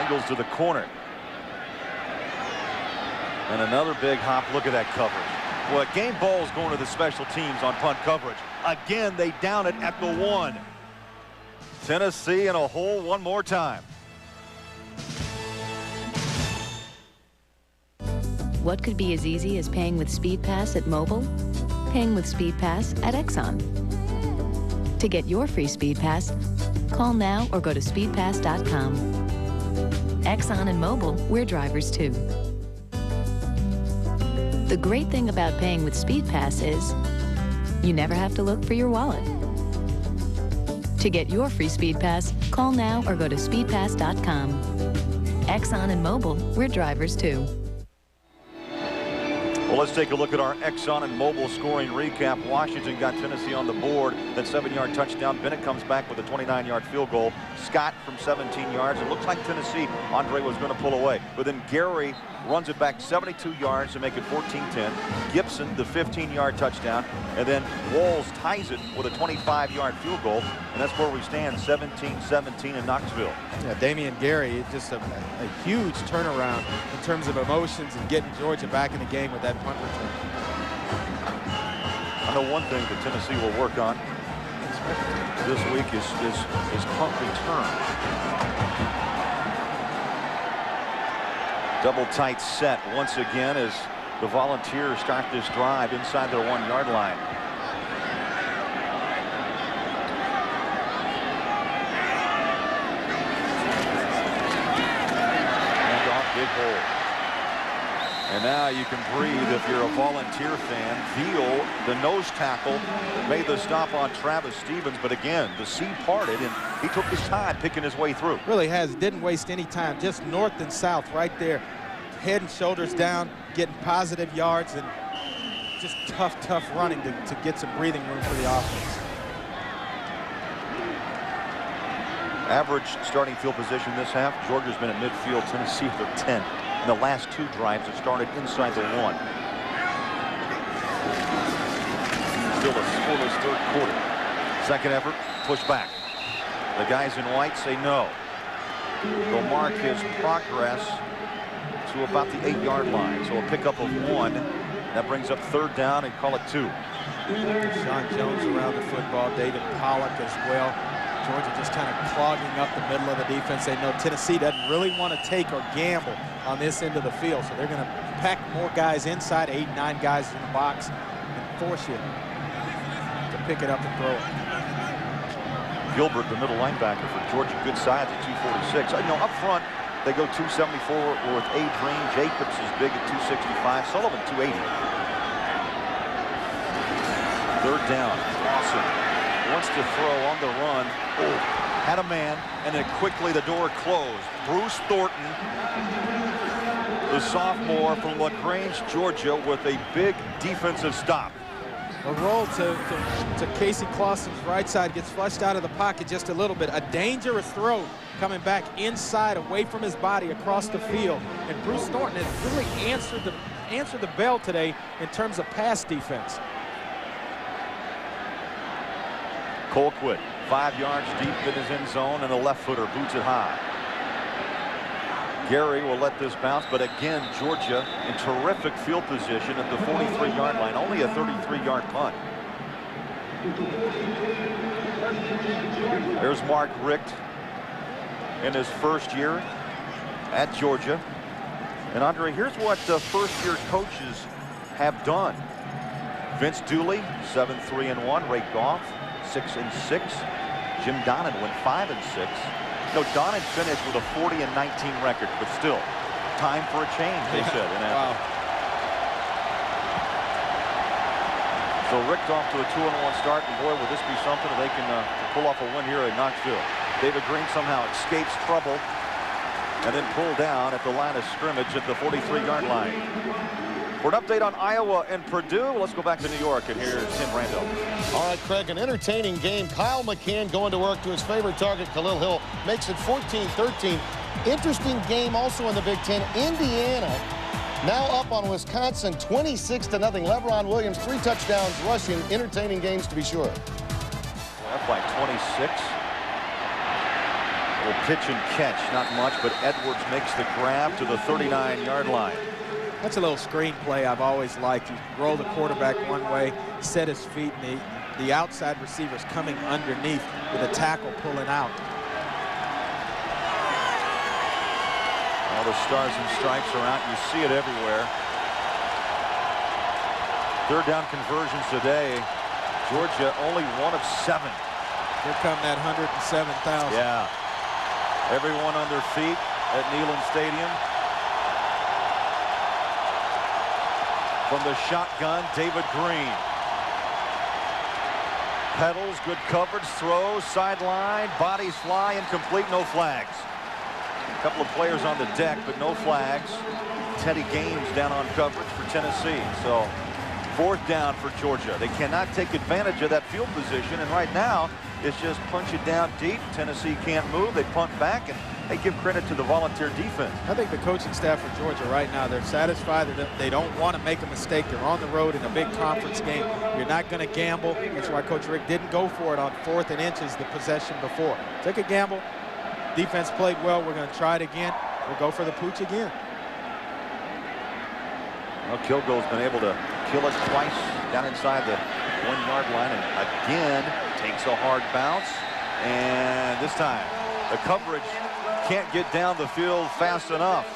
Angles to the corner. And another big hop. Look at that coverage. Well, game ball is going to the special teams on punt coverage. Again, they down it at the 1. Tennessee in a hole one more time. What could be as easy as paying with SpeedPass at Mobile? Paying with SpeedPass at Exxon. To get your free SpeedPass, call now or go to speedpass.com. Exxon and Mobile, we're drivers too. The great thing about paying with SpeedPass is you never have to look for your wallet. To get your free SpeedPass, call now or go to speedpass.com. Exxon and Mobile, we're drivers too. Well, let's take a look at our Exxon and Mobil scoring recap. Washington got Tennessee on the board. That 7-yard touchdown. Bennett comes back with a 29-yard field goal. Scott from 17 yards. It looks like Tennessee, Andre was going to pull away. But then Gary runs it back 72 yards to make it 14-10. Gibson, the 15-yard touchdown. And then Walls ties it with a 25-yard field goal. And that's where we stand, 17-17 in Knoxville. Yeah, Damian Gary, just a huge turnaround in terms of emotions and getting Georgia back in the game with that punt return. I know one thing that Tennessee will work on this week is punt return. Double tight set once again as the Volunteers start this drive inside their 1-yard line. And off, big hole. And now you can breathe if you're a Volunteer fan. Veal, the nose tackle, made the stop on Travis Stevens, but again, the sea parted and he took his time picking his way through. Really didn't waste any time, just north and south right there. Head and shoulders down, getting positive yards, and just tough running to get some breathing room for the offense. Average starting field position this half. Georgia's been at midfield. Tennessee for 10. In the last 2 drives have started inside the 1. Still a scoreless 3rd quarter. Second effort, push back. The guys in white say no. They'll mark his progress to about the 8-yard line. So a pickup of 1. That brings up 3rd down and call it 2. Sean Jones around the football. David Pollock as well. Georgia just kind of clogging up the middle of the defense. They know Tennessee doesn't really want to take or gamble on this end of the field. So they're going to pack more guys inside, 8, 9 guys in the box, and force you to pick it up and throw it. Gilbert, the middle linebacker for Georgia, good size at 246. You know, up front, they go 274 with Adrian. Jacobs is big at 265. Sullivan, 280. 3rd down. Awesome. Wants to throw on the run. Oh, had a man, and then quickly the door closed. Bruce Thornton, the sophomore from LaGrange, Georgia, with a big defensive stop. A roll to Casey Clausen's right side, gets flushed out of the pocket just a little bit. A dangerous throw coming back inside, away from his body, across the field. And Bruce Thornton has really answered the bell today in terms of pass defense. Colquitt, 5 yards deep in his end zone, and a left footer boots it high. Gary will let this bounce, but again, Georgia in terrific field position at the 43-yard line. Only a 33-yard punt. There's Mark Richt in his first year at Georgia. And Andre, here's what the first-year coaches have done. Vince Dooley, 7-3-1. Ray Goff, 6-6. Jim Donnan went 5-6. No, Donnan finished with a 40-19 record, but still, time for a change, they said. Wow. So Richt off to a 2-1 start, and boy, will this be something if they can pull off a win here at Knoxville. David Green somehow escapes trouble and then pulled down at the line of scrimmage at the 43-yard line. For an update on Iowa and Purdue, let's go back to New York, and here's Tim Randall. All right, Craig, an entertaining game. Kyle McCann going to work to his favorite target, Khalil Hill, makes it 14-13. Interesting game also in the Big Ten. Indiana now up on Wisconsin 26-0. LeBron Williams, 3 touchdowns rushing. Entertaining games to be sure. Up by 26. A little pitch and catch, not much, but Edwards makes the grab to the 39-yard line. That's a little screen play I've always liked. You roll the quarterback one way, set his feet, and the outside receiver's coming underneath with a tackle pulling out. All the stars and stripes are out. You see it everywhere. 3rd down conversions today. Georgia only 1 of 7. Here come that 107,000. Yeah. Everyone on their feet at Neyland Stadium. From the shotgun, David Green. Pedals, good coverage, throws, sideline, bodies fly, incomplete, no flags. A couple of players on the deck, but no flags. Teddy Gaines down on coverage for Tennessee. So 4th down for Georgia. They cannot take advantage of that field position, and right now it's just punch it down deep. Tennessee can't move. They punt back, and they give credit to the volunteer defense. I think the coaching staff for Georgia right now, they're satisfied that they don't want to make a mistake. They're on the road in a big conference game. You're not going to gamble. That's why Coach Rick didn't go for it on 4th and inches the possession before. Take a gamble. Defense played well. We're going to try it again. We'll go for the pooch again. Well, Kilgo's been able to kill us twice down inside the 1-yard line, and again takes a hard bounce. And this time the coverage can't get down the field fast enough.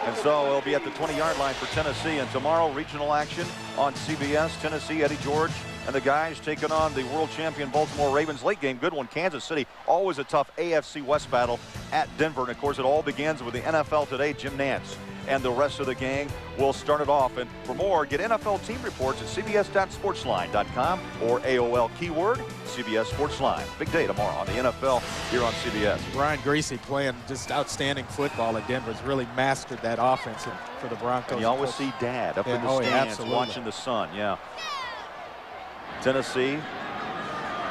And so it'll be at the 20-yard line for Tennessee. And tomorrow, regional action on CBS. Tennessee, Eddie George and the guys taking on the world champion Baltimore Ravens. Late game, good one. Kansas City, always a tough AFC West battle at Denver. And of course, it all begins with the NFL Today. Jim Nantz and the rest of the gang will start it off. And for more, get NFL team reports at cbs.sportsline.com or AOL keyword CBS Sportsline. Big day tomorrow on the NFL here on CBS. Brian Griese playing just outstanding football at Denver. Has really mastered that offense for the Broncos. And you always see Dad up in the stands watching the sun. Yeah. Tennessee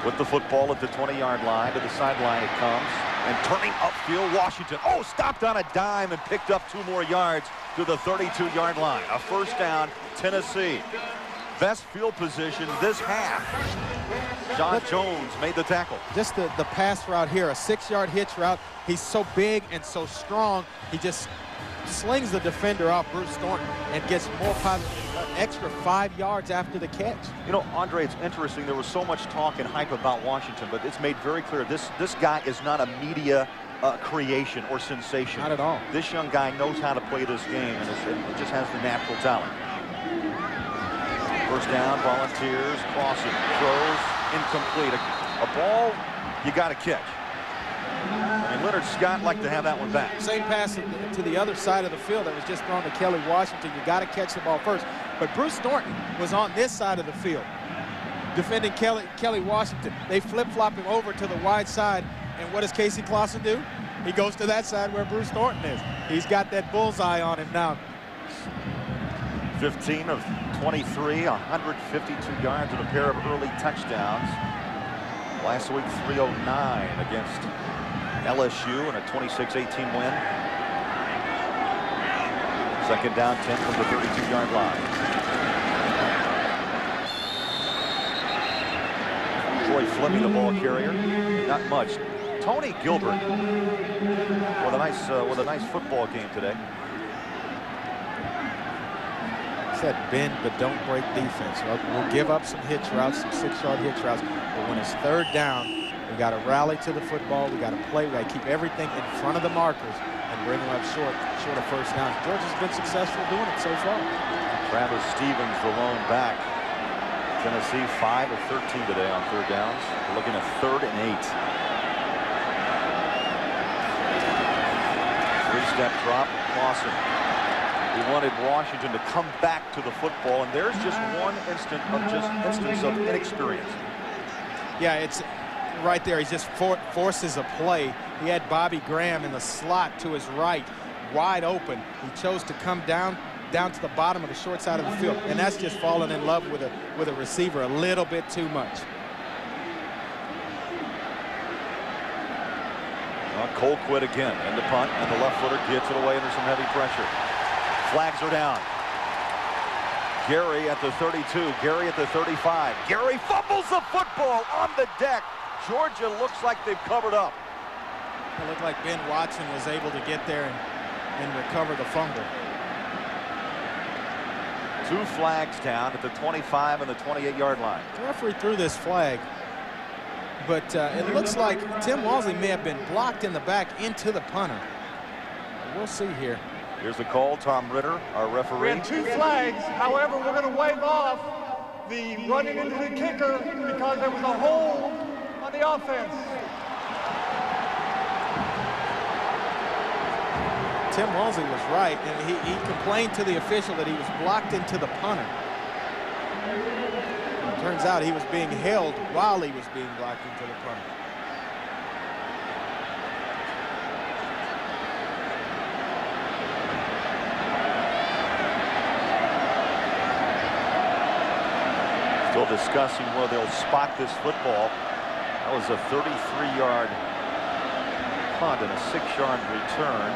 with the football at the 20-yard line. To the sideline it comes. And turning upfield, Washington. Oh, stopped on a dime and picked up 2 more yards to the 32-yard line. A 1st down, Tennessee. Best field position this half. John Jones made the tackle. Just the pass route here, a 6-yard hitch route. He's so big and so strong. He just slings the defender off Bruce Thornton and gets more extra 5 yards after the catch. You know, Andre, it's interesting. There was so much talk and hype about Washington, but it's made very clear this guy is not a media creation or sensation. Not at all. This young guy knows how to play this game, and it just has the natural talent. 1st down, Volunteers, crossing, throws, incomplete. A ball you got to catch. I mean, Leonard Scott liked to have that one back. Same pass to the other side of the field that was just thrown to Kelly Washington. You got to catch the ball first. But Bruce Thornton was on this side of the field defending Kelly Washington. They flip-flop him over to the wide side. And what does Casey Clausen do? He goes to that side where Bruce Thornton is. He's got that bullseye on him now. 15 of 23, 152 yards and a pair of early touchdowns. Last week, 309 against LSU in a 26-18 win. 2nd down, 10 from the 32-yard line. Troy Fleming, the ball carrier. Not much. Tony Gilbert with a nice football game today. Said bend but don't break defense. We'll give up some hitch routes, some 6-yard hitch routes, but when it's 3rd down, we got to rally to the football. We got to play. We got to keep everything in front of the markers and bring them up short of 1st down. Georgia's been successful doing it so far. Travis Stevens, the lone back. Tennessee 5 of 13 today on 3rd downs. We're looking at 3rd and 8. 3-step drop, Clausen. He wanted Washington to come back to the football, and there's just one instance of inexperience. Yeah, it's right there. He just forces a play. He had Bobby Graham in the slot to his right, wide open. He chose to come down to the bottom of the short side of the field, and that's just falling in love with a receiver a little bit too much. Colquitt again in the punt, and the left footer gets it away under some heavy pressure. Flags are down. Gary at the 32, Gary at the 35. Gary fumbles the football on the deck. Georgia looks like they've covered up. It looked like Ben Watson was able to get there and recover the fumble. 2 flags down at the 25 and the 28-yard line. The referee threw this flag, but it looks like Tim Walsley may have been blocked in the back into the punter. We'll see here. Here's the call. Tom Ritter, our referee. We had 2 flags. However, we're going to wave off the running into the kicker because there was a hold on the offense. Tim Walsley was right, and he complained to the official that he was blocked into the punter. It turns out he was being held while he was being blocked into the punter. Still discussing where they'll spot this football. That was a 33-yard punt and a 6-yard return.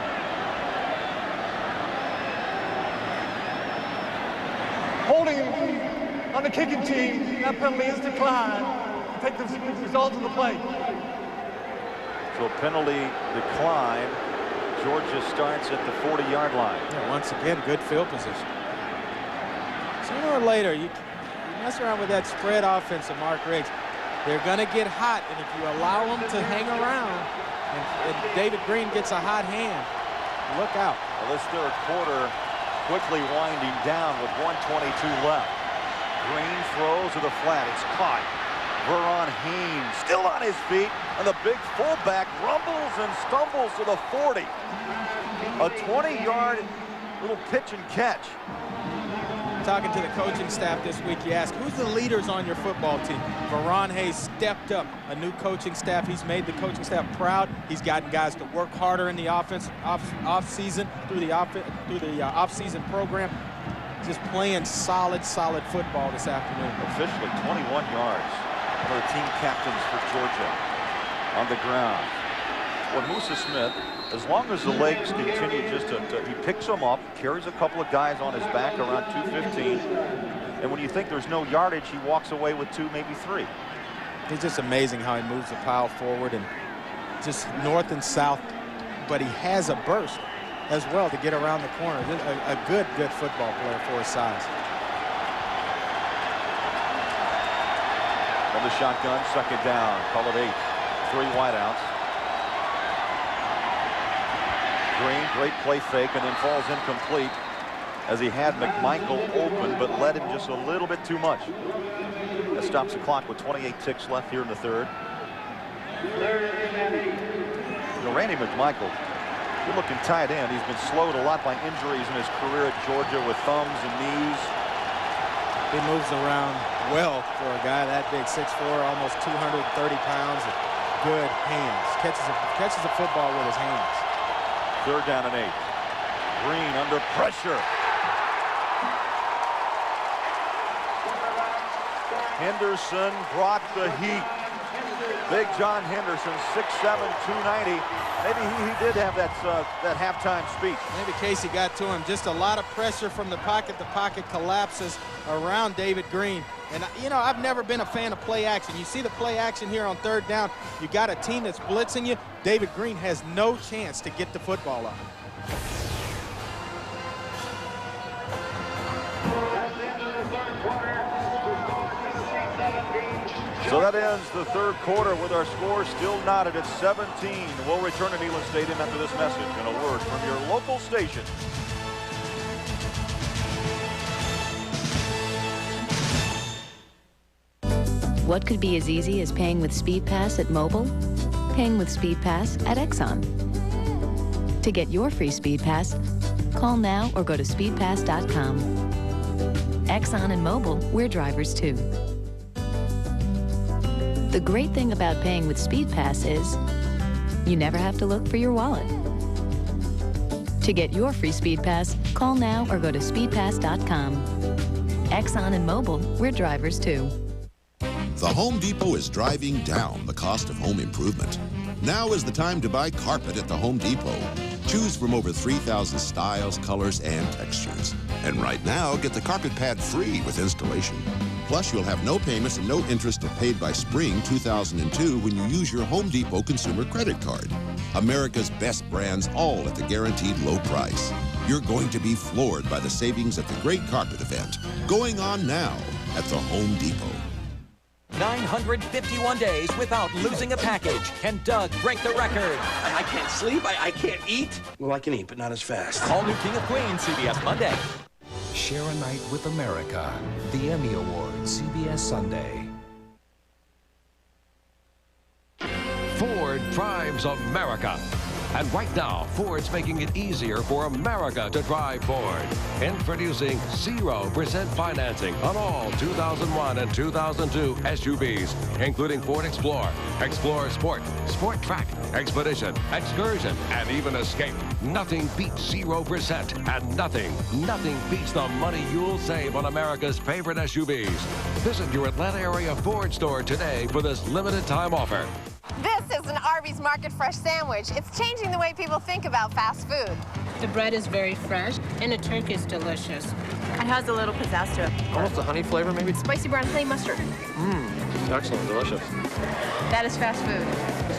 Holding on the kicking team, that penalty is declined. Take the result of the play. So penalty decline. Georgia starts at the 40-yard line. Yeah, once again, good field position. Sooner or later, you mess around with that spread offense of Mark Riggs, they're going to get hot, and if you allow them to hang around, and David Green gets a hot hand, look out. Well, this third quarter quickly winding down with 1:22 left. Green throws to the flat. It's caught. Verron Haynes still on his feet, and the big fullback rumbles and stumbles to the 40. A 20-yard little pitch and catch. Talking to the coaching staff this week, you ask, who's the leaders on your football team? Verron Haynes stepped up. A new coaching staff. He's made the coaching staff proud. He's gotten guys to work harder in the offense off-season through the off-season program. Just playing solid football this afternoon. Officially 21 yards. One of the team captains for Georgia on the ground. Well, Musa Smith, as long as the legs continue just he picks them up, carries a couple of guys on his back around 215, and when you think there's no yardage, he walks away with 2, maybe 3. It's just amazing how he moves the pile forward and just north and south, but he has a burst as well to get around the corner. A good football player for his size. On the shotgun, second down, call it 8. 3 wideouts. Green, great play fake, and then falls incomplete as he had McMichael open, but led him just a little bit too much. That stops the clock with 28 ticks left here in the third. Randy McMichael, good-looking tight end. He's been slowed a lot by injuries in his career at Georgia with thumbs and knees. He moves around well for a guy that big, 6'4", almost 230 pounds. Good hands. Catches a football with his hands. Third down and 8. Green under pressure. Henderson brought the heat. Big John Henderson, 6'7", 290. Maybe he did have that halftime speech. Maybe Casey got to him. Just a lot of pressure from the pocket. The pocket collapses around David Green. And, you know, I've never been a fan of play action. You see the play action here on third down. You got a team that's blitzing you. David Green has no chance to get the football up. So that ends the third quarter with our score still knotted at 17. We'll return to Neyland Stadium after this message and a word from your local station. What could be as easy as paying with SpeedPass at Mobile? Paying with SpeedPass at Exxon. To get your free SpeedPass, call now or go to speedpass.com. Exxon and Mobile, we're drivers too. The great thing about paying with SpeedPass is you never have to look for your wallet. To get your free SpeedPass, call now or go to speedpass.com. Exxon and Mobile, we're drivers too. The Home Depot is driving down the cost of home improvement. Now is the time to buy carpet at the Home Depot. Choose from over 3,000 styles, colors, and textures. And right now, get the carpet pad free with installation. Plus, you'll have no payments and no interest till paid by spring 2002 when you use your Home Depot consumer credit card. America's best brands, all at the guaranteed low price. You're going to be floored by the savings at the Great Carpet Event, going on now at the Home Depot. 951 days without losing a package. Can Doug break the record? I can't sleep. I can't eat. Well, I can eat, but not as fast. All new King of Queens, CBS Monday. Share a night with America. The Emmy Awards, CBS Sunday. Ford drives America. And right now, Ford's making it easier for America to drive Ford. Introducing 0% financing on all 2001 and 2002 SUVs, including Ford Explorer, Explorer Sport, Sport Track, Expedition, Excursion, and even Escape. Nothing beats 0%, and nothing beats the money you'll save on America's favorite SUVs. Visit your Atlanta area Ford store today for this limited time offer. This is an Arby's Market Fresh sandwich. It's changing the way people think about fast food. The bread is very fresh, and the turkey is delicious. It has a little pizzazz to it. Almost a honey flavor, maybe? Spicy brown honey mustard. Excellent, delicious. That is fast food.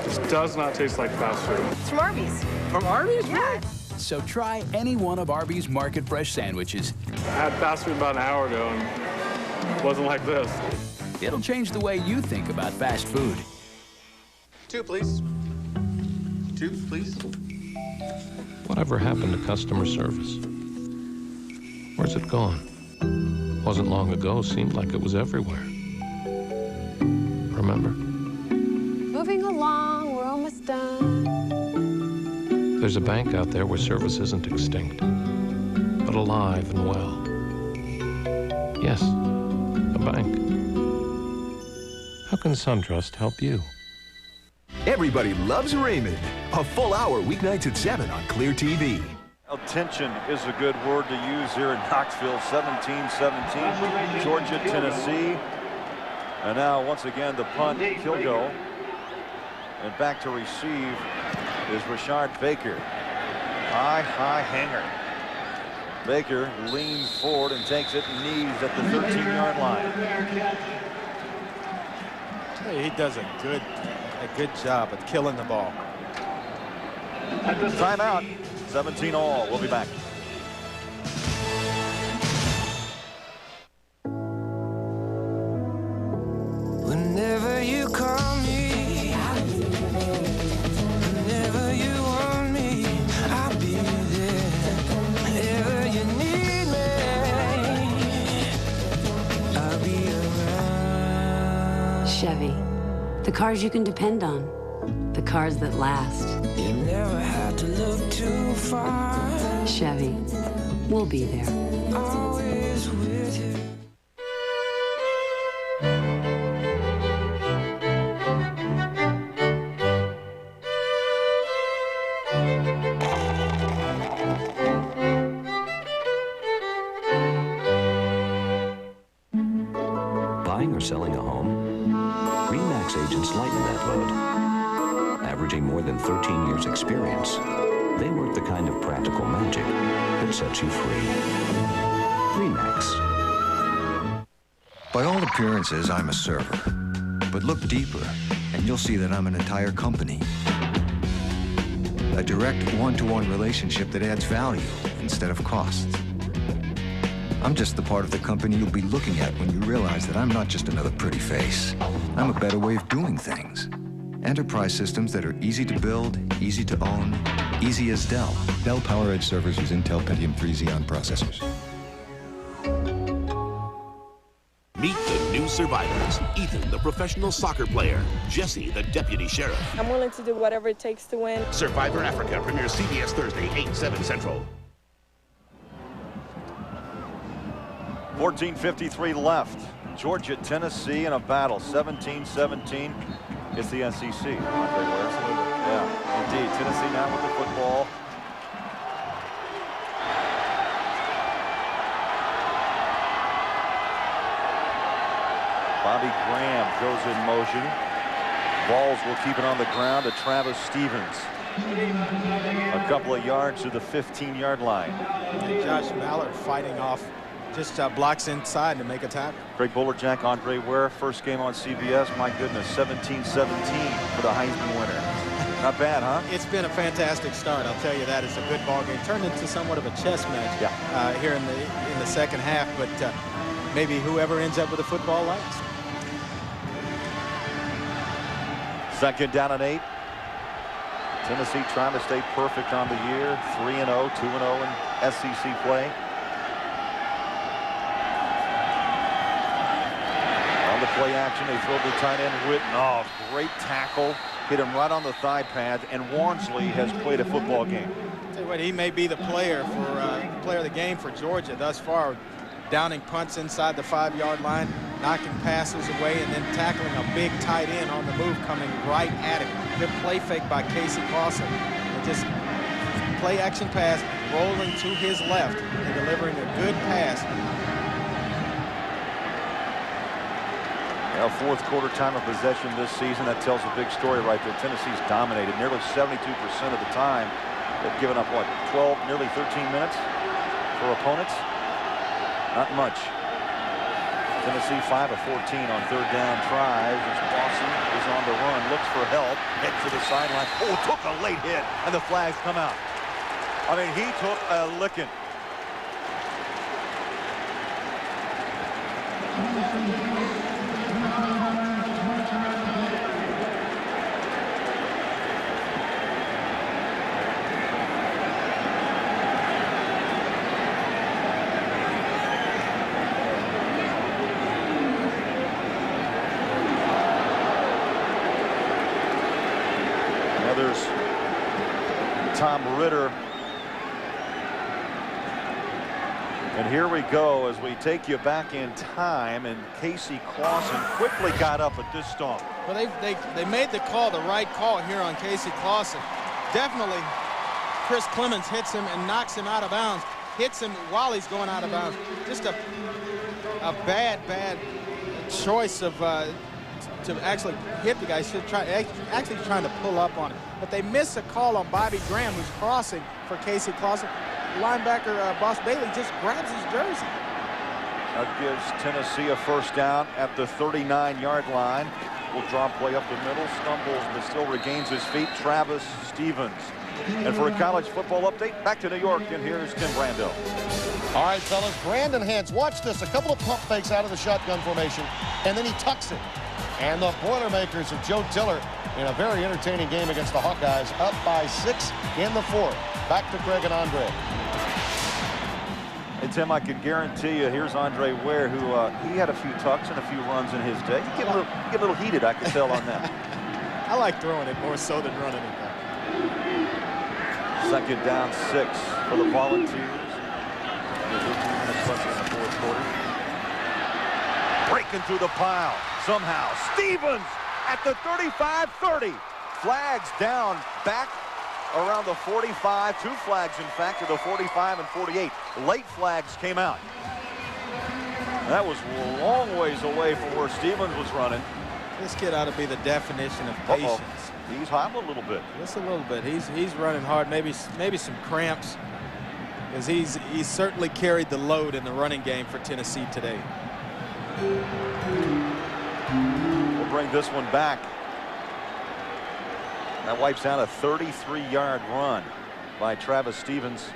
This does not taste like fast food. It's from Arby's. From Arby's? Yeah. So try any one of Arby's Market Fresh sandwiches. I had fast food about an hour ago, and it wasn't like this. It'll change the way you think about fast food. 2, please. 2, please. Whatever happened to customer service? Where's it gone? Wasn't long ago, seemed like it was everywhere. Remember? Moving along, we're almost done. There's a bank out there where service isn't extinct, but alive and well. Yes, a bank. How can SunTrust help you? Everybody loves Raymond. A full hour weeknights at 7 on Clear TV. Attention is a good word to use here in Knoxville. 17-17, Georgia, Tennessee. And now, once again, the punt, Kilgo. And back to receive is Rashard Baker. High hanger. Baker leans forward and takes it and knees at the 13-yard line. He does a good job of killing the ball. Timeout. 17 all. We'll be back. Whenever you call me, whenever you want me, I'll be there. Whenever you need me, I'll be around. Chevy, the cars you can depend on, the cars that last. You never had to look too far. Chevy, we'll be there. Always with you. Buying or selling a home? RE/MAX agents lighten that load. Averaging more than 13 years experience, they work the kind of practical magic that sets you free. RE/MAX. By all appearances, I'm a server. But look deeper, and you'll see that I'm an entire company. A direct one-to-one relationship that adds value instead of costs. I'm just the part of the company you'll be looking at when you realize that I'm not just another pretty face. I'm a better way of doing things. Enterprise systems that are easy to build, easy to own, easy as Dell. Dell PowerEdge servers use Intel Pentium 3 Xeon processors. Meet the new survivors. Ethan, the professional soccer player. Jesse, the deputy sheriff. I'm willing to do whatever it takes to win. Survivor Africa premieres CBS Thursday, 8/7 Central. 14:53 left. Georgia, Tennessee in a battle. 17-17. It's the SEC. Yeah, indeed. Tennessee now with the football. Bobby Graham goes in motion. Balls will keep it on the ground to Travis Stevens. A couple of yards to the 15-yard line. And Josh Mallard fighting off. Just blocks inside to make a tackle. Greg Bolerjack, Andre Ware, first game on CBS. My goodness, 17-17 for the Heisman winner. Not bad, huh? It's been a fantastic start. I'll tell you that. It's a good ball game. Turned into somewhat of a chess match here in the second half, but maybe whoever ends up with the football last. Second down and 8. Tennessee trying to stay perfect on the year. 3-0, 2-0 in SEC play. On the play action, they throw the tight end Witten. Oh, great tackle. Hit him right on the thigh pad, and Warnsley has played a football game. Tell you what, he may be the player of the game for Georgia thus far. Downing punts inside the 5-yard line, knocking passes away, and then tackling a big tight end on the move coming right at him. Good play fake by Casey Clausen. And just play action pass, rolling to his left and delivering a good pass. Well, fourth quarter time of possession this season. That tells a big story right there. Tennessee's dominated nearly 72% of the time. They've given up, what, 12, nearly 13 minutes for opponents? Not much. Tennessee 5 of 14 on third down tries as Clausen is on the run, looks for help, head to the sideline. Oh, took a late hit, and the flags come out. I mean, he took a licking. Tom Ritter. And here we go as we take you back in time, and Casey Clausen quickly got up at this stomp. Well, they made the call, the right call here on Casey Clausen. Definitely Chris Clemens hits him and knocks him out of bounds. Hits him while he's going out of bounds. Just a bad choice of to actually hit the guy. Should actually trying to pull up on it. But they miss a call on Bobby Graham, who's crossing for Casey Clausen. Linebacker Boss Bailey just grabs his jersey. That gives Tennessee a first down at the 39-yard line. Will draw play up the middle, stumbles, but still regains his feet. Travis Stevens. And for a college football update, back to New York, and here's Tim Brando. All right, fellas, Brandon Hance, watch this. A couple of pump fakes out of the shotgun formation, and then he tucks it. And the Boilermakers of Joe Tiller in a very entertaining game against the Hawkeyes, up by 6 in the fourth. Back to Craig and Andre. Hey, Tim, I can guarantee you, here's Andre Ware, who he had a few tucks and a few runs in his day. You get a little heated, I can tell on that. I like throwing it more so than running it. Second down 6 for the Volunteers. 15 minutes left in the fourth quarter. Breaking through the pile. Somehow, Stevens at the 35-30. Flags down back around the 45. 2 flags, in fact, to the 45 and 48. Late flags came out. That was a long ways away from where Stevens was running. This kid ought to be the definition of patience. He's hobbled a little bit. Just a little bit. He's running hard. Maybe some cramps, because he's certainly carried the load in the running game for Tennessee today. We'll bring this one back. That wipes out a 33-yard run by Travis Stevens.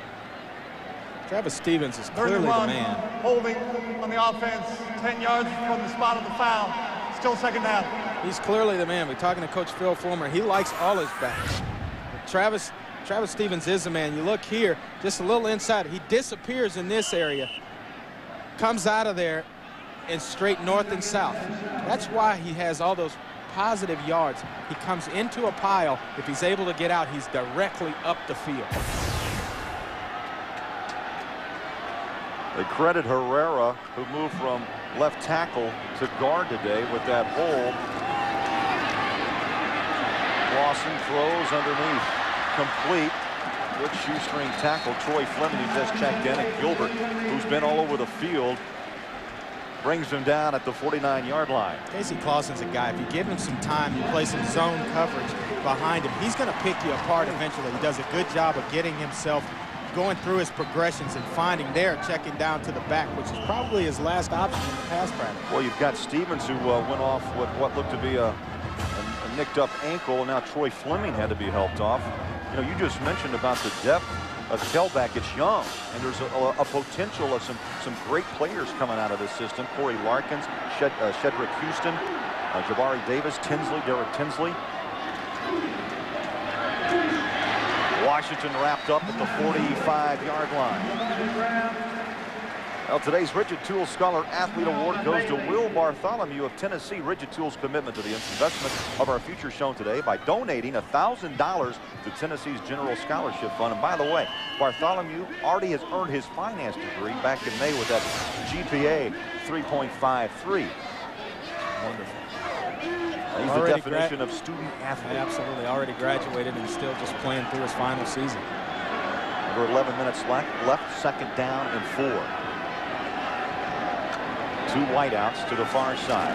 Travis Stevens is clearly the man. Holding on the offense, 10 yards from the spot of the foul. Still second down. He's clearly the man. We're talking to Coach Phil Fulmer. He likes all his backs. Travis Stevens is the man. You look here, just a little inside. He disappears in this area, comes out of there, and straight north and south. That's why he has all those positive yards. He comes into a pile. If he's able to get out, he's directly up the field. They credit Herrera, who moved from left tackle to guard today with that hold. Clausen throws underneath. Complete. Good shoestring tackle. Troy Fleming, who just checked in, and Gilbert, who's been all over the field, brings him down at the 49-yard line. Casey Clausen's a guy, if you give him some time, you play some zone coverage behind him, he's going to pick you apart eventually. He does a good job of getting himself going through his progressions and finding there, checking down to the back, which is probably his last option in the pass practice. Well, you've got Stevens, who went off with what looked to be a nicked up ankle, and now Troy Fleming had to be helped off. You know, you just mentioned about the depth of tailback. It's young, and there's a potential of some great players coming out of this system. Corey Larkins, Shedrick Houston, Jabari Davis, Derek Tinsley. Washington wrapped up at the 45-yard line. Well, today's Rigid Tools Scholar Athlete Award goes to Will Bartholomew of Tennessee. Rigid Tools' commitment to the investment of our future shown today by donating $1,000 to Tennessee's General Scholarship Fund. And by the way, Bartholomew already has earned his finance degree back in May with that GPA 3.53. Wonderful. He's the definition of student athlete. Absolutely, already graduated and still just playing through his final season. Under 11 minutes left, second down and 4. 2 wideouts to the far side.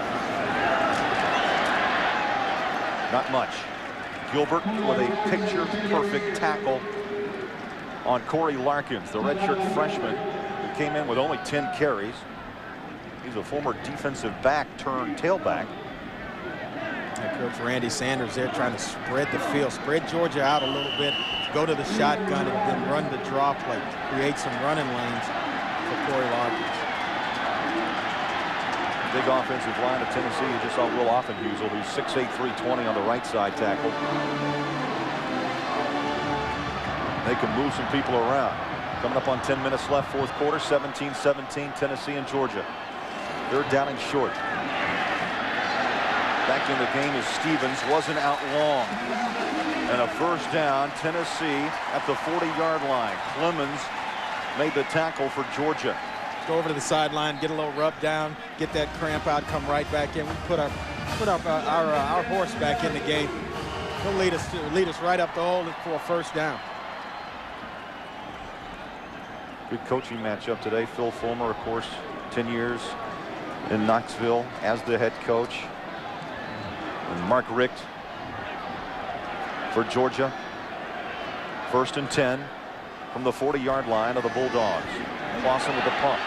Not much. Gilbert with a picture-perfect tackle on Corey Larkins, the redshirt freshman who came in with only 10 carries. He's a former defensive back turned tailback. Coach Randy Sanders there trying to spread the field, spread Georgia out a little bit, go to the shotgun, and then run the draw play, create some running lanes for Corey Larkins. Big offensive line of Tennessee. You just saw Will Offenhusel, who's 6'8", 320 on the right side tackle. They can move some people around. Coming up on 10 minutes left, fourth quarter, 17-17, Tennessee and Georgia. They're down and short. Back in the game is Stevens, wasn't out long. And a first down, Tennessee at the 40-yard line. Clemens made the tackle for Georgia. Go over to the sideline, get a little rub down, get that cramp out, come right back in. We put our horse back in the game. He'll lead us right up the hole for a first down. Good coaching matchup today. Phil Fulmer, of course, 10 years in Knoxville as the head coach. And Mark Richt for Georgia. First and 10 from the 40-yard line of the Bulldogs. Clausen with the pump.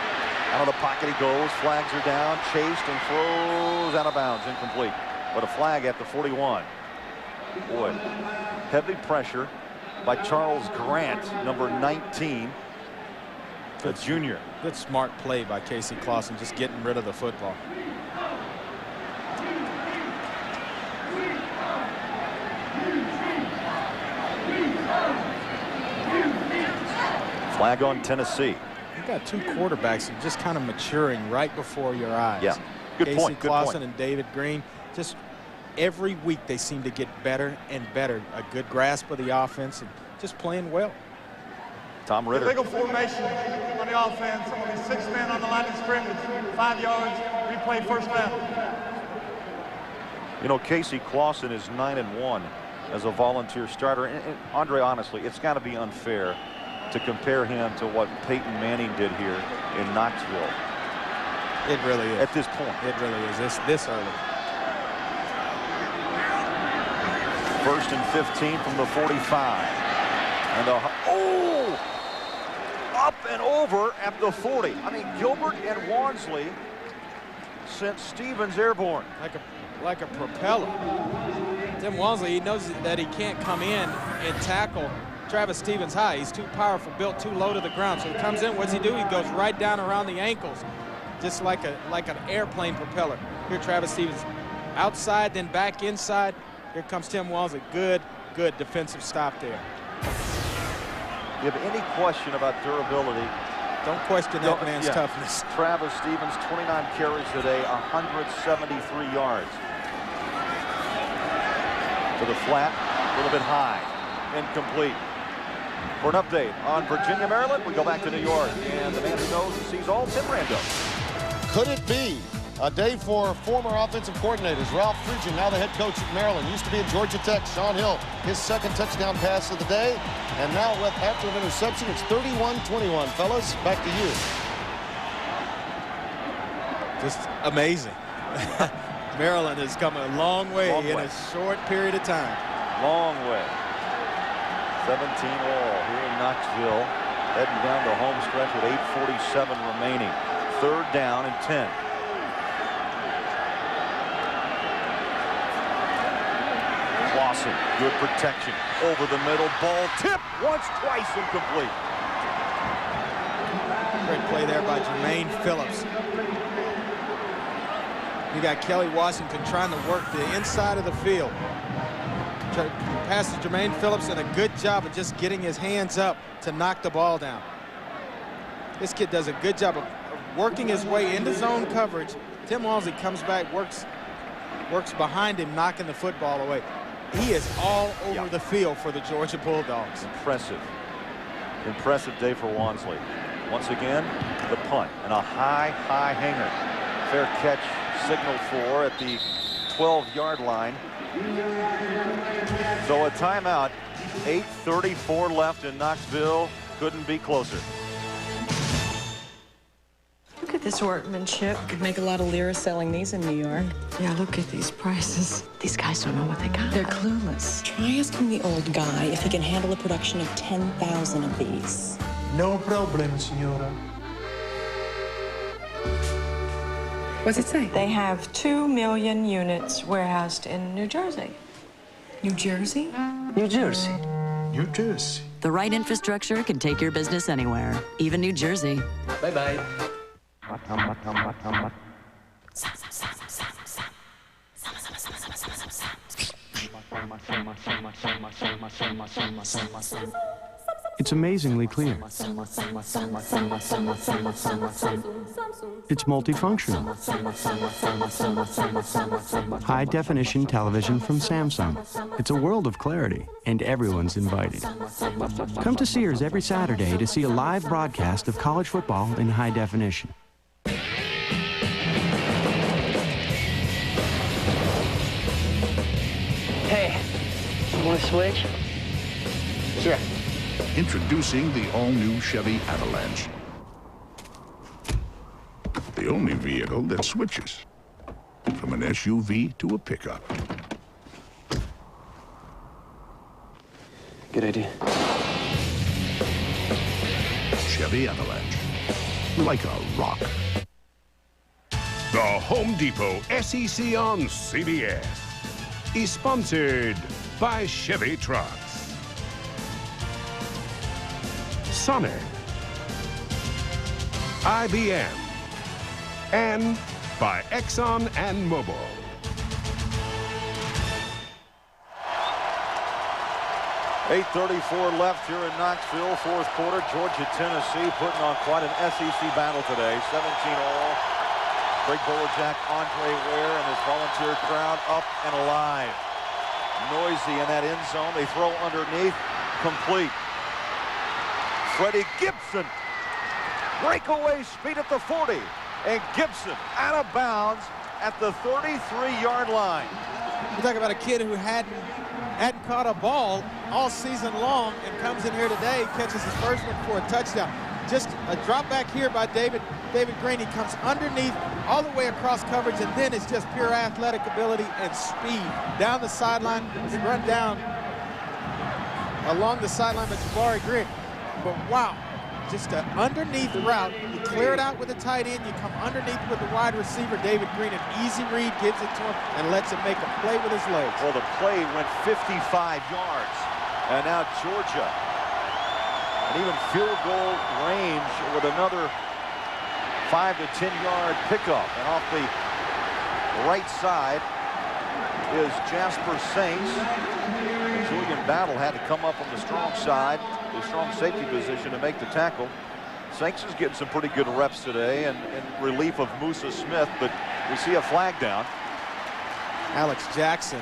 Out of the pocket he goes. Flags are down. Chased and throws out of bounds. Incomplete. But a flag at the 41. Boy, heavy pressure by Charles Grant, number 19. A junior. Good smart play by Casey Clausen, just getting rid of the football. Flag on Tennessee. You got two quarterbacks and just kind of maturing right before your eyes. Yeah, good Casey point. Clausen and David Green. Just every week they seem to get better and better. A good grasp of the offense and just playing well. Tom Ritter. Illegal formation on the offense. Only 6 men on the line of scrimmage. 5 yards. Replay first down. You know, Casey Clausen is 9-1 as a volunteer starter. And Andre, honestly, it's got to be unfair to compare him to what Peyton Manning did here in Knoxville. It really is. At this point. It really is. This early. First and 15 from the 45. And up and over at the 40. I mean, Gilbert and Wansley sent Stevens airborne. Like a propeller. Tim Wansley, he knows that he can't come in and tackle Travis Stevens high. He's too powerful, built too low to the ground. So he comes in, what's he do? He goes right down around the ankles, just like an airplane propeller. Here Travis Stevens outside, then back inside. Here comes Tim Wansley. Good defensive stop there. You have any question about durability? Don't question that man's toughness. Travis Stevens, 29 carries today, 173 yards. To the flat, a little bit high, incomplete. For an update on Virginia, Maryland, we go back to New York, and the man who knows and sees all, Tim Rando. Could it be a day for former offensive coordinators? Ralph Friedgen, now the head coach at Maryland, used to be at Georgia Tech. Sean Hill, his second touchdown pass of the day. And now after an interception, it's 31-21. Fellas, back to you. Just amazing. Maryland has come a long way in a short period of time. Long way. 17 all here in Knoxville. Heading down the home stretch with 8:47 remaining. Third down and 10. Clausen, good protection. Over the middle, ball tipped once, twice, incomplete. Great play there by Jermaine Phillips. You got Kelly Washington trying to work the inside of the field. Passes Jermaine Phillips, and a good job of just getting his hands up to knock the ball down. This kid does a good job of working his way into zone coverage. Tim Wansley comes back, works behind him, knocking the football away. He is all over the field for the Georgia Bulldogs. Impressive day for Wansley. Once again, the punt and a high hanger. Fair catch signaled for at the 12-yard line. So a timeout. 8:34 left in Knoxville. Couldn't be closer. Look at at this workmanship. Could make a lot of lira selling these in New York. Yeah, look at these prices. These guys don't know what they got. They're clueless. Try asking the old guy if he can handle a production of 10,000 of these. No problem, Senora. What's it say? They have 2 million units warehoused in New Jersey. New Jersey? New Jersey. New Jersey. The right infrastructure can take your business anywhere, even New Jersey. Bye-bye. It's amazingly clear. It's multifunctional. High-definition television from Samsung. It's a world of clarity, and everyone's invited. Come to Sears every Saturday to see a live broadcast of college football in high definition. Hey, you want to switch? Sure. Introducing the all-new Chevy Avalanche. The only vehicle that switches from an SUV to a pickup. Good idea. Chevy Avalanche. Like a rock. The Home Depot SEC on CBS is sponsored by Chevy Trucks, Sonic, IBM, and by Exxon and Mobil. .8:34 left here in Knoxville, fourth quarter. Georgia, Tennessee putting on quite an SEC battle today. 17-all. Greg Bolerjack, Andre Ware, and his volunteer crowd up and alive. Noisy in that end zone. They throw underneath. Complete. Freddie Gibson. Breakaway speed at the 40. And Gibson out of bounds at the 33-yard line. You talk about a kid who hadn't caught a ball all season long and comes in here today, catches his first one for a touchdown. Just a drop back here by David Green. He comes underneath all the way across coverage, and then it's just pure athletic ability and speed. Down the sideline, he run down along the sideline with Jabari Green. But wow, just an underneath route. You clear it out with the tight end, you come underneath with the wide receiver, David Green. An easy read, gives it to him, and lets him make a play with his legs. Well, the play went 55 yards. And now Georgia, an even field goal range with another 5 to 10 yard pickup. And off the right side is Jasper Saints. Julian Battle had to come up on the strong side, the strong safety position to make the tackle. Saints is getting some pretty good reps today and in relief of Musa Smith, but we see a flag down. Alex Jackson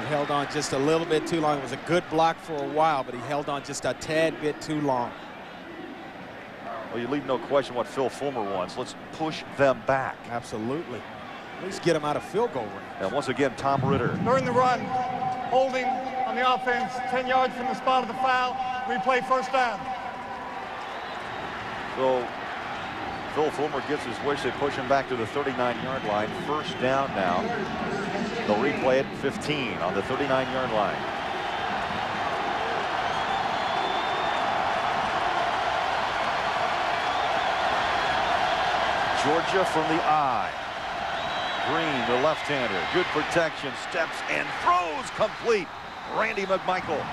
held on just a little bit too long. It was a good block for a while, but he held on just a tad bit too long. Well, you leave no question what Phil Fulmer wants. Let's push them back. Absolutely. At least get them out of field goal range. And once again, Tom Ritter. During the run, holding on the offense, 10 yards from the spot of the foul, replay first down. So Phil Fulmer gets his wish. They push him back to the 39-yard line. First down now. They'll replay it 15 on the 39-yard line. Georgia from the eye. Green, the left-hander. Good protection. Steps and throws complete. Randy McMichael.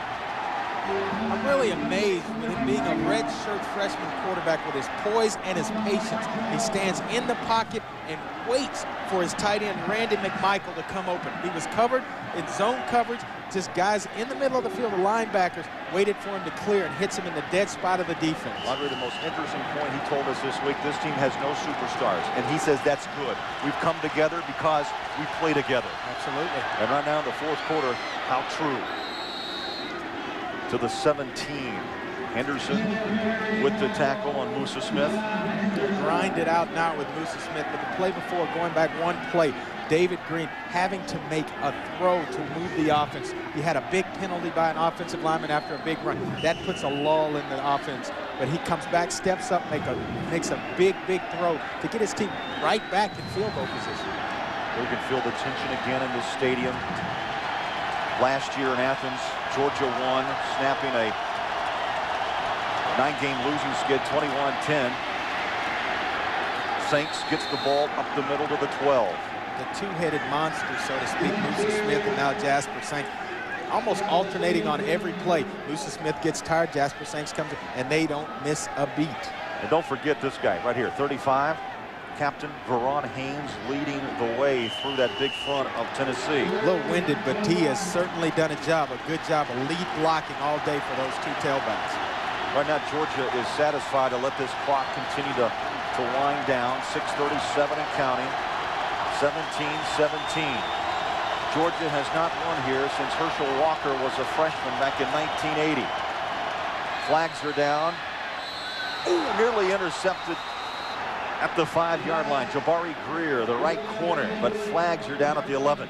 I'm really amazed with him being a redshirt freshman quarterback with his poise and his patience. He stands in the pocket and waits for his tight end, Randy McMichael, to come open. He was covered in zone coverage. Just guys in the middle of the field, the linebackers, waited for him to clear and hits him in the dead spot of the defense. Andre, the most interesting point he told us this week, this team has no superstars, and he says that's good. We've come together because we play together. Absolutely. And right now in the fourth quarter, how true. To the 17. Henderson with the tackle on Musa Smith. Grind it out now with Musa Smith, but the play before, going back one play, David Green having to make a throw to move the offense. He had a big penalty by an offensive lineman after a big run. That puts a lull in the offense. But he comes back, steps up, makes a big throw to get his team right back in field goal position. You can feel the tension again in this stadium. Last year in Athens, Georgia won, snapping a 9-game losing skid, 21-10. Saints gets the ball up the middle to the 12. The two-headed monster, so to speak, Noosa Smith and now Jasper Saints, almost alternating on every play. Noosa Smith gets tired, Jasper Saints comes in, and they don't miss a beat. And don't forget this guy right here, 35, Captain Veron Haynes leading the way through that big front of Tennessee. A little winded, but he has certainly done a good job of lead blocking all day for those two tailbacks. Right now, Georgia is satisfied to let this clock continue to wind down. 6:37 and counting. 17-17. Georgia has not won here since Herschel Walker was a freshman back in 1980. Flags are down. Ooh, nearly intercepted at the 5-yard line. Jabari Greer, the right corner, but flags are down at the 11.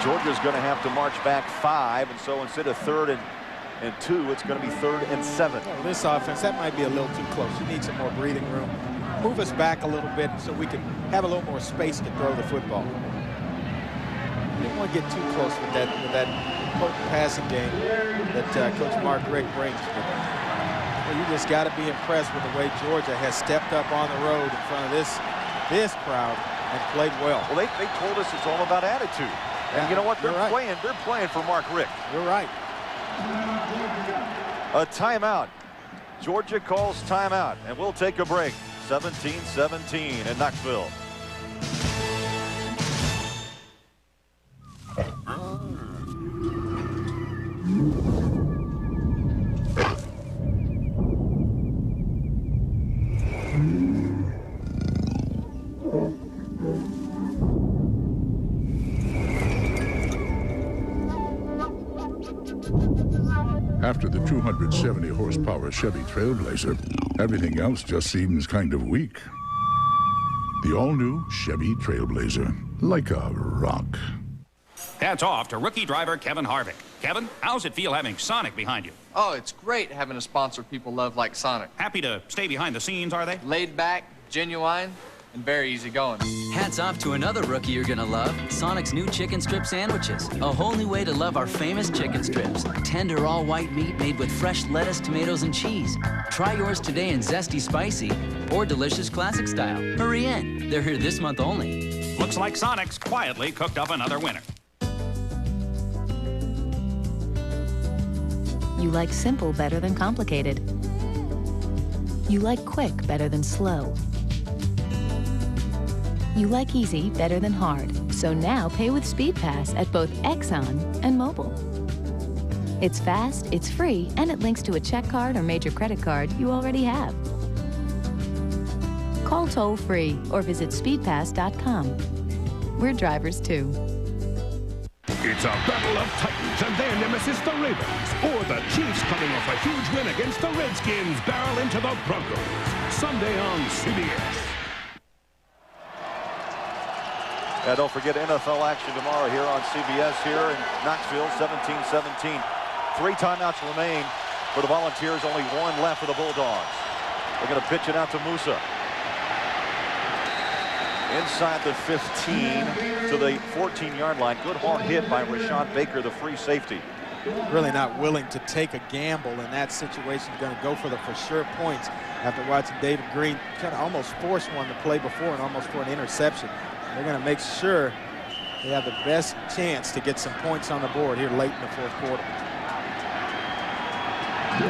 Georgia's going to have to march back 5, and so instead of 3rd and 2, it's going to be 3rd and 7. Well, this offense, that might be a little too close. You need some more breathing room. Move us back a little bit so we can have a little more space to throw the football. You don't want to get too close with that potent passing game that Coach Mark Richt brings. But you just got to be impressed with the way Georgia has stepped up on the road in front of this crowd and played well. Well, they told us it's all about attitude. And you know what? They're playing for Mark Richt. You're right. A timeout. Georgia calls timeout, and we'll take a break. 17-17 in Knoxville. After the 270-horsepower Chevy Trailblazer, everything else just seems kind of weak. The all-new Chevy Trailblazer, like a rock. Hats off to rookie driver Kevin Harvick. Kevin, how's it feel having Sonic behind you? Oh, it's great having a sponsor people love like Sonic. Happy to stay behind the scenes, are they? Laid back, genuine, and very easy going. Hats off to another rookie you're gonna love, Sonic's new chicken strip sandwiches. A whole new way to love our famous chicken strips. Tender all-white meat made with fresh lettuce, tomatoes, and cheese. Try yours today in zesty spicy or delicious classic style. Hurry in, they're here this month only. Looks like Sonic's quietly cooked up another winner. You like simple better than complicated. You like quick better than slow. You like easy better than hard, so now pay with SpeedPass at both Exxon and Mobil. It's fast, it's free, and it links to a check card or major credit card you already have. Call toll-free or visit speedpass.com. We're drivers too. It's a battle of titans and their nemesis, the Ravens, or the Chiefs coming off a huge win against the Redskins barrel into the Broncos. Sunday on CBS. Don't forget NFL action tomorrow here on CBS here in Knoxville, 17-17. 3 timeouts remain for the Volunteers, only 1 left for the Bulldogs. They're going to pitch it out to Musa. Inside the 15 to the 14-yard line. Good hard hit by Rashawn Baker, the free safety. Really not willing to take a gamble in that situation. Going to go for the for-sure points after watching David Green kind of almost force one to play before and almost for an interception. They're going to make sure they have the best chance to get some points on the board here late in the 4th quarter.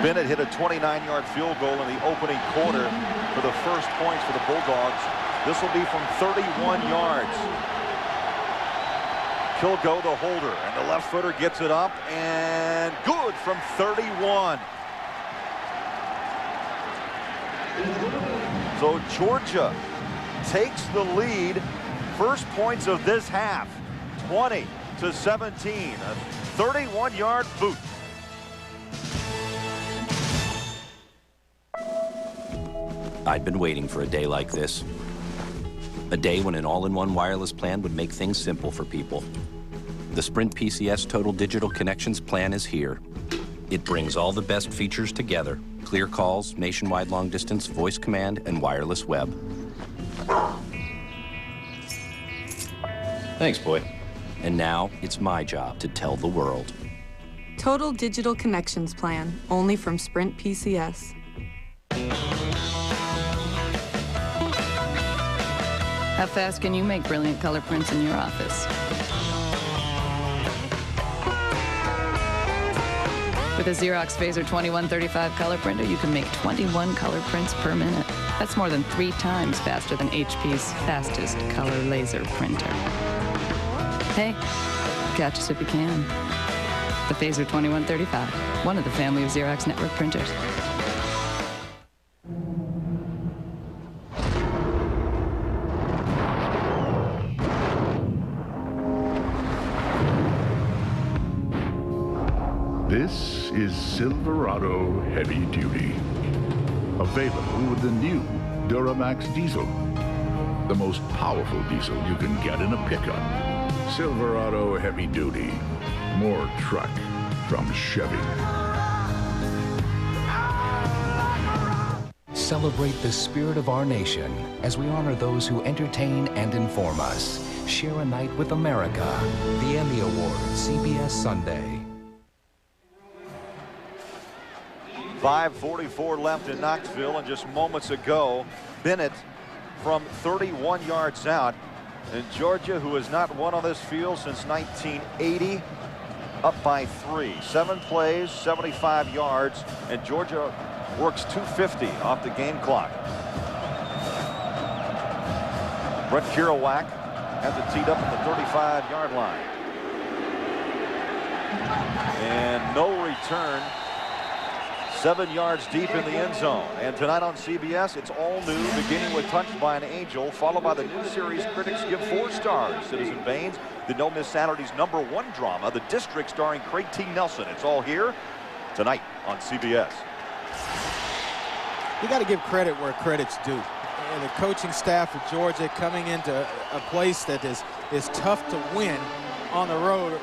Bennett hit a 29-yard field goal in the opening quarter for the first points for the Bulldogs. This will be from 31 yards. Kilgo, the holder, and the left footer gets it up and good from 31. So Georgia takes the lead. First points of this half, 20-17. A 31-yard boot. I'd been waiting for a day like this. A day when an all-in-one wireless plan would make things simple for people. The Sprint PCS Total Digital Connections plan is here. It brings all the best features together: clear calls, nationwide long-distance voice command, and wireless web. Thanks, boy. And now it's my job to tell the world. Total Digital Connections plan, only from Sprint PCS. How fast can you make brilliant color prints in your office? With a Xerox Phaser 2135 color printer, you can make 21 color prints per minute. That's more than 3 times faster than HP's fastest color laser printer. Hey, catch us if you can. The Phaser 2135, one of the family of Xerox network printers. This is Silverado Heavy Duty. Available with the new Duramax diesel. The most powerful diesel you can get in a pickup. Silverado Heavy Duty. More truck from Chevy. Celebrate the spirit of our nation as we honor those who entertain and inform us. Share a night with America. The Emmy Awards, CBS Sunday. 5:44 left in Knoxville, and just moments ago, Bennett from 31 yards out. And Georgia, who has not won on this field since 1980, up by 3. 7 plays, 75 yards, and Georgia works 250 off the game clock. Brett Kerouac has it teed up at the 35-yard line. And no return. 7 yards deep in the end zone. And tonight on CBS, it's all new, beginning with Touched by an Angel, followed by the new series critics give 4 stars. Citizen Baines, the Don't Miss Saturday's #1 drama, The District, starring Craig T. Nelson. It's all here tonight on CBS. You got to give credit where credit's due. And the coaching staff of Georgia coming into a place that is tough to win on the road.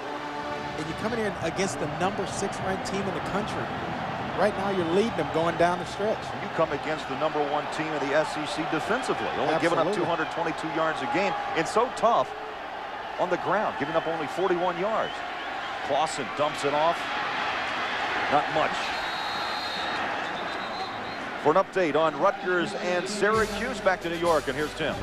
And you come in here against the #6 ranked team in the country. Right now, you're leading them going down the stretch. You come against the #1 team in the SEC defensively, only giving up 222 yards a game. It's so tough on the ground, giving up only 41 yards. Clausen dumps it off. Not much. For an update on Rutgers and Syracuse, back to New York, and here's Tim.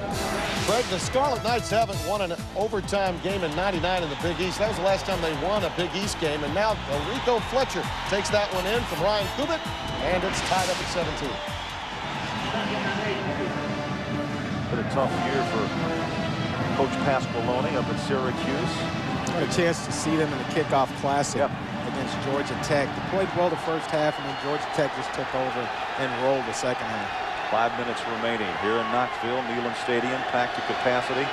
Craig, the Scarlet Knights haven't won an overtime game in '99 in the Big East. That was the last time they won a Big East game, and now Rico Fletcher takes that one in from Ryan Kubik, and it's tied up at 17. Been a tough year for Coach Pasqualoni up at Syracuse. Had a chance to see them in the kickoff classic against Georgia Tech. They played well the first half, and then Georgia Tech just took over and rolled the second half. 5 minutes remaining here in Knoxville. Neyland Stadium packed to capacity.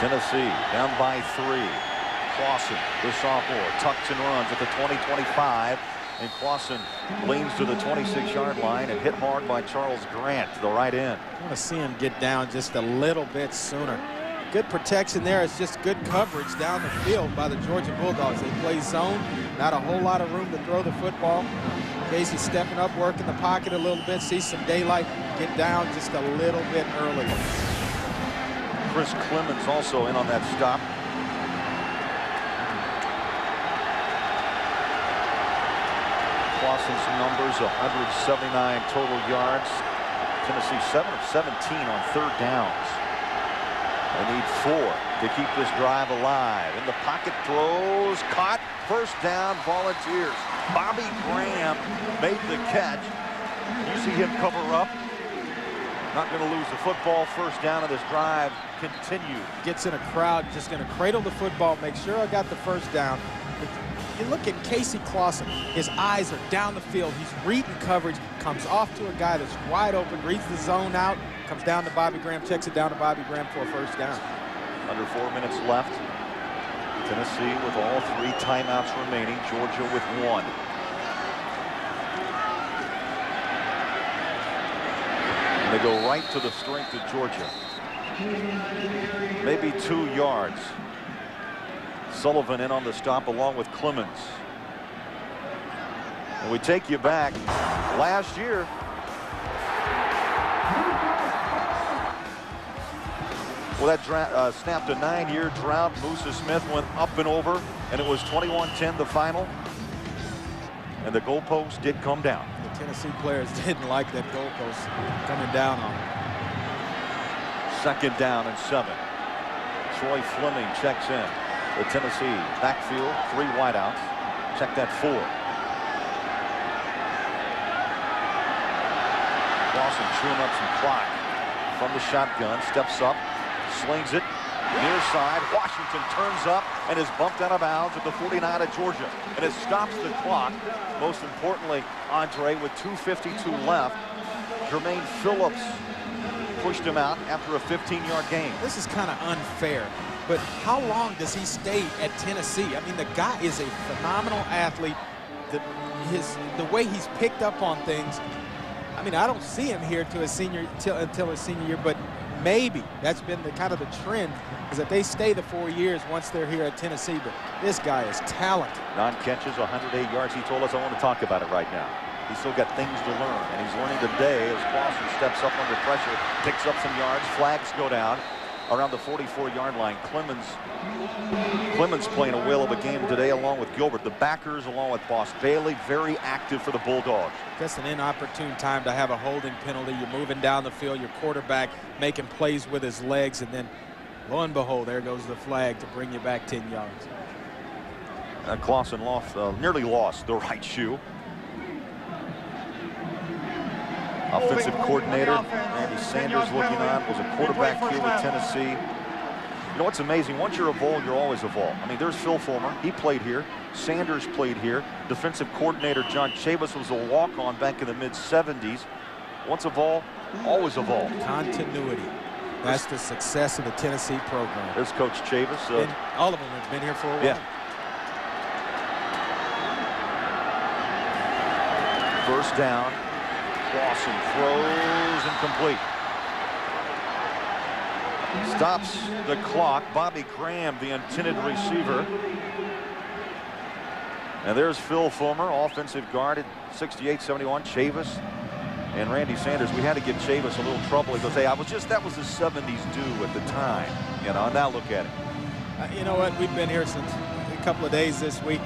Tennessee down by 3. Clausen, the sophomore, tucks and runs at the 20-25. And Clausen leans to the 26-yard line and hit hard by Charles Grant to the right end. I want to see him get down just a little bit sooner. Good protection there. It's just good coverage down the field by the Georgia Bulldogs. They play zone, not a whole lot of room to throw the football. Casey stepping up, working the pocket a little bit, see some daylight, get down just a little bit earlier. Chris Clemens also in on that stop. Clausen's numbers, 179 total yards. Tennessee 7 of 17 on 3rd downs. They need 4 to keep this drive alive. In the pocket, throws, caught, first down, Volunteers. Bobby Graham made the catch. You see him cover up. Not going to lose the football. First down of this drive continued. Gets in a crowd, just going to cradle the football, make sure I got the first down. You look at Casey Clausen, his eyes are down the field. He's reading coverage, comes off to a guy that's wide open, reads the zone out, comes down to Bobby Graham, checks it down to Bobby Graham for a first down. Under 4 minutes left. Tennessee with all 3 timeouts remaining. Georgia with 1. And they go right to the strength of Georgia. Maybe 2 yards. Sullivan in on the stop along with Clemens. And we take you back last year. Well, that snapped a 9-year drought. Musa Smith went up and over, and it was 21-10 the final. And the goalpost did come down. The Tennessee players didn't like that goalpost coming down on them. 2nd down and 7. Troy Fleming checks in. The Tennessee backfield, 3 wideouts. Check that 4. Clausen chewing up some clock from the shotgun, steps up, slings it near side. Washington turns up and is bumped out of bounds at the 49 of Georgia, and it stops the clock. Most importantly, Andre, with 2:52 left, Jermaine Phillips pushed him out after a 15-yard gain. This is kind of unfair, but how long does he stay at Tennessee? I mean, the guy is a phenomenal athlete. The way he's picked up on things, I mean, I don't see him here to until his senior year, but maybe that's been the kind of the trend, is that they stay the 4 years once they're here at Tennessee. But this guy is talented. 9 catches, 108 yards. He told us, I want to talk about it right now. He's still got things to learn, and he's learning today as Clausen steps up under pressure, picks up some yards. Flags go down around the 44-yard line. Clemens playing a whale of a game today along with Gilbert. The backers along with Boss Bailey very active for the Bulldogs. Just an inopportune time to have a holding penalty. You're moving down the field, your quarterback making plays with his legs, and then lo and behold, there goes the flag to bring you back 10 yards. Clausen nearly lost the right shoe. Offensive coordinator Randy Sanders looking on, was a quarterback here with Tennessee. You know what's amazing? Once you're a Vol, you're always a Vol. I mean, there's Phil Fulmer. He played here. Sanders played here. Defensive coordinator John Chavis was a walk-on back in the mid-70s. Once a Vol, always a Vol. Continuity. That's the success of the Tennessee program. There's Coach Chavis. And all of them have been here for a while. Yeah. First down. Clausen throws incomplete. Stops the clock. Bobby Graham, the intended receiver. And there's Phil Fulmer, offensive guard at 68-71. Chavis and Randy Sanders. We had to give Chavis a little trouble. He goes, hey, that was the 70s do at the time. You know, now look at it. You know what? We've been here since a couple of days this week.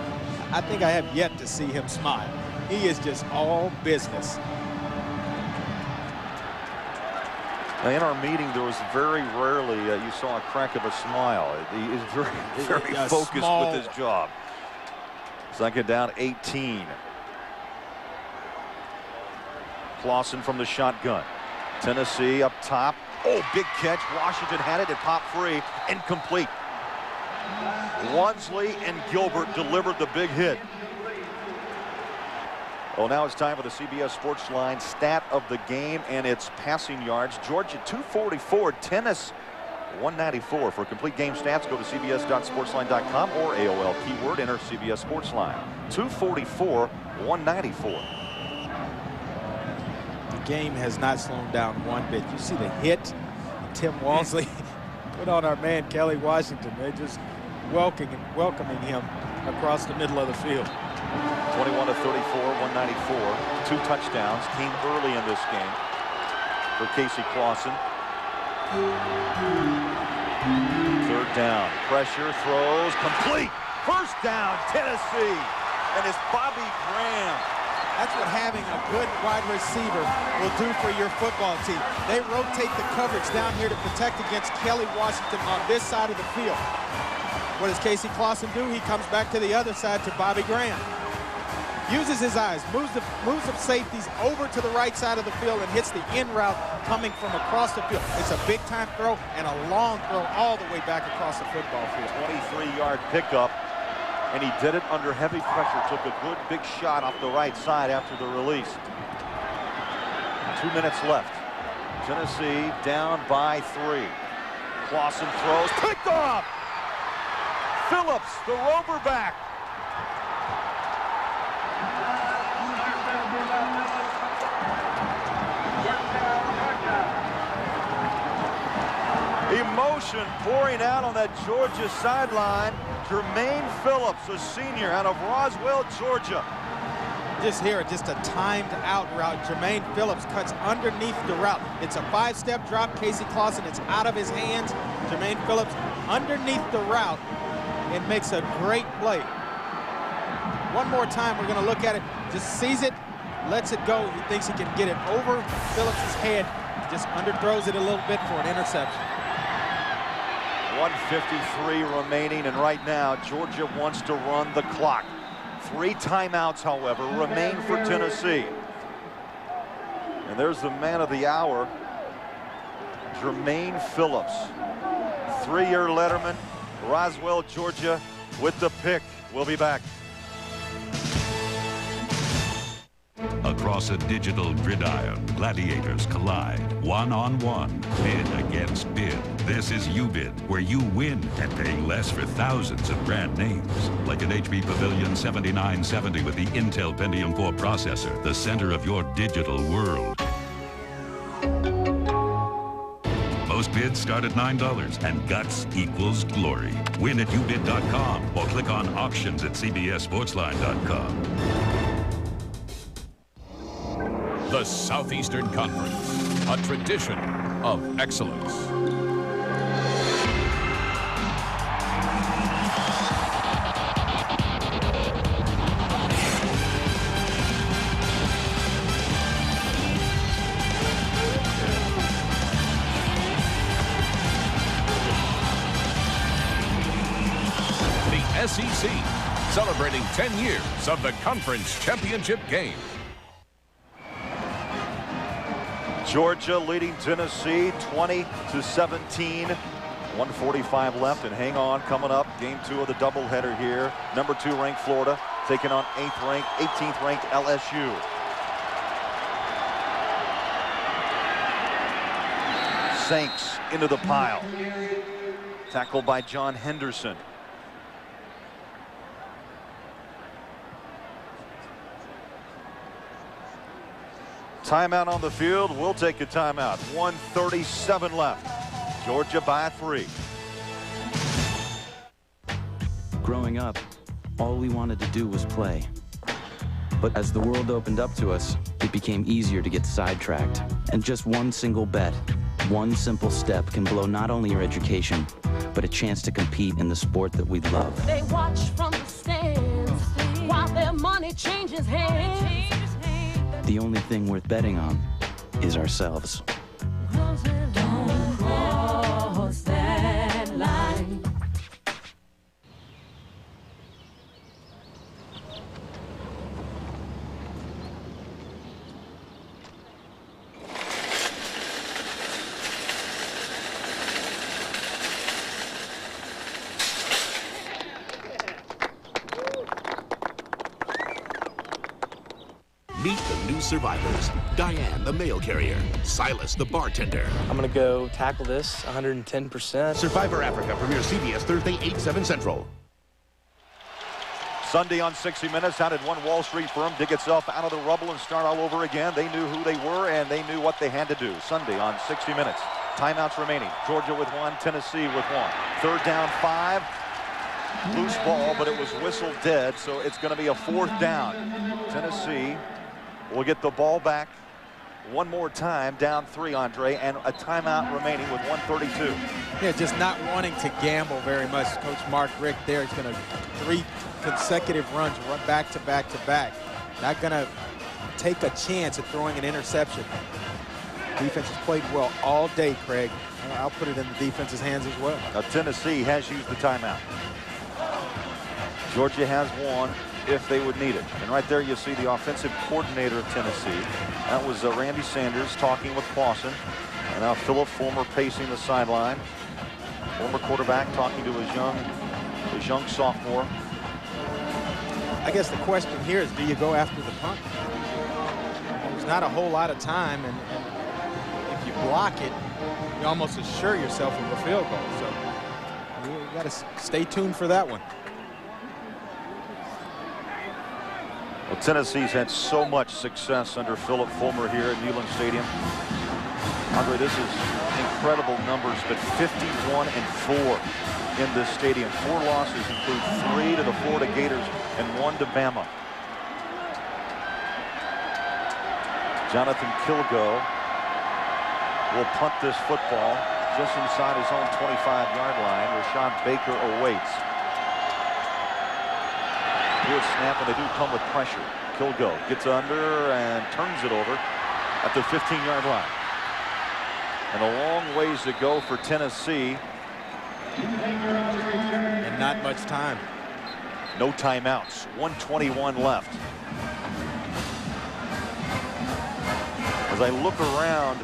I think I have yet to see him smile. He is just all business. In our meeting, there was very rarely you saw a crack of a smile. He is very focused with his job. 2nd down, 18. Clausen from the shotgun. Tennessee up top. Oh, big catch. Washington had it. It popped free. Incomplete. Wansley and Gilbert delivered the big hit. Well, now it's time for the CBS Sports Line stat of the game, and it's passing yards. Georgia 244, Tennis 194. For complete game stats, go to cbs.sportsline.com or AOL keyword, enter CBS Sports Line. 244, 194. The game has not slowed down one bit. You see the hit Tim Wansley put on our man Kelly Washington. They're just welcoming him across the middle of the field. 21-34, 194. 2 touchdowns came early in this game for Casey Clausen. 3rd down. Pressure, throws, complete. First down, Tennessee. And it's Bobby Graham. That's what having a good wide receiver will do for your football team. They rotate the coverage down here to protect against Kelly Washington on this side of the field. What does Casey Clausen do? He comes back to the other side to Bobby Graham. Uses his eyes, moves the safeties over to the right side of the field and hits the in route coming from across the field. It's a big-time throw and a long throw all the way back across the football field. 23-yard pickup, and he did it under heavy pressure. Took a good big shot off the right side after the release. 2 minutes left. Tennessee down by 3. Clausen throws, picked off. Phillips, the rover back. Emotion pouring out on that Georgia sideline. Jermaine Phillips, a senior out of Roswell, Georgia. Just here, just a timed out route. Jermaine Phillips cuts underneath the route. It's a 5-step drop. Casey Clausen, it's out of his hands. Jermaine Phillips underneath the route and makes a great play. One more time, we're going to look at it. Just sees it, lets it go. He thinks he can get it over Phillips' head. Just underthrows it a little bit for an interception. 1:53 remaining, and right now Georgia wants to run the clock. 3 timeouts, however, remain for Tennessee. And there's the man of the hour, Jermaine Phillips. 3-year letterman, Roswell, Georgia, with the pick. We'll be back. Across a digital gridiron, gladiators collide, one-on-one, bid against bid. This is UBID, where you win at paying less for thousands of brand names. Like an HP Pavilion 7970 with the Intel Pentium 4 processor, the center of your digital world. Most bids start at $9, and guts equals glory. Win at ubid.com or click on auctions at cbssportsline.com. The Southeastern Conference, a tradition of excellence. The SEC, celebrating 10 years of the conference championship game. Georgia leading Tennessee 20-17. 1:45 left, and hang on, coming up, game 2 of the doubleheader here. Number 2 ranked Florida taking on 18th ranked LSU. Saints into the pile. Tackled by John Henderson. Timeout on the field. We'll take a timeout. 1:37 left. Georgia by 3. Growing up, all we wanted to do was play. But as the world opened up to us, it became easier to get sidetracked. And just one single bet, one simple step can blow not only your education, but a chance to compete in the sport that we love. They watch from the stands while their money changes hands. The only thing worth betting on is ourselves. Don't cross that line. Meet the new survivors. Diane, the mail carrier. Silas, the bartender. I'm gonna go tackle this 110%. Survivor Africa premieres CBS Thursday, 8/7 Central. Sunday on 60 Minutes, how did one Wall Street firm dig itself out of the rubble and start all over again? They knew who they were, and they knew what they had to do. Sunday on 60 Minutes. Timeouts remaining. Georgia with 1, Tennessee with 1. 3rd down, 5. Loose ball, but it was whistled dead, so it's going to be a 4th down. Tennessee will get the ball back one more time, down 3, Andre, and a timeout remaining with 1:32. Yeah, just not wanting to gamble very much. Coach Mark Richt there is going to 3 consecutive runs, run back to back to back. Not going to take a chance at throwing an interception. Defense has played well all day, Craig. I'll put it in the defense's hands as well. Now, Tennessee has used the timeout. Georgia has one if they would need it. And right there you see the offensive coordinator of Tennessee. That was Randy Sanders talking with Clausen. And now Philip Fulmer pacing the sideline. Former quarterback talking to his young sophomore. I guess the question here is, do you go after the punt? There's not a whole lot of time, and if you block it, you almost assure yourself of a field goal. So you're got to stay tuned for that one. Well, Tennessee's had so much success under Philip Fulmer here at Neyland Stadium. Andre, this is incredible numbers, but 51-4 in this stadium. 4 losses include 3 to the Florida Gators and 1 to Bama. Jonathan Kilgo will punt this football just inside his own 25-yard line. Rashad Baker awaits. Good snap, and they do come with pressure. Kilgo gets under and turns it over at the 15-yard line. And a long ways to go for Tennessee. And not much time. No timeouts. 1:21 left. As I look around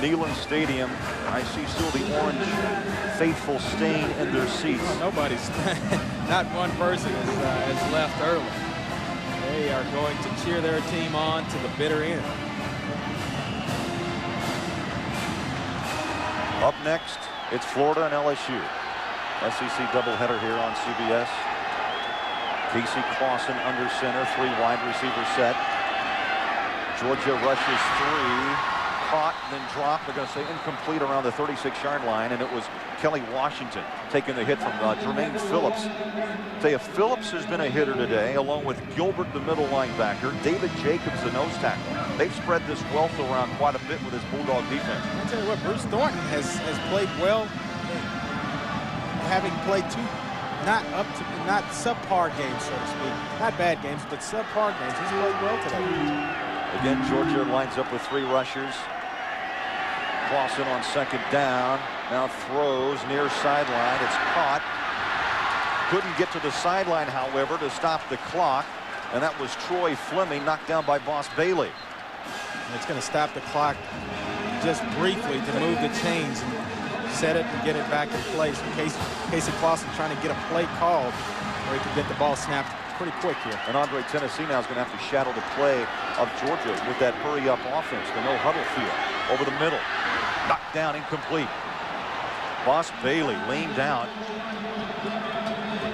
Neyland Stadium, I see still the orange faithful stain in their seats. Well, nobody's, not one person has left early. They are going to cheer their team on to the bitter end. Up next, it's Florida and LSU. SEC doubleheader here on CBS. Casey Clausen under center, 3 wide receiver set. Georgia rushes 3. Caught and then dropped. They're going to say incomplete around the 36-yard line, and it was Kelly Washington taking the hit from Jermaine Phillips. Taya Phillips has been a hitter today, along with Gilbert, the middle linebacker, David Jacobs, the nose tackle. They've spread this wealth around quite a bit with his Bulldog defense. I'll tell you what, Bruce Thornton has played well, having played 2 not subpar games, so to speak. Not bad games, but subpar games. He's played well today. Again, Georgia lines up with 3 rushers. Clausen on 2nd down. Now throws near sideline. It's caught. Couldn't get to the sideline, however, to stop the clock. And that was Troy Fleming, knocked down by Boss Bailey. And it's going to stop the clock just briefly to move the chains and set it and get it back in place. Casey Clausen trying to get a play called where he can get the ball snapped pretty quick here. And Andre, Tennessee now is going to have to shadow the play of Georgia with that hurry-up offense, the no-huddle feel. Over the middle. Knocked down, incomplete. Boss Bailey leaned down.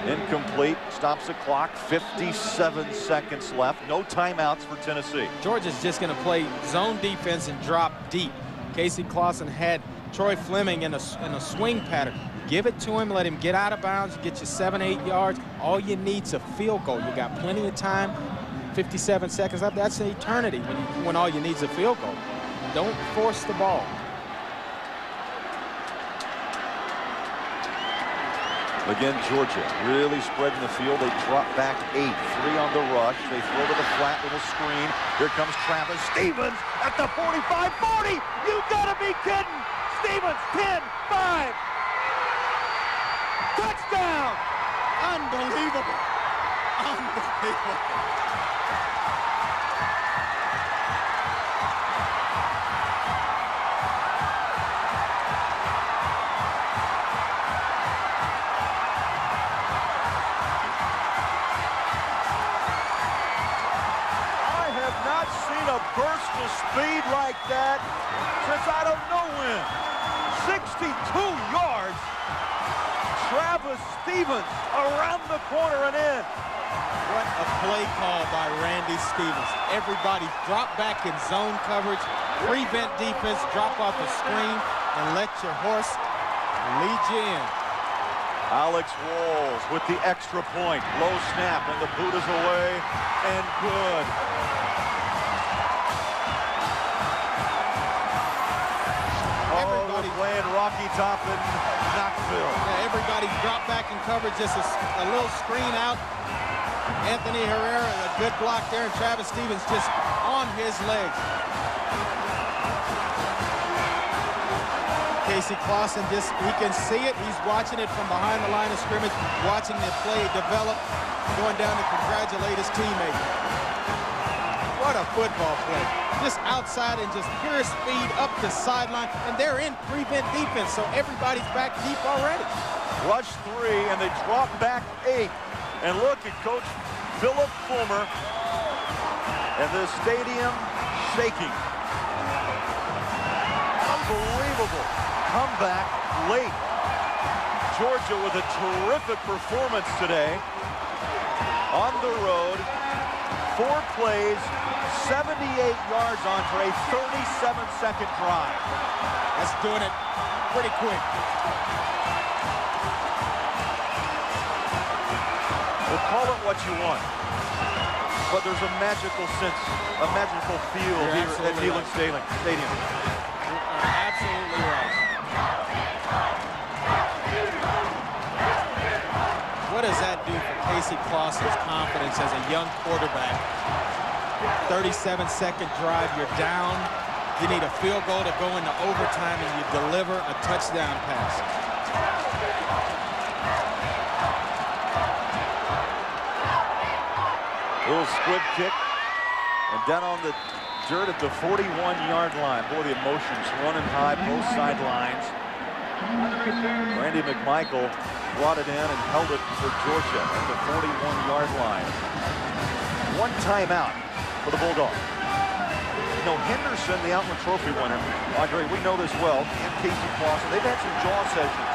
Incomplete. Stops the clock. 57 seconds left. No timeouts for Tennessee. Georgia's just going to play zone defense and drop deep. Casey Clausen had Troy Fleming in a swing pattern. Give it to him. Let him get out of bounds. Get you 7-8 yards. All you need's a field goal. You got plenty of time. 57 seconds left. That's an eternity when all you need is a field goal. Don't force the ball. Again, Georgia really spreading the field. They drop back 8. 3 on the rush. They throw to the flat little screen. Here comes Travis Stevens at the 45, 40. You gotta be kidding. Stevens, 10, 5. Touchdown. Unbelievable. Unbelievable. A burst of speed like that since I don't know when. 62 yards. Travis Stevens around the corner and in. What a play call by Randy Stevens. Everybody drop back in zone coverage, prevent defense, drop off the screen, and let your horse lead you in. Alex Walls with the extra point. Low snap, and the boot is away, and good. Playing Rocky Top in Knoxville. Yeah, everybody dropped back in coverage, just a little screen out. Anthony Herrera, a good block there, and Travis Stevens just on his legs. Casey Clausen, he can see it. He's watching it from behind the line of scrimmage, watching the play develop, going down to congratulate his teammate. What a football play. Just outside and just pure speed up the sideline, and they're in prevent defense, so everybody's back deep already. Rush 3, and they drop back 8. And look at Coach Philip Fulmer and the stadium shaking. Unbelievable comeback late. Georgia with a terrific performance today. On the road, 4 plays, 78 yards on for a 37-second drive. That's doing it pretty quick. Well, call it what you want, but there's a magical sense, a magical feel here at Neyland Stadium. You're absolutely right. What does that do for Casey Clausen's confidence as a young quarterback? 37-second drive, you're down. You need a field goal to go into overtime, and you deliver a touchdown pass. Little squib kick, and down on the dirt at the 41-yard line. Boy, the emotions running high both sidelines. Randy McMichael brought it in and held it for Georgia at the 41-yard line. 1 timeout for the Bulldogs. You know, Henderson, the Outland Trophy winner, Andre, we know this well, and Casey Clausen, they've had some jaw sessions.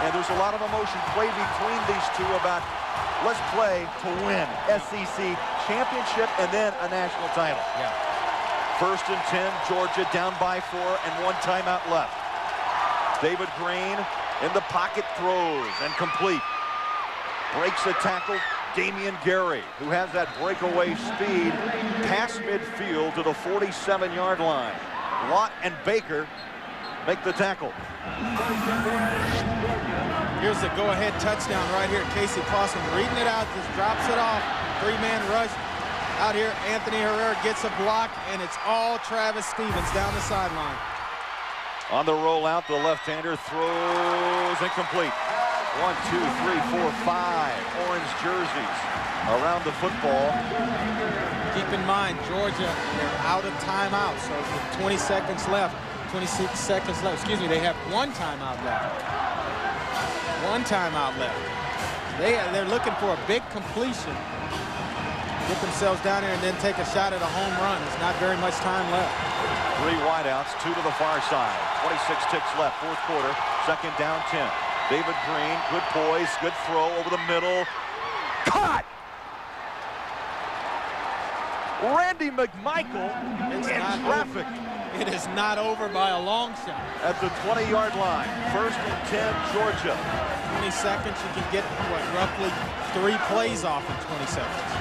And there's a lot of emotion played between these two about let's play to win SEC championship and then a national title. Yeah. 1st and 10, Georgia down by 4 and 1 timeout left. David Green in the pocket, throws and complete. Breaks a tackle, Damian Gary, who has that breakaway speed past midfield to the 47-yard line. Lott and Baker make the tackle. Here's the go-ahead touchdown right here. Casey Clausen reading it out, just drops it off. 3-man rush. Out here, Anthony Herrera gets a block, and it's all Travis Stevens down the sideline. On the rollout, the left-hander throws incomplete. 1, 2, 3, 4, 5 orange jerseys around the football. Keep in mind, Georgia, they're out of timeout, so with 20 seconds left, 26 seconds left. Excuse me, they have 1 timeout left. 1 timeout left. They're looking for a big completion. Get themselves down here and then take a shot at a home run. There's not very much time left. 3 wideouts, 2 to the far side. 26 ticks left, 4th quarter, 2nd down 10. David Green, good poise, good throw over the middle. Caught! Randy McMichael in traffic. It is not over by a long shot. At the 20-yard line, 1st and 10, Georgia. 20 seconds, you can get, what, roughly 3 plays off in 20 seconds.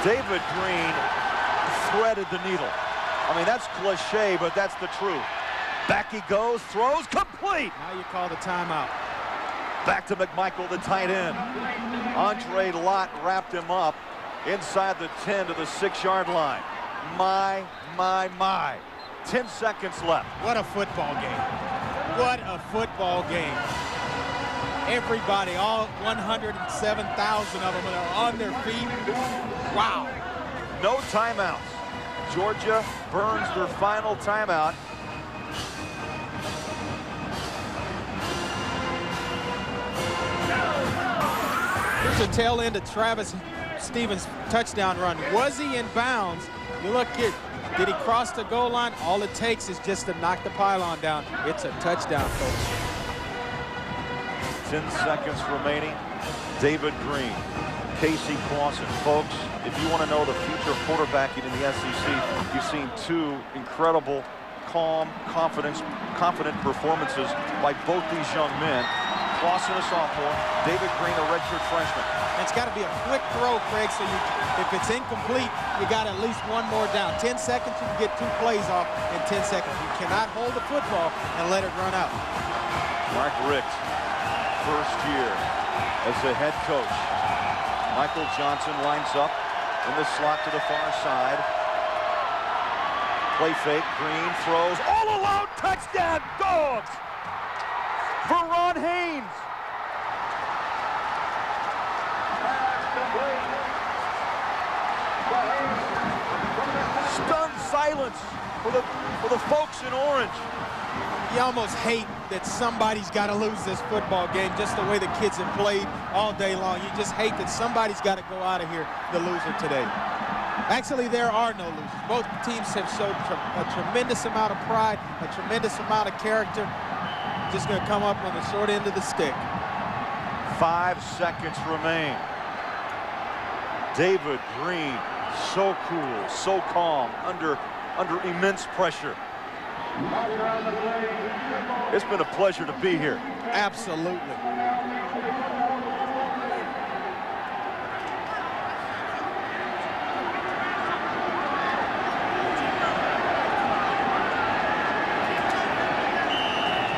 David Green threaded the needle. I mean, that's cliche, but that's the truth. Back he goes, throws, complete. Now you call the timeout. Back to McMichael, the tight end. Andre Lott wrapped him up inside the 10 to the 6-yard line. My. 10 seconds left. What a football game. What a football game. Everybody, all 107,000 of them are on their feet. Wow. No timeouts. Georgia burns their final timeout. Here's the tail end of Travis Stevens' touchdown run. Was he in bounds? You look here. Did he cross the goal line? All it takes is just to knock the pylon down. It's a touchdown, folks. 10 seconds remaining. David Green, Casey Clausen. Folks, if you want to know the future of quarterbacking in the SEC, you've seen 2 incredible, calm, confident performances by both these young men. Clausen, a sophomore, David Green, a redshirt freshman. And it's got to be a quick throw, Craig, so if it's incomplete, you got at least 1 more down. 10 seconds, you can get 2 plays off in 10 seconds. You cannot hold the football and let it run out. Mark Richt, first year as the head coach. Michael Johnson lines up in the slot to the far side. Play fake, Green throws, all alone, touchdown, Dogs! For Ron Haynes. Stunned silence for the folks in orange. You almost hate that somebody's got to lose this football game, just the way the kids have played all day long. You just hate that somebody's got to go out of here the loser today. Actually, there are no losers. Both teams have showed a tremendous amount of pride, a tremendous amount of character. just going to come up on the short end of the stick. 5 seconds remain. David Green, so cool, so calm, under immense pressure. It's been a pleasure to be here. Absolutely.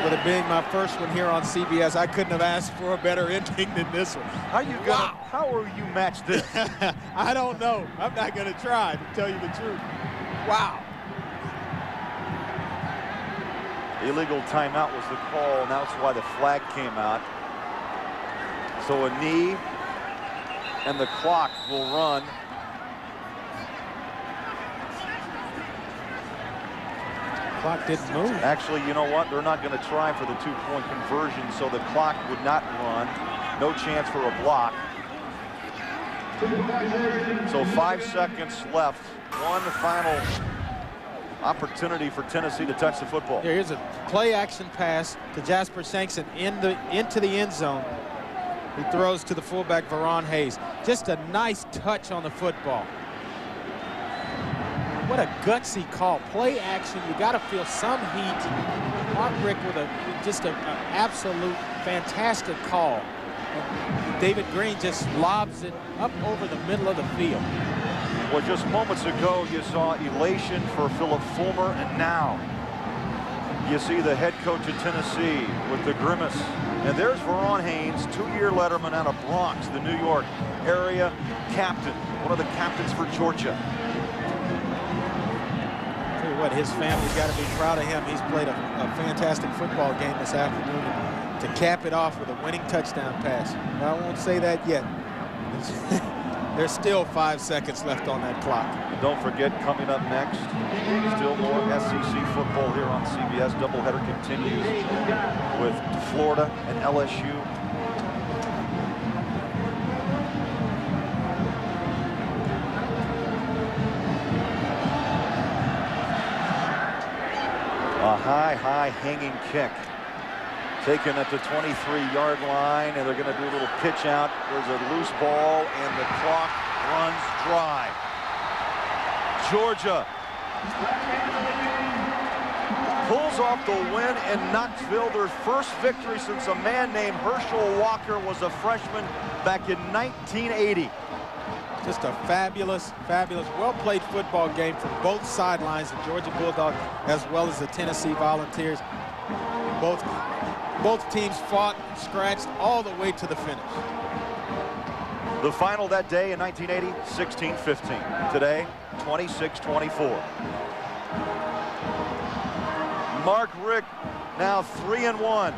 With it being my first one here on CBS, I couldn't have asked for a better ending than this one. How will you match this? I don't know. I'm not going to try, to tell you the truth. Wow. Illegal timeout was the call, and that's why the flag came out. So a knee, and the clock will run. Clock didn't move. Actually, you know what? They're not going to try for the two-point conversion, so the clock would not run. No chance for a block. So 5 seconds left. One final opportunity for Tennessee to touch the football. Yeah, here's a play-action pass to Jasper Sankson into the end zone. He throws to the fullback, Veron Hayes. Just a nice touch on the football. What a gutsy call. Play action. You got to feel some heat. Mark Richt with just an absolute fantastic call. And David Green just lobs it up over the middle of the field. Well, just moments ago, you saw elation for Philip Fulmer, and now you see the head coach of Tennessee with the grimace. And there's Veron Hayes, 2-year letterman out of Bronx, the New York area captain, one of the captains for Georgia. Tell you what, his family's got to be proud of him. He's played a fantastic football game this afternoon. To cap it off with a winning touchdown pass. I won't say that yet. There's still 5 seconds left on that clock. Don't forget, coming up next, still more SEC football here on CBS. Doubleheader continues with Florida and LSU. A high hanging kick. Taken at the 23-yard line, and they're going to do a little pitch out. There's a loose ball, and the clock runs dry. Georgia pulls off the win in Knoxville, their first victory since a man named Herschel Walker was a freshman back in 1980. Just a fabulous, well-played football game from both sidelines, the Georgia Bulldogs as well as the Tennessee Volunteers. Both teams fought and scratched all the way to the finish. The final that day in 1980, 16-15. Today, 26-24. Mark Richt now 3-1.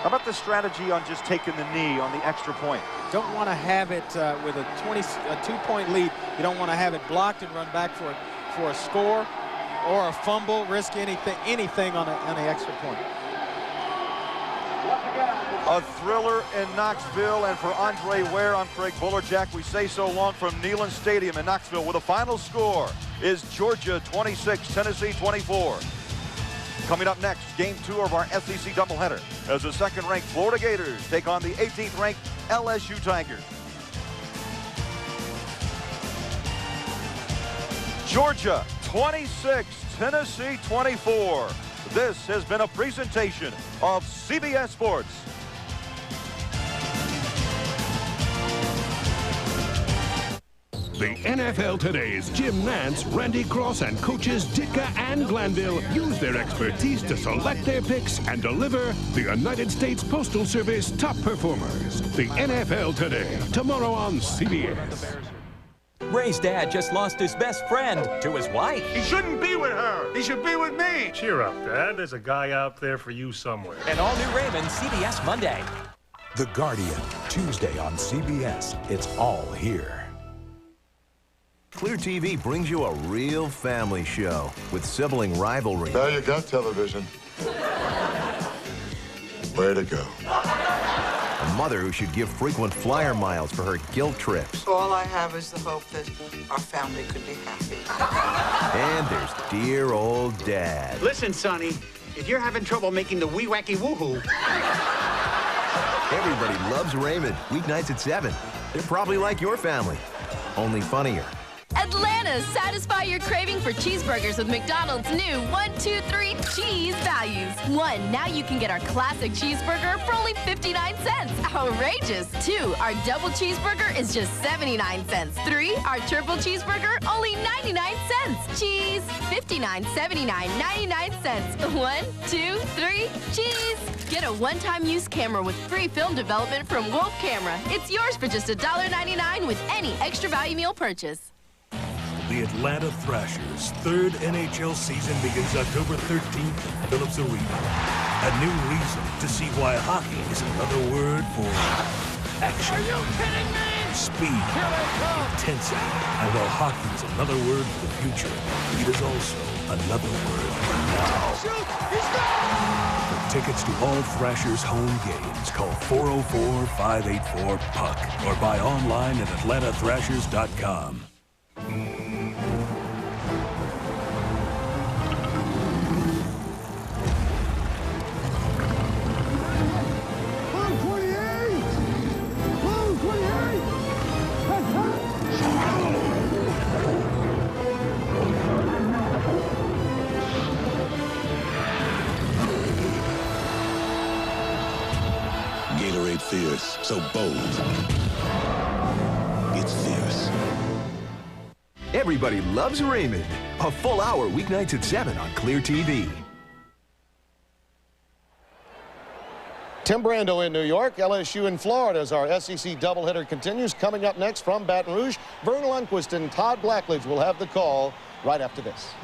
How about the strategy on just taking the knee on the extra point? Don't want to have it with a 2-point lead. You don't want to have it blocked and run back for a score or a fumble, risk anything on the extra point. A thriller in Knoxville, and for Andre Ware, I'm Craig Bullerjack. We say so long from Neyland Stadium in Knoxville, where the final score is Georgia 26, Tennessee 24. Coming up next, game 2 of our SEC doubleheader, as the second-ranked Florida Gators take on the 18th-ranked LSU Tigers. Georgia 26, Tennessee 24. This has been a presentation of CBS Sports. The NFL Today's Jim Nantz, Randy Cross, and coaches Ditka and Glanville use their expertise to select their picks and deliver the United States Postal Service top performers. The NFL Today, tomorrow on CBS. Ray's dad just lost his best friend to his wife. He shouldn't be with her. He should be with me. Cheer up, Dad. There's a guy out there for you somewhere. And all new Raymond, CBS Monday. The Guardian, Tuesday on CBS. It's all here. Clear TV brings you a real family show with sibling rivalry. Now you got television. Where to go? A mother who should give frequent flyer miles for her guilt trips. All I have is the hope that our family could be happy. And there's dear old Dad. Listen, Sonny, if you're having trouble making the wee wacky woohoo. Everybody loves Raymond. Weeknights at 7. They're probably like your family, only funnier. Atlanta, satisfy your craving for cheeseburgers with McDonald's new 1, 2, 3 cheese values. 1, now you can get our classic cheeseburger for only 59 cents. Outrageous. 2, our double cheeseburger is just 79 cents. 3, our triple cheeseburger, only 99 cents. Cheese, 59, 79, 99 cents. 1, 2, 3, cheese. Get a one-time use camera with free film development from Wolf Camera. It's yours for just $1.99 with any extra value meal purchase. The Atlanta Thrashers' third NHL season begins October 13th at Phillips Arena. A new reason to see why hockey is another word for action. Are you kidding me? Speed, intensity, and while hockey is another word for the future, it is also another word for now. For tickets to all Thrashers home games, call 404-584-PUCK or buy online at atlantathrashers.com. Gatorade Fierce, so bold. It's fierce. Everybody loves Raymond. A full hour weeknights at 7 on Clear TV. Tim Brando in New York, LSU in Florida as our SEC doubleheader continues. Coming up next from Baton Rouge, Vern Lundquist and Todd Blackledge will have the call right after this.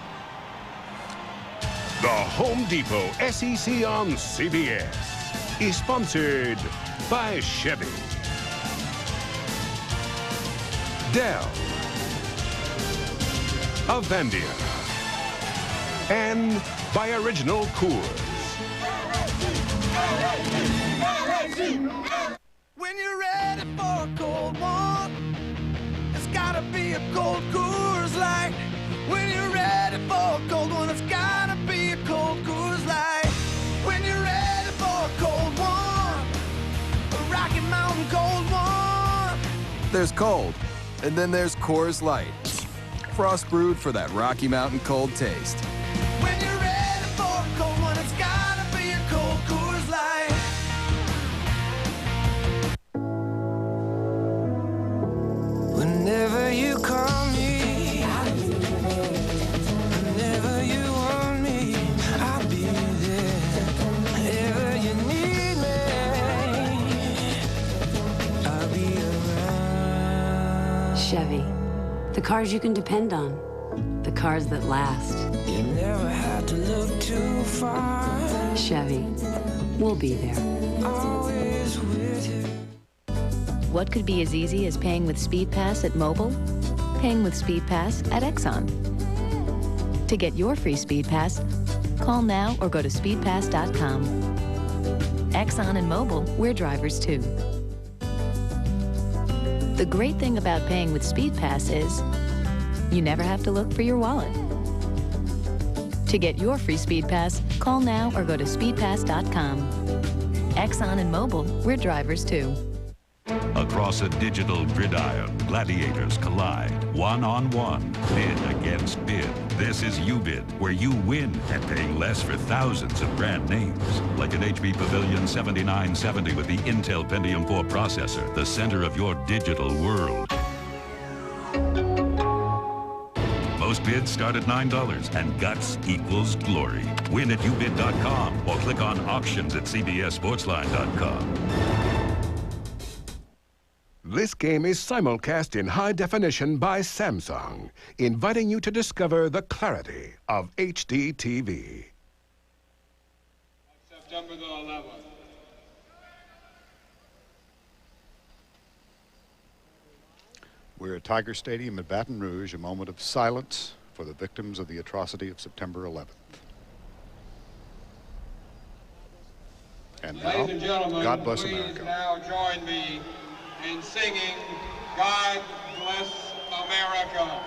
The Home Depot SEC on CBS is sponsored by Chevy, Dell, Avandia, and by Original Coors. When you're ready for a cold one, it's gotta be a cold Coors Light. When you're ready for a cold one, it's gotta be a cold Coors Light. When you're ready for a cold one, a Rocky Mountain cold one. There's cold, and then there's Coors Light. Frost brewed for that Rocky Mountain cold taste. When you're ready for a cold one, it's gotta be a cold Coors Light. Whenever you call me, whenever you want me, I'll be there. Whenever you need me, I'll be around. Chevy, the cars you can depend on, the cars that last. You never had to look too far. Chevy, we'll be there. Always with you. What could be as easy as paying with SpeedPass at Mobile? Paying with SpeedPass at Exxon. To get your free SpeedPass, call now or go to speedpass.com. Exxon and Mobile, we're drivers too. The great thing about paying with SpeedPass is you never have to look for your wallet. To get your free SpeedPass, call now or go to speedpass.com. Exxon and Mobile, we're drivers too. Across a digital gridiron, gladiators collide. One-on-one, bid against bid. This is UBID, where you win at paying less for thousands of brand names. Like an HP Pavilion 7970 with the Intel Pentium 4 processor, the center of your digital world. Most bids start at $9, and guts equals glory. Win at ubid.com or click on auctions at cbssportsline.com. This game is simulcast in high definition by Samsung, inviting you to discover the clarity of HD TV. September the 11th. We're at Tiger Stadium at Baton Rouge, a moment of silence for the victims of the atrocity of September 11th. And now, Ladies and gentlemen, God Bless please America. now join me in singing God Bless America.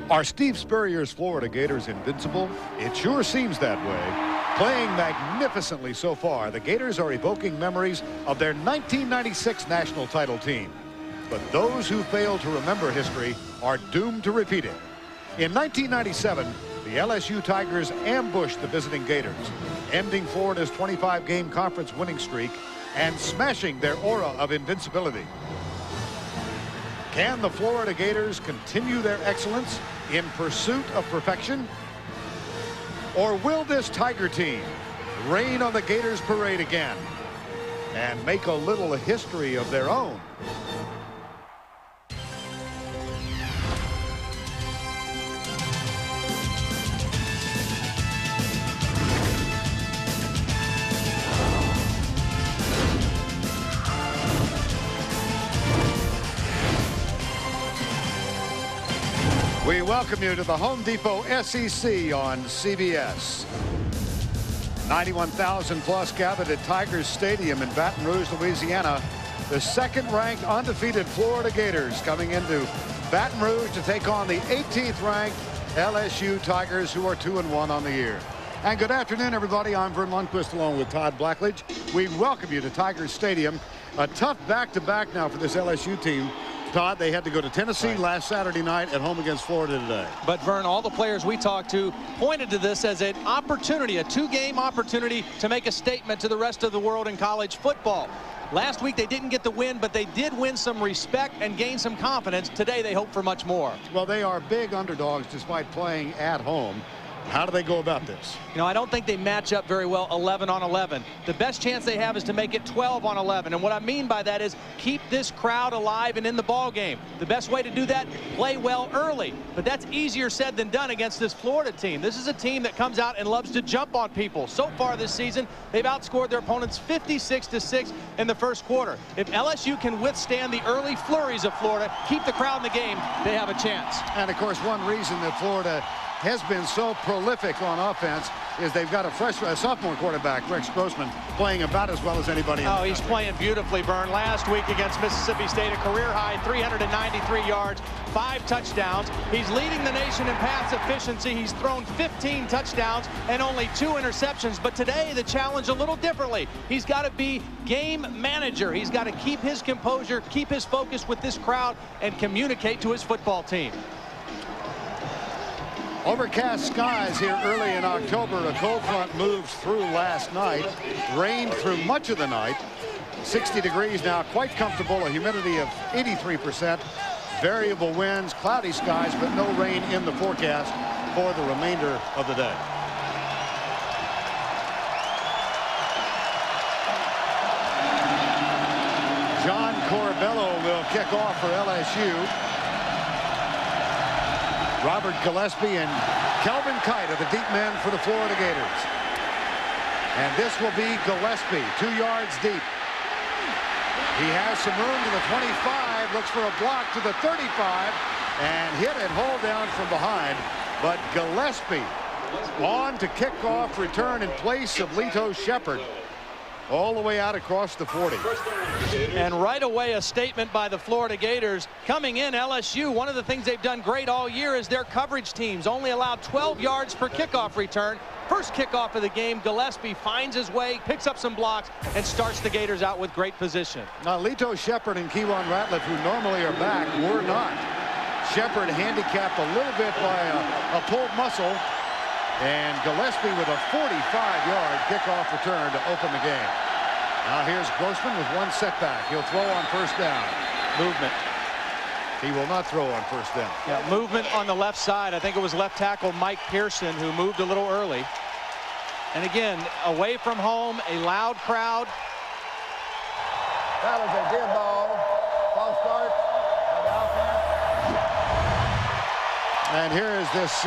Are Steve Spurrier's Florida Gators invincible? It sure seems that way. Playing magnificently so far, the Gators are evoking memories of their 1996 national title team. But those who fail to remember history are doomed to repeat it. In 1997, the LSU Tigers ambushed the visiting Gators, ending Florida's 25-game conference winning streak and smashing their aura of invincibility. Can the Florida Gators continue their excellence in pursuit of perfection? Or will this Tiger team rain on the Gators parade again and make a little history of their own? We welcome you to the Home Depot SEC on CBS. 91,000 plus gathered at Tigers Stadium in Baton Rouge, Louisiana. The second-ranked undefeated Florida Gators coming into Baton Rouge to take on the 18th-ranked LSU Tigers, who are 2-1 on the year. And good afternoon, everybody. I'm Vern Lundquist along with Todd Blackledge. We welcome you to Tigers Stadium. A tough back-to-back now for this LSU team. Todd, they had to go to Tennessee last Saturday night, at home against Florida today. But, Vern, all the players we talked to pointed to this as an opportunity, a two-game opportunity to make a statement to the rest of the world in college football. Last week they didn't get the win, but they did win some respect and gain some confidence. Today they hope for much more. Well, they are big underdogs despite playing at home. How do they go about this? You know, I don't think they match up very well 11 on 11. The best chance they have is to make it 12 on 11. And what I mean by that is keep this crowd alive and in the ball game. The best way to do that, play well early. But that's easier said than done against this Florida team. This is a team that comes out and loves to jump on people. So far this season, they've outscored their opponents 56-6 in the first quarter. If LSU can withstand the early flurries of Florida, keep the crowd in the game, they have a chance. And, of course, one reason that Florida has been so prolific on offense is they've got a sophomore quarterback, Rex Grossman, playing about as well as anybody. Oh, he's playing beautifully, Vern. Last week against Mississippi State, a career-high 393 yards, 5 touchdowns. He's leading the nation in pass efficiency. He's thrown 15 touchdowns and only 2 interceptions. But today, the challenge a little differently. He's got to be game manager. He's got to keep his composure, keep his focus with this crowd, and communicate to his football team. Overcast skies here early in October. A cold front moved through last night. Rained through much of the night. 60 degrees now, quite comfortable. A humidity of 83%. Variable winds, cloudy skies, but no rain in the forecast for the remainder of the day. John Corbello will kick off for LSU. Robert Gillespie and Kelvin Kite are the deep men for the Florida Gators. And this will be Gillespie, 2 yards deep. He has some room to the 25, looks for a block to the 35, and hit and hold down from behind. But Gillespie On to kickoff return in place of Lito Shepherd. All the way out across the 40. And right away, a statement by the Florida Gators. Coming in, LSU, one of the things they've done great all year is their coverage teams only allowed 12 yards per kickoff return. First kickoff of the game, Gillespie finds his way, picks up some blocks, and starts the Gators out with great position. Now, Lito Shepherd and Kewan Ratliff, who normally are back, were not. Shepherd handicapped a little bit by a pulled muscle. And Gillespie with a 45-yard kickoff return to open the game. Now here's Grossman with one setback. He'll throw on first down. Movement. He will not throw on first down. Yeah, movement on the left side. I think it was left tackle Mike Pearson who moved a little early. And again, away from home, a loud crowd. That was a dead ball. False start by the offense. And here is this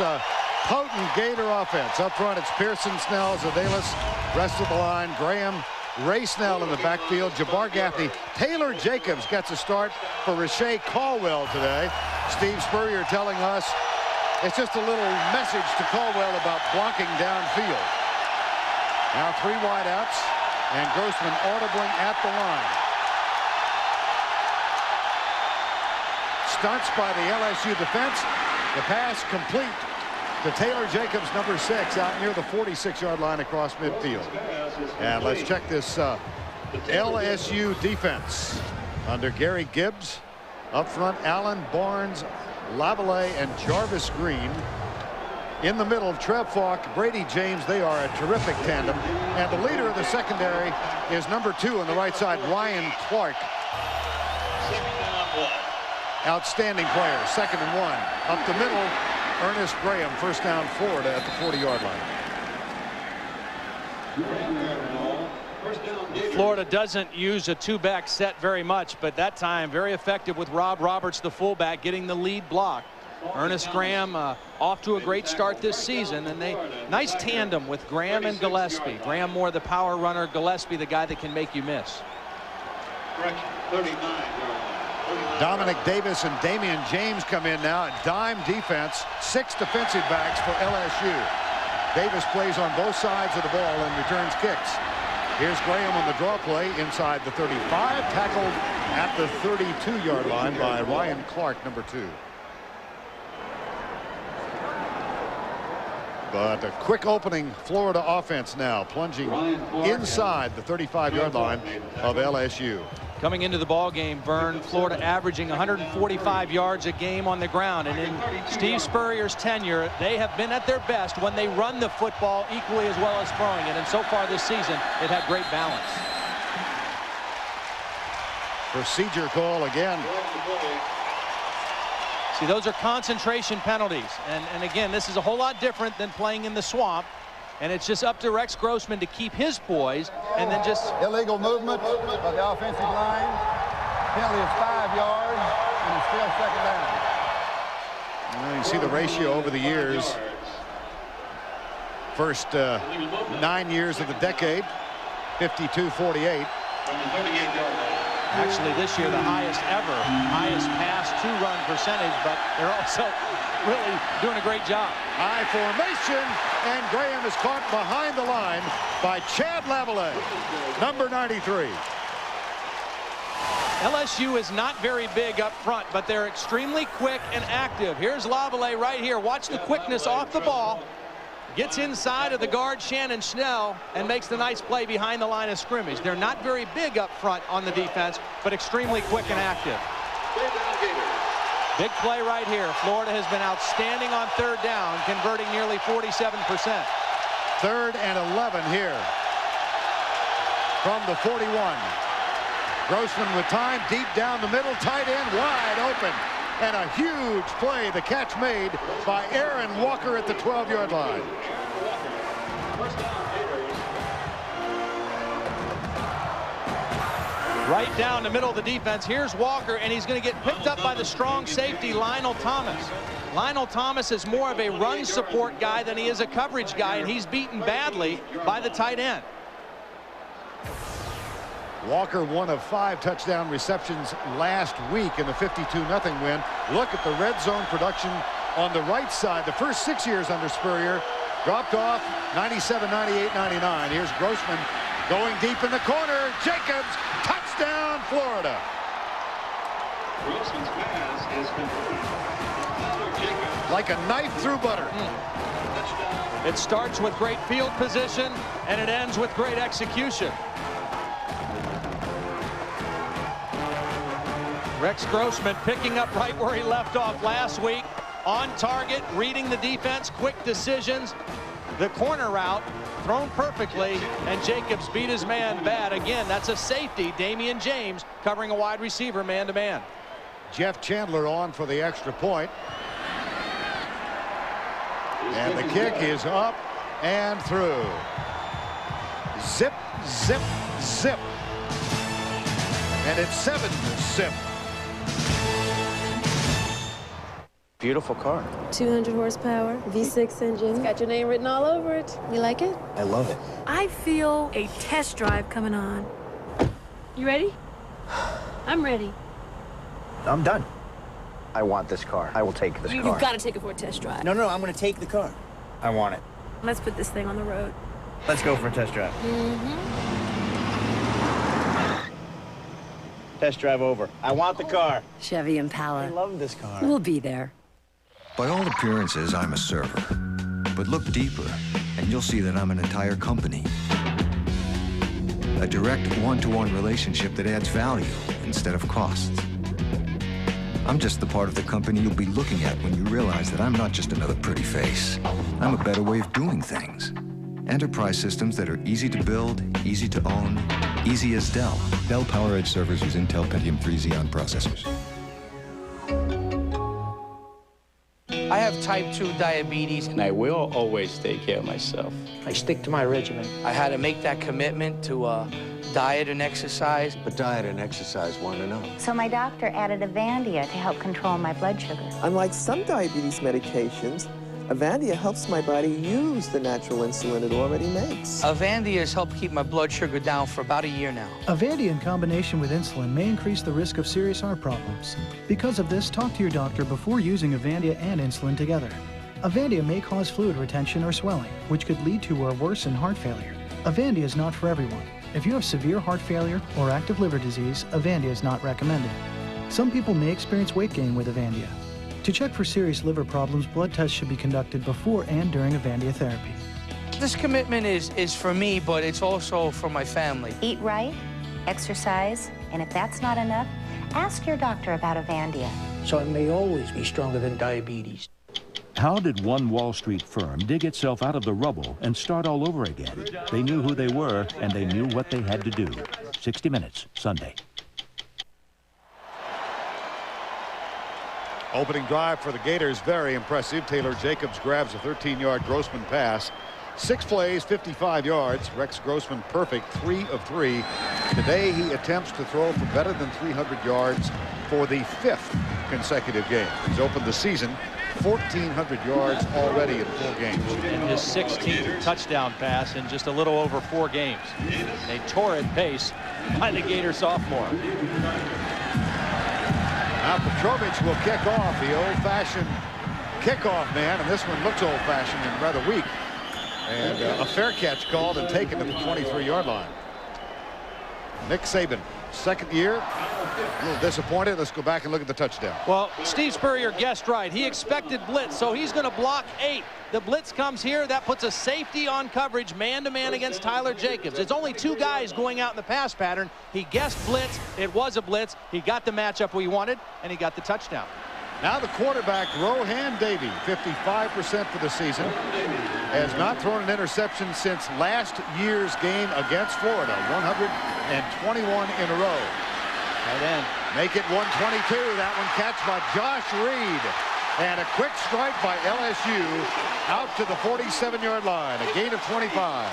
potent Gator offense. Up front, it's Pearson, Snell, Zadelis. Rest of the line, Graham, Ray Snell in the backfield. Jabbar Gaffney. Taylor Jacobs gets a start for Rashay Caldwell today. Steve Spurrier telling us it's just a little message to Caldwell about blocking downfield. Now 3 wideouts, and Grossman audibly at the line. Stunts by the LSU defense. The pass complete to Taylor Jacobs, number 6, out near the 46-yard line across midfield. And let's check this LSU defense under Gary Gibbs. Up front, Allen, Barnes, Lavallee, and Jarvis Green. In the middle, Trev Falk, Brady James. They are a terrific tandem. And the leader of the secondary is number 2 on the right side, Ryan Clark. Outstanding player, 2nd and 1. Up the middle, Ernest Graham, first down, Florida at the 40-yard line. Florida doesn't use a 2-back set very much, but that time very effective with Rob Roberts, the fullback, getting the lead block. Ernest Graham off to a great start this season, and nice tandem with Graham and Gillespie. Graham more the power runner, Gillespie the guy that can make you miss. Correction, 39. Dominic Davis and Damian James come in now. Dime defense, 6 defensive backs for LSU. Davis plays on both sides of the ball and returns kicks. Here's Graham on the draw play inside the 35, tackled at the 32-yard line by Ryan Clark, number 2. But a quick opening Florida offense now, plunging inside the 35-yard line of LSU. Coming into the ball game, Vern, Florida averaging 145 yards a game on the ground. And in Steve Spurrier's tenure, they have been at their best when they run the football equally as well as throwing it. And so far this season, it had great balance. Procedure call again. See, those are concentration penalties. And again, this is a whole lot different than playing in the swamp. And it's just up to Rex Grossman to keep his poise and then just... Illegal movement by the offensive line. Penalty is 5 yards, and it's still 2nd down. Well, you see the ratio over the years. First 9 years of the decade, 52-48. Actually, this year, the highest ever, highest pass-to-run percentage, but they're also really doing a great job. High formation, and Graham is caught behind the line by Chad Lavallee, number 93. LSU is not very big up front, but they're extremely quick and active. Here's Lavallee right here. Watch the quickness off the ball. Gets inside of the guard, Shannon Snell, and makes the nice play behind the line of scrimmage. They're not very big up front on the defense, but extremely quick and active. Big play right here. Florida has been outstanding on 3rd down, converting nearly 47%. 3rd and 11 here from the 41. Grossman with time, deep down the middle, tight end wide open. And a huge play, the catch made by Aaron Walker at the 12-yard line. Right down the middle of the defense. Here's Walker, and he's going to get picked up by the strong safety, Lionel Thomas. Lionel Thomas is more of a run support guy than he is a coverage guy, and he's beaten badly by the tight end. Walker, 1 of 5 touchdown receptions last week in the 52-0 win. Look at the red zone production on the right side. The first 6 years under Spurrier, Dropped off 97, 98, 99. Here's Grossman going deep in the corner. Jacobs, touchdown, Florida. Grossman's pass is complete. Like a knife through butter. It starts with great field position, and it ends with great execution. Rex Grossman picking up right where he left off last week. On target, reading the defense, quick decisions. The corner route thrown perfectly, and Jacobs beat his man bad. Again, that's a safety, Damian James, covering a wide receiver man-to-man. Jeff Chandler on for the extra point. And the kick is up and through. Zip, zip, zip. And it's 7-zip. Beautiful car. 200 horsepower, V6 engine. It's got your name written all over it. You like it? I love it. I feel a test drive coming on. You ready? I'm ready. I'm done. I want this car. I will take this car. You've got to take it for a test drive. No, I'm going to take the car. I want it. Let's put this thing on the road. Let's go for a test drive. Mm-hmm. Test drive over. I want the car. Chevy Impala. I love this car. We'll be there. By all appearances, I'm a server. But look deeper, and you'll see that I'm an entire company. A direct one-to-one relationship that adds value instead of costs. I'm just the part of the company you'll be looking at when you realize that I'm not just another pretty face. I'm a better way of doing things. Enterprise systems that are easy to build, easy to own, easy as Dell. Dell PowerEdge servers use Intel Pentium 3 Xeon processors. I have type 2 diabetes, and I will always take care of myself. I stick to my regimen. I had to make that commitment to diet and exercise. But diet and exercise weren't enough. So my doctor added Avandia to help control my blood sugar. Unlike some diabetes medications, Avandia helps my body use the natural insulin it already makes. Avandia has helped keep my blood sugar down for about a year now. Avandia in combination with insulin may increase the risk of serious heart problems. Because of this, talk to your doctor before using Avandia and insulin together. Avandia may cause fluid retention or swelling, which could lead to or worsen heart failure. Avandia is not for everyone. If you have severe heart failure or active liver disease, Avandia is not recommended. Some people may experience weight gain with Avandia. To check for serious liver problems, blood tests should be conducted before and during Avandia therapy. This commitment is for me, but it's also for my family. Eat right, exercise, and if that's not enough, ask your doctor about Avandia. So I may always be stronger than diabetes. How did one Wall Street firm dig itself out of the rubble and start all over again? They knew who they were, and they knew what they had to do. 60 Minutes, Sunday. Opening drive for the Gators, very impressive. Taylor Jacobs grabs a 13-yard Grossman pass. 6 plays, 55 yards. Rex Grossman perfect, 3 of 3. Today he attempts to throw for better than 300 yards for the 5th consecutive game. He's opened the season 1,400 yards already in 4 games. And his 16th touchdown pass in just a little over 4 games. A torrid pace by the Gator sophomore. Now Petrovich will kick off, the old-fashioned kickoff man, and this one looks old-fashioned and rather weak. And a fair catch called and taken to the 23-yard line. Nick Saban, second year, a little disappointed. Let's go back and look at the touchdown. Well, Steve Spurrier guessed right. He expected blitz, so he's going to block 8. The blitz comes here. That puts a safety on coverage, man-to-man against Tyler Jacobs. It's only 2 guys going out in the pass pattern. He guessed blitz. It was a blitz. He got the matchup we wanted, and he got the touchdown. Now the quarterback, Rohan Davey, 55% for the season, has not thrown an interception since last year's game against Florida, 121 in a row. Right in. Make it 122. That one catch by Josh Reed. And a quick strike by LSU out to the 47-yard line, a gain of 25.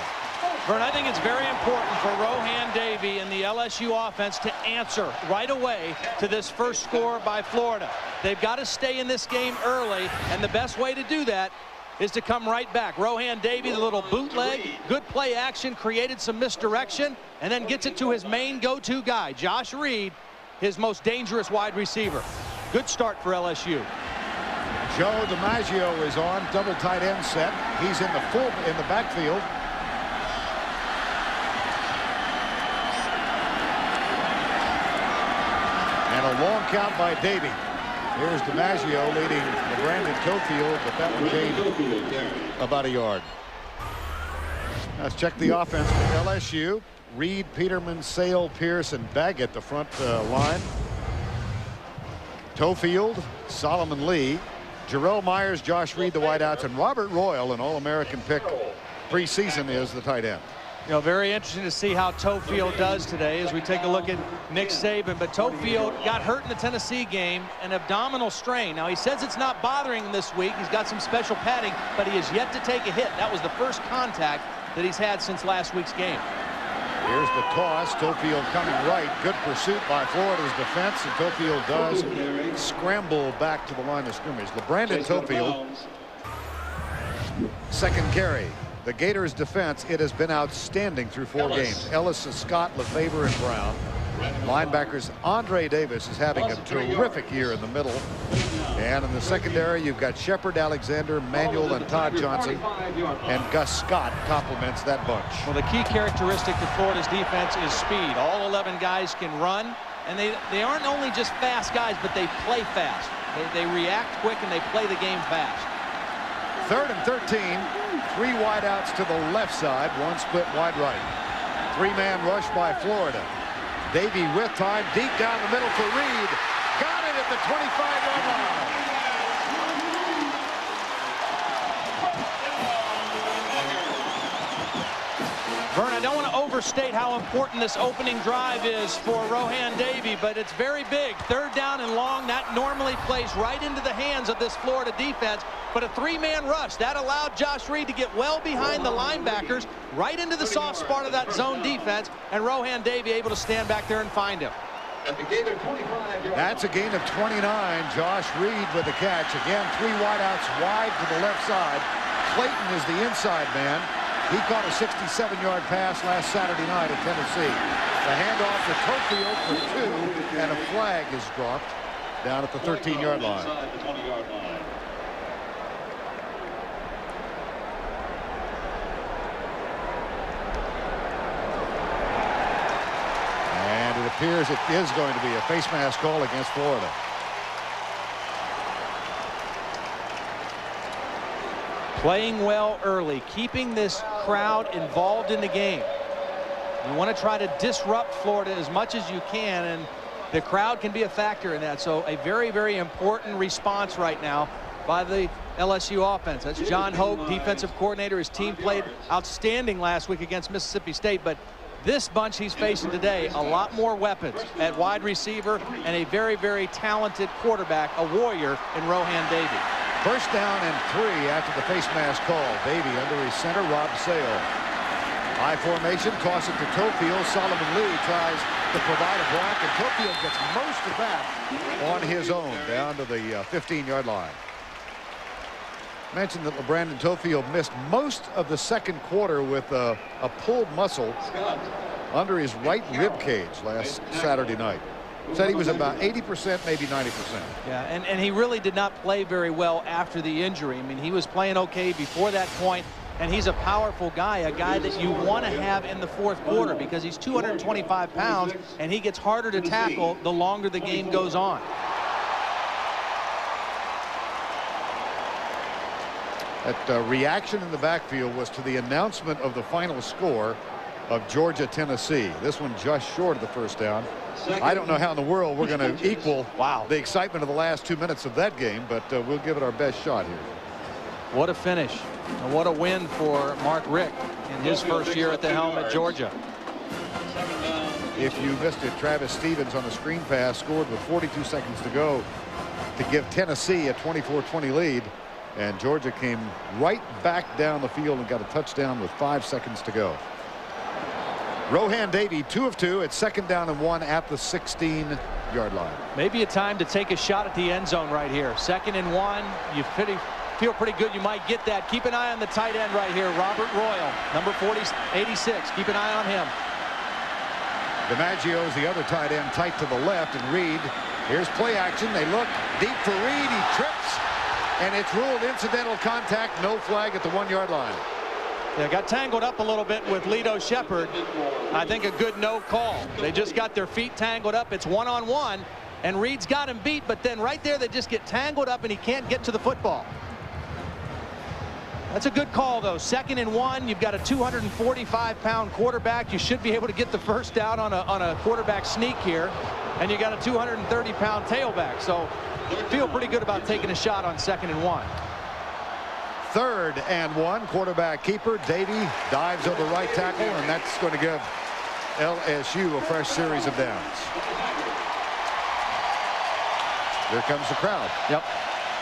Vern, I think it's very important for Rohan Davey and the LSU offense to answer right away to this first score by Florida. They've got to stay in this game early, and the best way to do that is to come right back. Rohan Davey, the little bootleg, good play action, created some misdirection, and then gets it to his main go-to guy, Josh Reed, his most dangerous wide receiver. Good start for LSU. Joe DiMaggio is on double tight end set. He's in the backfield. And a long count by Davey. Here's DiMaggio leading Brandon Tofield, but that one came about a yard. Let's check the offense for LSU. Reed, Peterman, Sale, Pierce, and Baggett the front line. Tofield, Solomon Lee, Jarrell Myers, Josh Reed, the wideouts, and Robert Royal, an All-American pick preseason, is the tight end. You know, very interesting to see how Tofield does today as we take a look at Nick Saban. But Tofield got hurt in the Tennessee game, an abdominal strain. Now, he says it's not bothering him this week. He's got some special padding, but he has yet to take a hit. That was the first contact that he's had since last week's game. Here's the toss. Tofield coming right. Good pursuit by Florida's defense, and Tofield does scramble back to the line of scrimmage. LeBrandon Tofield, second carry. The Gators defense, it has been outstanding through 4 games. Ellis, Scott, Lefebvre, and Brown. Linebackers, Andre Davis is having a terrific year in the middle. And in the secondary, you've got Shepard, Alexander, Manuel, and Todd Johnson. And Gus Scott complements that bunch. Well, the key characteristic to Florida's defense is speed. All 11 guys can run. And they aren't only just fast guys, but they play fast. They react quick and they play the game fast. 3rd and 13. 3 wideouts to the left side, 1 split wide right. 3-man rush by Florida. Davey with time, deep down the middle for Reed. Got it at the 25-yard line. Vern, I don't want to overstate how important this opening drive is for Rohan Davey, but it's very big. 3rd down and long. That normally plays right into the hands of this Florida defense. But a 3-man rush, that allowed Josh Reed to get well behind the linebackers, right into the soft spot of that zone defense, and Rohan Davey able to stand back there and find him. That's a gain of 29. Josh Reed with the catch. Again, 3 wideouts wide to the left side. Clayton is the inside man. He caught a 67-yard pass last Saturday night at Tennessee. The handoff to Tofield for 2, and a flag is dropped down at the 13-yard line. And it appears it is going to be a face mask call against Florida. Playing well early, keeping this crowd involved in the game. You want to try to disrupt Florida as much as you can, and the crowd can be a factor in that. So a very, very important response right now by the LSU offense. That's John Hogue, defensive coordinator. His team played outstanding last week against Mississippi State, but this bunch he's facing today, a lot more weapons at wide receiver and a very, very talented quarterback, a warrior in Rohan Davey. First down and 3 after the face mask call. Davey under his center, Rob Sale. High formation, toss it to Tofield. Solomon Lee tries to provide a block, and Tofield gets most of that on his own down to the 15-yard line. Mentioned that LeBrandon Tofield missed most of the second quarter with a pulled muscle under his right rib cage last Saturday night. Said he was about 80%, maybe 90%. Yeah, and he really did not play very well after the injury. I mean, he was playing okay before that point, and he's a powerful guy, a guy that you want to have in the 4th quarter because he's 225 pounds, and he gets harder to tackle the longer the game goes on. That reaction in the backfield was to the announcement of the final score of Georgia-Tennessee. This one just short of the first down. I don't know how in the world we're going to equal the excitement of the last 2 minutes of that game, but we'll give it our best shot here. What a finish. And what a win for Mark Richt in his first year at the helm at Georgia. If you missed it, Travis Stevens on the screen pass scored with 42 seconds to go to give Tennessee a 24-20 lead. And Georgia came right back down the field and got a touchdown with 5 seconds to go. Rohan Davey, 2 of 2. It's 2nd down and 1 at the 16-yard line. Maybe a time to take a shot at the end zone right here. 2nd and 1. You feel pretty good. You might get that. Keep an eye on the tight end right here, Robert Royal, number 86. Keep an eye on him. DiMaggio is the other tight end, tight to the left, and Reed. Here's play action. They look deep for Reed. He trips. And it's ruled incidental contact, no flag at the 1-yard line. Yeah, got tangled up a little bit with Lito Shepherd. I think a good no call. They just got their feet tangled up. It's one-on-one, and Reed's got him beat, but then right there they just get tangled up and he can't get to the football. That's a good call, though. 2nd and 1. You've got a 245-pound quarterback. You should be able to get the first down on a quarterback sneak here. And you got a 230-pound tailback. So feel pretty good about taking a shot on 2nd and 1. 3rd and 1. Quarterback keeper. Davey dives over right tackle, and that's going to give LSU a fresh series of downs. Here comes the crowd. Yep.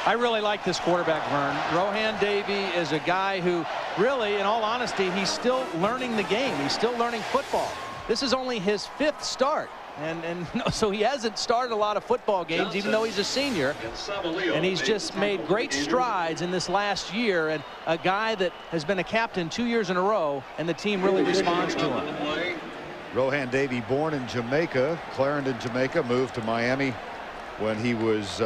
I really like this quarterback, Vern. Rohan Davey is a guy who really, in all honesty, he's still learning the game. He's still learning football. This is only his 5th start. And so he hasn't started a lot of football games, even though he's a senior. And he's just made great strides in this last year. And a guy that has been a captain 2 years in a row, and the team really responds to him. Rohan Davey, born in Jamaica, Clarendon, Jamaica, moved to Miami when he was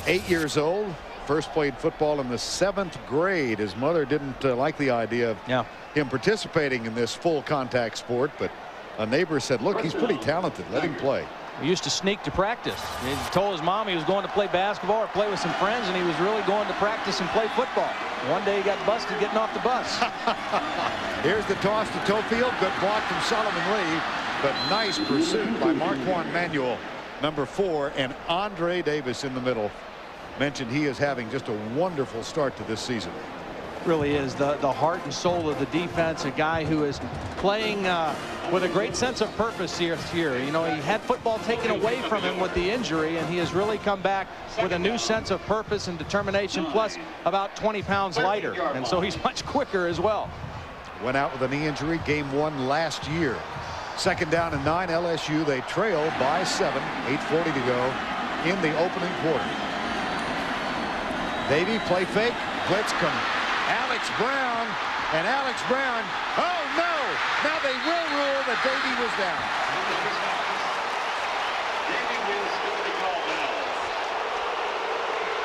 8 years old. First played football in the 7th grade. His mother didn't like the idea of him participating in this full contact sport, but a neighbor said, look, he's pretty talented. Let him play. He used to sneak to practice. He told his mom he was going to play basketball or play with some friends, and he was really going to practice and play football. One day he got busted getting off the bus. Here's the toss to Tofield. Good block from Solomon Lee, but nice pursuit by Marquand Manuel, number 4, and Andre Davis in the middle. Mentioned he is having just a wonderful start to this season. Really is the heart and soul of the defense, a guy who is playing with a great sense of purpose here. You know, he had football taken away from him with the injury, and he has really come back with a new sense of purpose and determination, plus about 20 pounds lighter, and so he's much quicker as well. Went out with a knee injury game 1 last year. 2nd down and 9. LSU, they trail by 7. 8:40 to go in the opening quarter. Davey, play fake, blitz come. Alex Brown, and Alex Brown, oh no! Now they will rule that Davey was down.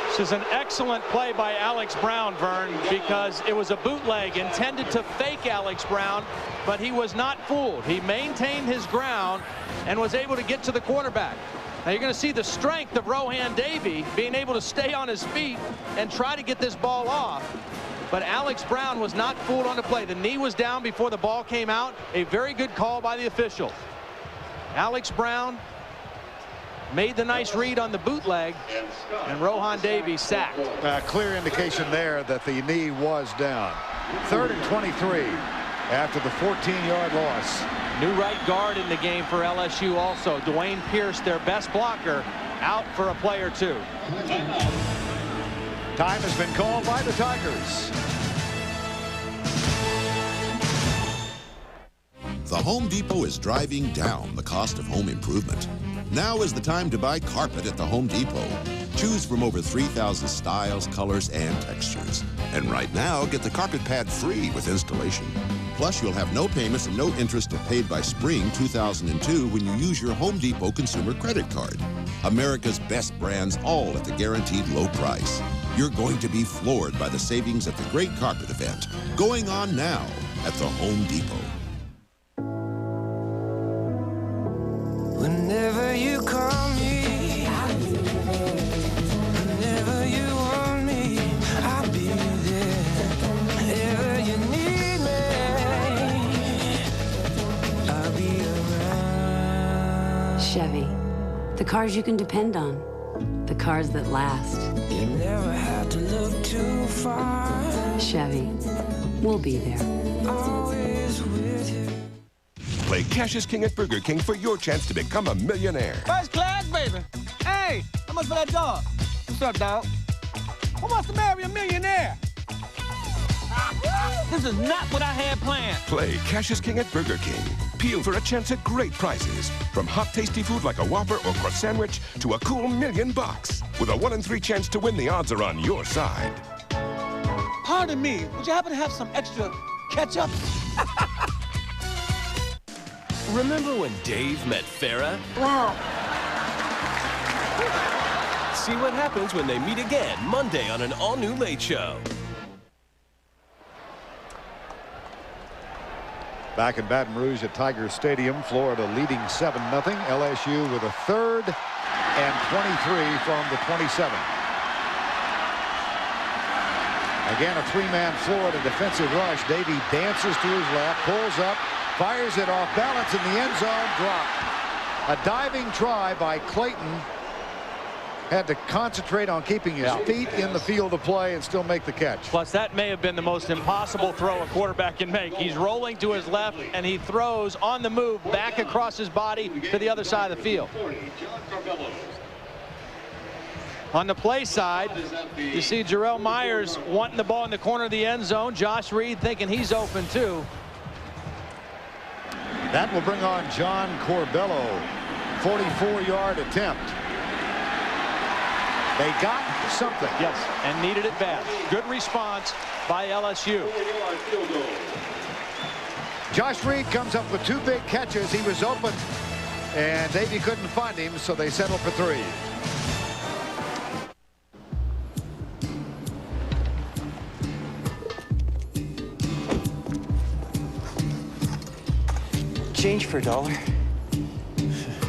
This is an excellent play by Alex Brown, Vern, because it was a bootleg intended to fake Alex Brown, but he was not fooled. He maintained his ground and was able to get to the quarterback. Now you're going to see the strength of Rohan Davey being able to stay on his feet and try to get this ball off. But Alex Brown was not fooled on the play. The knee was down before the ball came out. A very good call by the official. Alex Brown made the nice read on the bootleg, and Rohan Davey sacked. Clear indication there that the knee was down. 3rd and 23 after the 14-yard loss. New right guard in the game for LSU also. Dwayne Pierce, their best blocker, out for a play or two. Time has been called by the Tigers. The Home Depot is driving down the cost of home improvement. Now is the time to buy carpet at the Home Depot. Choose from over 3,000 styles, colors, and textures. And right now, get the carpet pad free with installation. Plus, you'll have no payments and no interest till paid by spring 2002 when you use your Home Depot consumer credit card. America's best brands, all at the guaranteed low price. You're going to be floored by the savings at the Great Carpet Event, going on now at the Home Depot. Whenever you call me, whenever you want me, I'll be there. Whenever you need me, I'll be around. Chevy, the cars you can depend on, the cars that last. You never have to look too far. Chevy, we'll be there. Always with you. Play Cash is King at Burger King for your chance to become a millionaire. First class, baby. Hey, how much for that dog? What's up, dog? Who wants to marry a millionaire? This is not what I had planned. Play Cash is King at Burger King. Peel for a chance at great prizes. From hot, tasty food like a Whopper or crust sandwich to a cool $1,000,000. With a 1 in 3 chance to win, the odds are on your side. Pardon me, would you happen to have some extra ketchup? Remember when Dave met Farrah? Wow. see what happens when they meet again Monday on an all-new Late Show. Back in Baton Rouge at Tiger Stadium, Florida leading 7-0. LSU with a third and 23 from the 27. Again, a three-man Florida defensive rush. Davey dances to his left, pulls up, fires it off balance in the end zone, dropped. A diving try by Clayton. Had to concentrate on keeping his feet in the field of play and still make the catch. Plus, that may have been the most impossible throw a quarterback can make. He's rolling to his left, and he throws on the move back across his body to the other side of the field. On the play side, you see Jarrell Myers wanting the ball in the corner of the end zone. Josh Reed thinking he's open too. That will bring on John Corbello. 44-yard attempt. They got something. Yes, and needed it bad. Good response by LSU. Josh Reed comes up with 2 big catches. He was open, and Davey couldn't find him, so they settled for 3. Change for $1.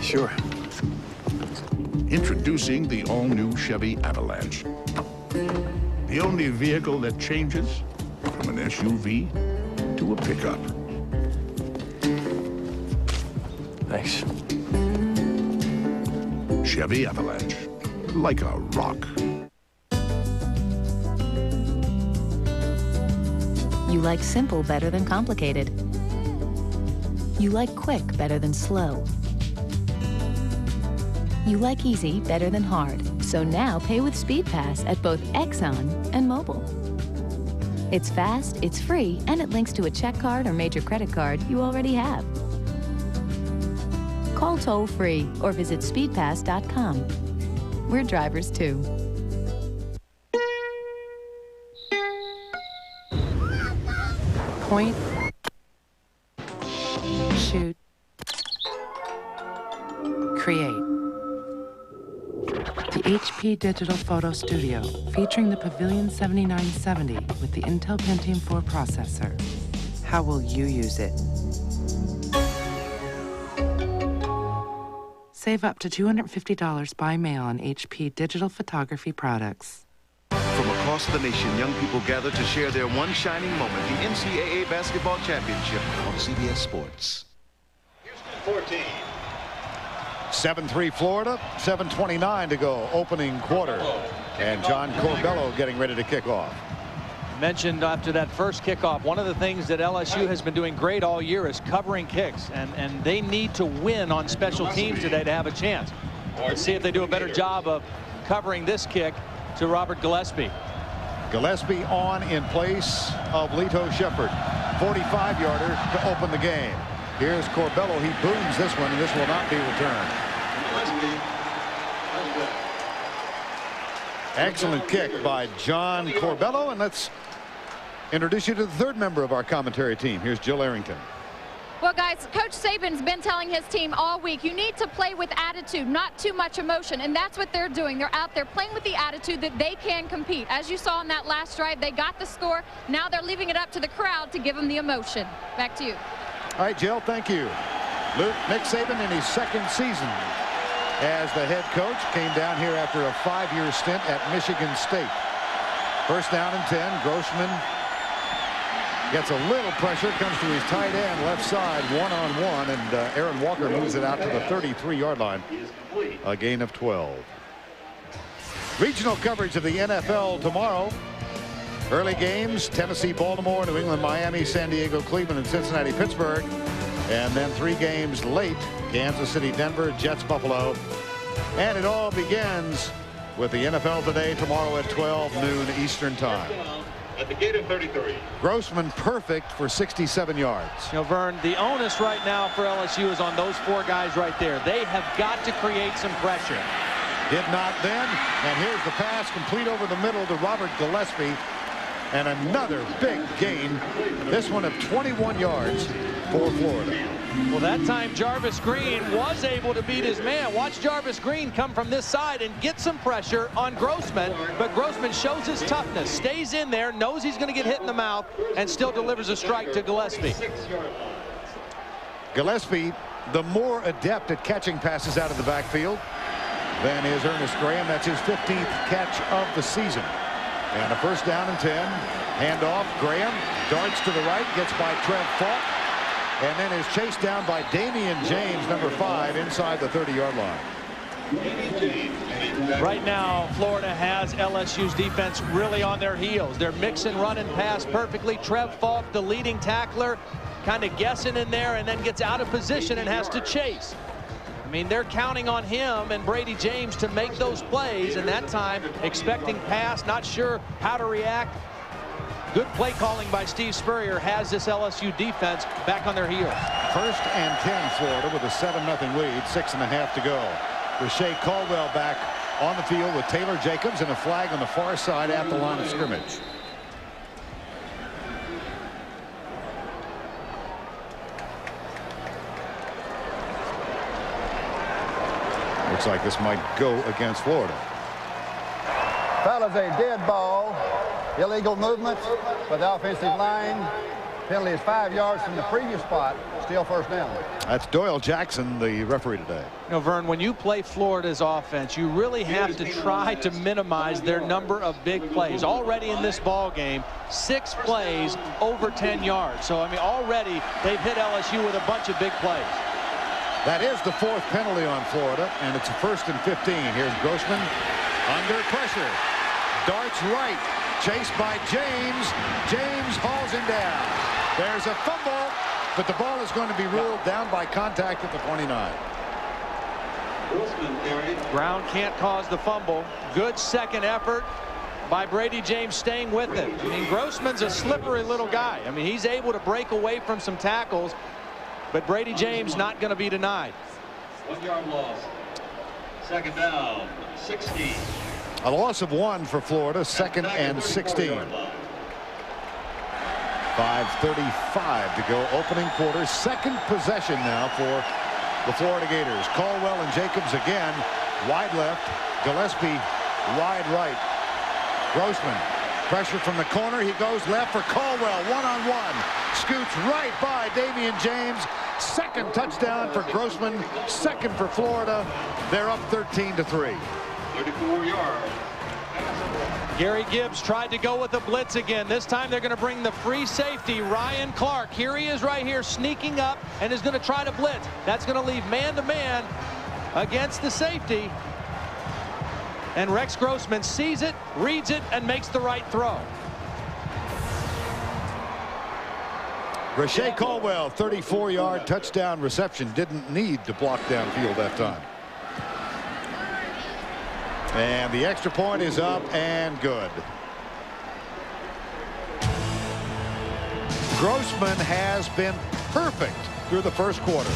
Sure. Introducing the all-new Chevy Avalanche. The only vehicle that changes from an SUV to a pickup. Thanks. Chevy Avalanche. Like a rock. You like simple better than complicated. You like quick better than slow. You like easy better than hard. So now pay with SpeedPass at both Exxon and Mobil. It's fast, it's free, and it links to a check card or major credit card you already have. Call toll-free or visit speedpass.com. We're drivers too. Point. Shoot. Create. The HP Digital Photo Studio, featuring the Pavilion 7970 with the Intel Pentium 4 processor. How will you use it? Save up to $250 by mail on HP Digital Photography products. From across the nation, young people gather to share their one shining moment, the NCAA Basketball Championship on CBS Sports. Houston 14. 7-3 Florida, 7:29 to go, opening quarter. And John Corbello getting ready to kick off. Mentioned after that first kickoff, one of the things that LSU has been doing great all year is covering kicks, and they need to win on special teams today to have a chance. Let's see if they do a better job of covering this kick to Robert Gillespie. Gillespie on in place of Lito Shepherd. 45-yarder to open the game. Here's Corbello. He booms this one, and this will not be returned. Excellent kick by John Corbello, and let's introduce you to the third member of our commentary team. Here's Jill Arrington. Well, guys, Coach Saban's been telling his team all week, you need to play with attitude, not too much emotion, and that's what they're doing. They're out there playing with the attitude that they can compete. As you saw in that last drive, they got the score. Now they're leaving it up to the crowd to give them the emotion. Back to you. All right, Jill, thank you. Nick Saban in his second season as the head coach came down here after a 5-year stint at Michigan State. First down and 10. Grossman gets a little pressure, comes to his tight end, left side, one-on-one, and Aaron Walker moves it out to the 33-yard line. A gain of 12. Regional coverage of the NFL tomorrow. Early games, Tennessee, Baltimore, New England, Miami, San Diego, Cleveland, and Cincinnati, Pittsburgh. And then 3 games late, Kansas City, Denver, Jets, Buffalo. And it all begins with the NFL Today tomorrow at 12 noon Eastern Time. At the gate of 33. Grossman perfect for 67 yards. You know, Vern, the onus right now for LSU is on those 4 guys right there. They have got to create some pressure. Did not then. And here's the pass complete over the middle to Robert Gillespie. And another big gain. This one of 21 yards for Florida. Well, that time Jarvis Green was able to beat his man. Watch Jarvis Green come from this side and get some pressure on Grossman, but Grossman shows his toughness, stays in there, knows he's going to get hit in the mouth, and still delivers a strike to Gillespie. Gillespie, the more adept at catching passes out of the backfield than is Ernest Graham. That's his 15th catch of the season. And a first down and 10. Handoff. Graham darts to the right, gets by Trev Falk, and then is chased down by Damian James, number 5, inside the 30-yard line. Right now, Florida has LSU's defense really on their heels. They're mixing run and pass perfectly. Trev Falk, the leading tackler, kind of guessing in there and then gets out of position and has to chase. I mean, they're counting on him and Brady James to make those plays, and that time expecting pass, not sure how to react. Good play calling by Steve Spurrier has this LSU defense back on their heels. First and 10, Florida, with a 7-0 lead, 6.5 to go. Rashay Caldwell back on the field with Taylor Jacobs and a flag on the far side at the line of scrimmage. Looks like this might go against Florida. Foul is a dead ball. Illegal movement by the offensive line. Penalty is 5 yards from the previous spot. Still first down. That's Doyle Jackson, the referee today. You know, Vern, when you play Florida's offense, you really have to try to minimize their number of big plays. Already in this ball game, 6 plays over 10 yards. So, I mean, already they've hit LSU with a bunch of big plays. That is the 4th penalty on Florida, and it's a 1st and 15. Here's Grossman under pressure. Darts right. Chased by James. James hauls him down. There's a fumble, but the ball is going to be ruled down by contact at the 29. Brown can't cause the fumble. Good second effort by Brady James staying with it. I mean, Grossman's a slippery little guy. I mean, he's able to break away from some tackles, but Brady James not going to be denied. 1 yard loss. Second down, 16. A loss of 1 for Florida, 2nd and 16. 5:35 to go, opening quarter. Second possession now for the Florida Gators. Caldwell and Jacobs again. Wide left. Gillespie wide right. Grossman. Pressure from the corner. He goes left for Caldwell. One-on-one. Scoots right by Damian James. Second touchdown for Grossman. Second for Florida. They're up 13-3. 34 yards. Gary Gibbs tried to go with the blitz again. This time they're going to bring the free safety, Ryan Clark. Here he is right here, sneaking up and is going to try to blitz. That's going to leave man-to-man against the safety. And Rex Grossman sees it, reads it, and makes the right throw. Rashay Caldwell, 34-yard touchdown reception. Didn't need to block downfield that time. And the extra point is up and good. Grossman has been perfect through the first quarter.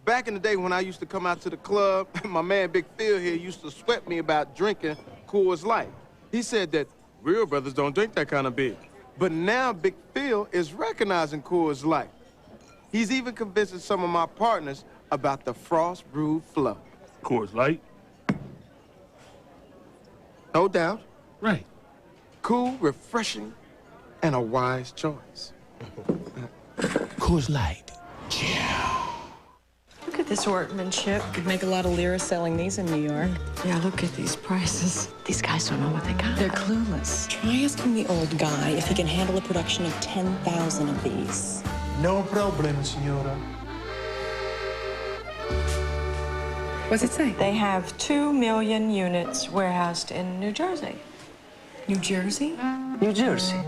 Back in the day when I used to come out to the club, my man Big Phil here used to sweat me about drinking Coors Light. He said that real brothers don't drink that kind of beer. But now Big Phil is recognizing Coors Light. He's even convincing some of my partners about the Frost Brewed Flow. Coors Light? No doubt. Right. Cool, refreshing, and a wise choice. Coors Light. Look at this workmanship. You'd make a lot of lira selling these in New York. Yeah, look at these prices. These guys don't know what they got. They're clueless. Try asking the old guy if he can handle a production of 10,000 of these. No problem, senora. What's it say? They have 2 million units warehoused in New Jersey. New Jersey? New Jersey.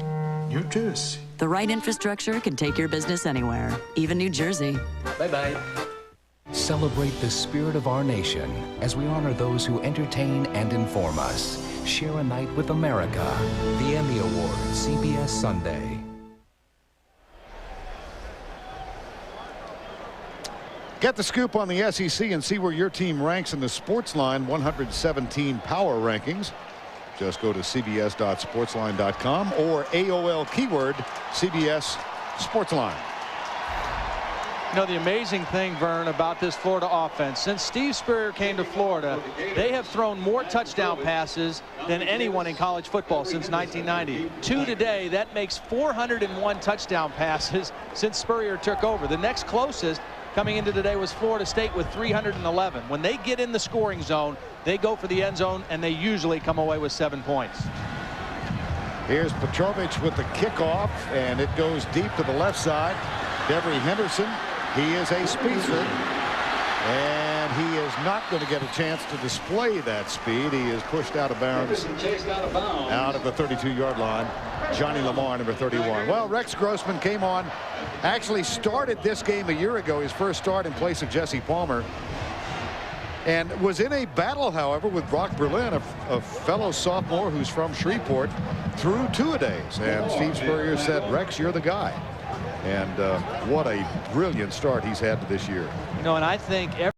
New Jersey. The right infrastructure can take your business anywhere, even New Jersey. Bye-bye. Celebrate the spirit of our nation as we honor those who entertain and inform us. Share a night with America. The Emmy Awards, CBS Sunday. Get the scoop on the SEC and see where your team ranks in the Sportsline 117 Power Rankings. Just go to cbs.sportsline.com or AOL keyword CBS Sportsline. You know, the amazing thing, Vern, about this Florida offense, since Steve Spurrier came to Florida, they have thrown more touchdown passes than anyone in college football since 1990. 2 today, that makes 401 touchdown passes since Spurrier took over. The next closest coming into today was Florida State with 311. When they get in the scoring zone, they go for the end zone, and they usually come away with 7 points. Here's Petrovich with the kickoff, and it goes deep to the left side. Devery Henderson, he is a speedster, and he is not going to get a chance to display that speed. He is pushed out of bounds, out of the 32-yard line. Johnny Lamar, number 31. Well, Rex Grossman came on, actually started this game a year ago, his first start in place of Jesse Palmer, and was in a battle, however, with Brock Berlin, a fellow sophomore who's from Shreveport, through two-a-days. And Steve Spurrier said, Rex, you're the guy. And what a brilliant start he's had to this year. You know, and I think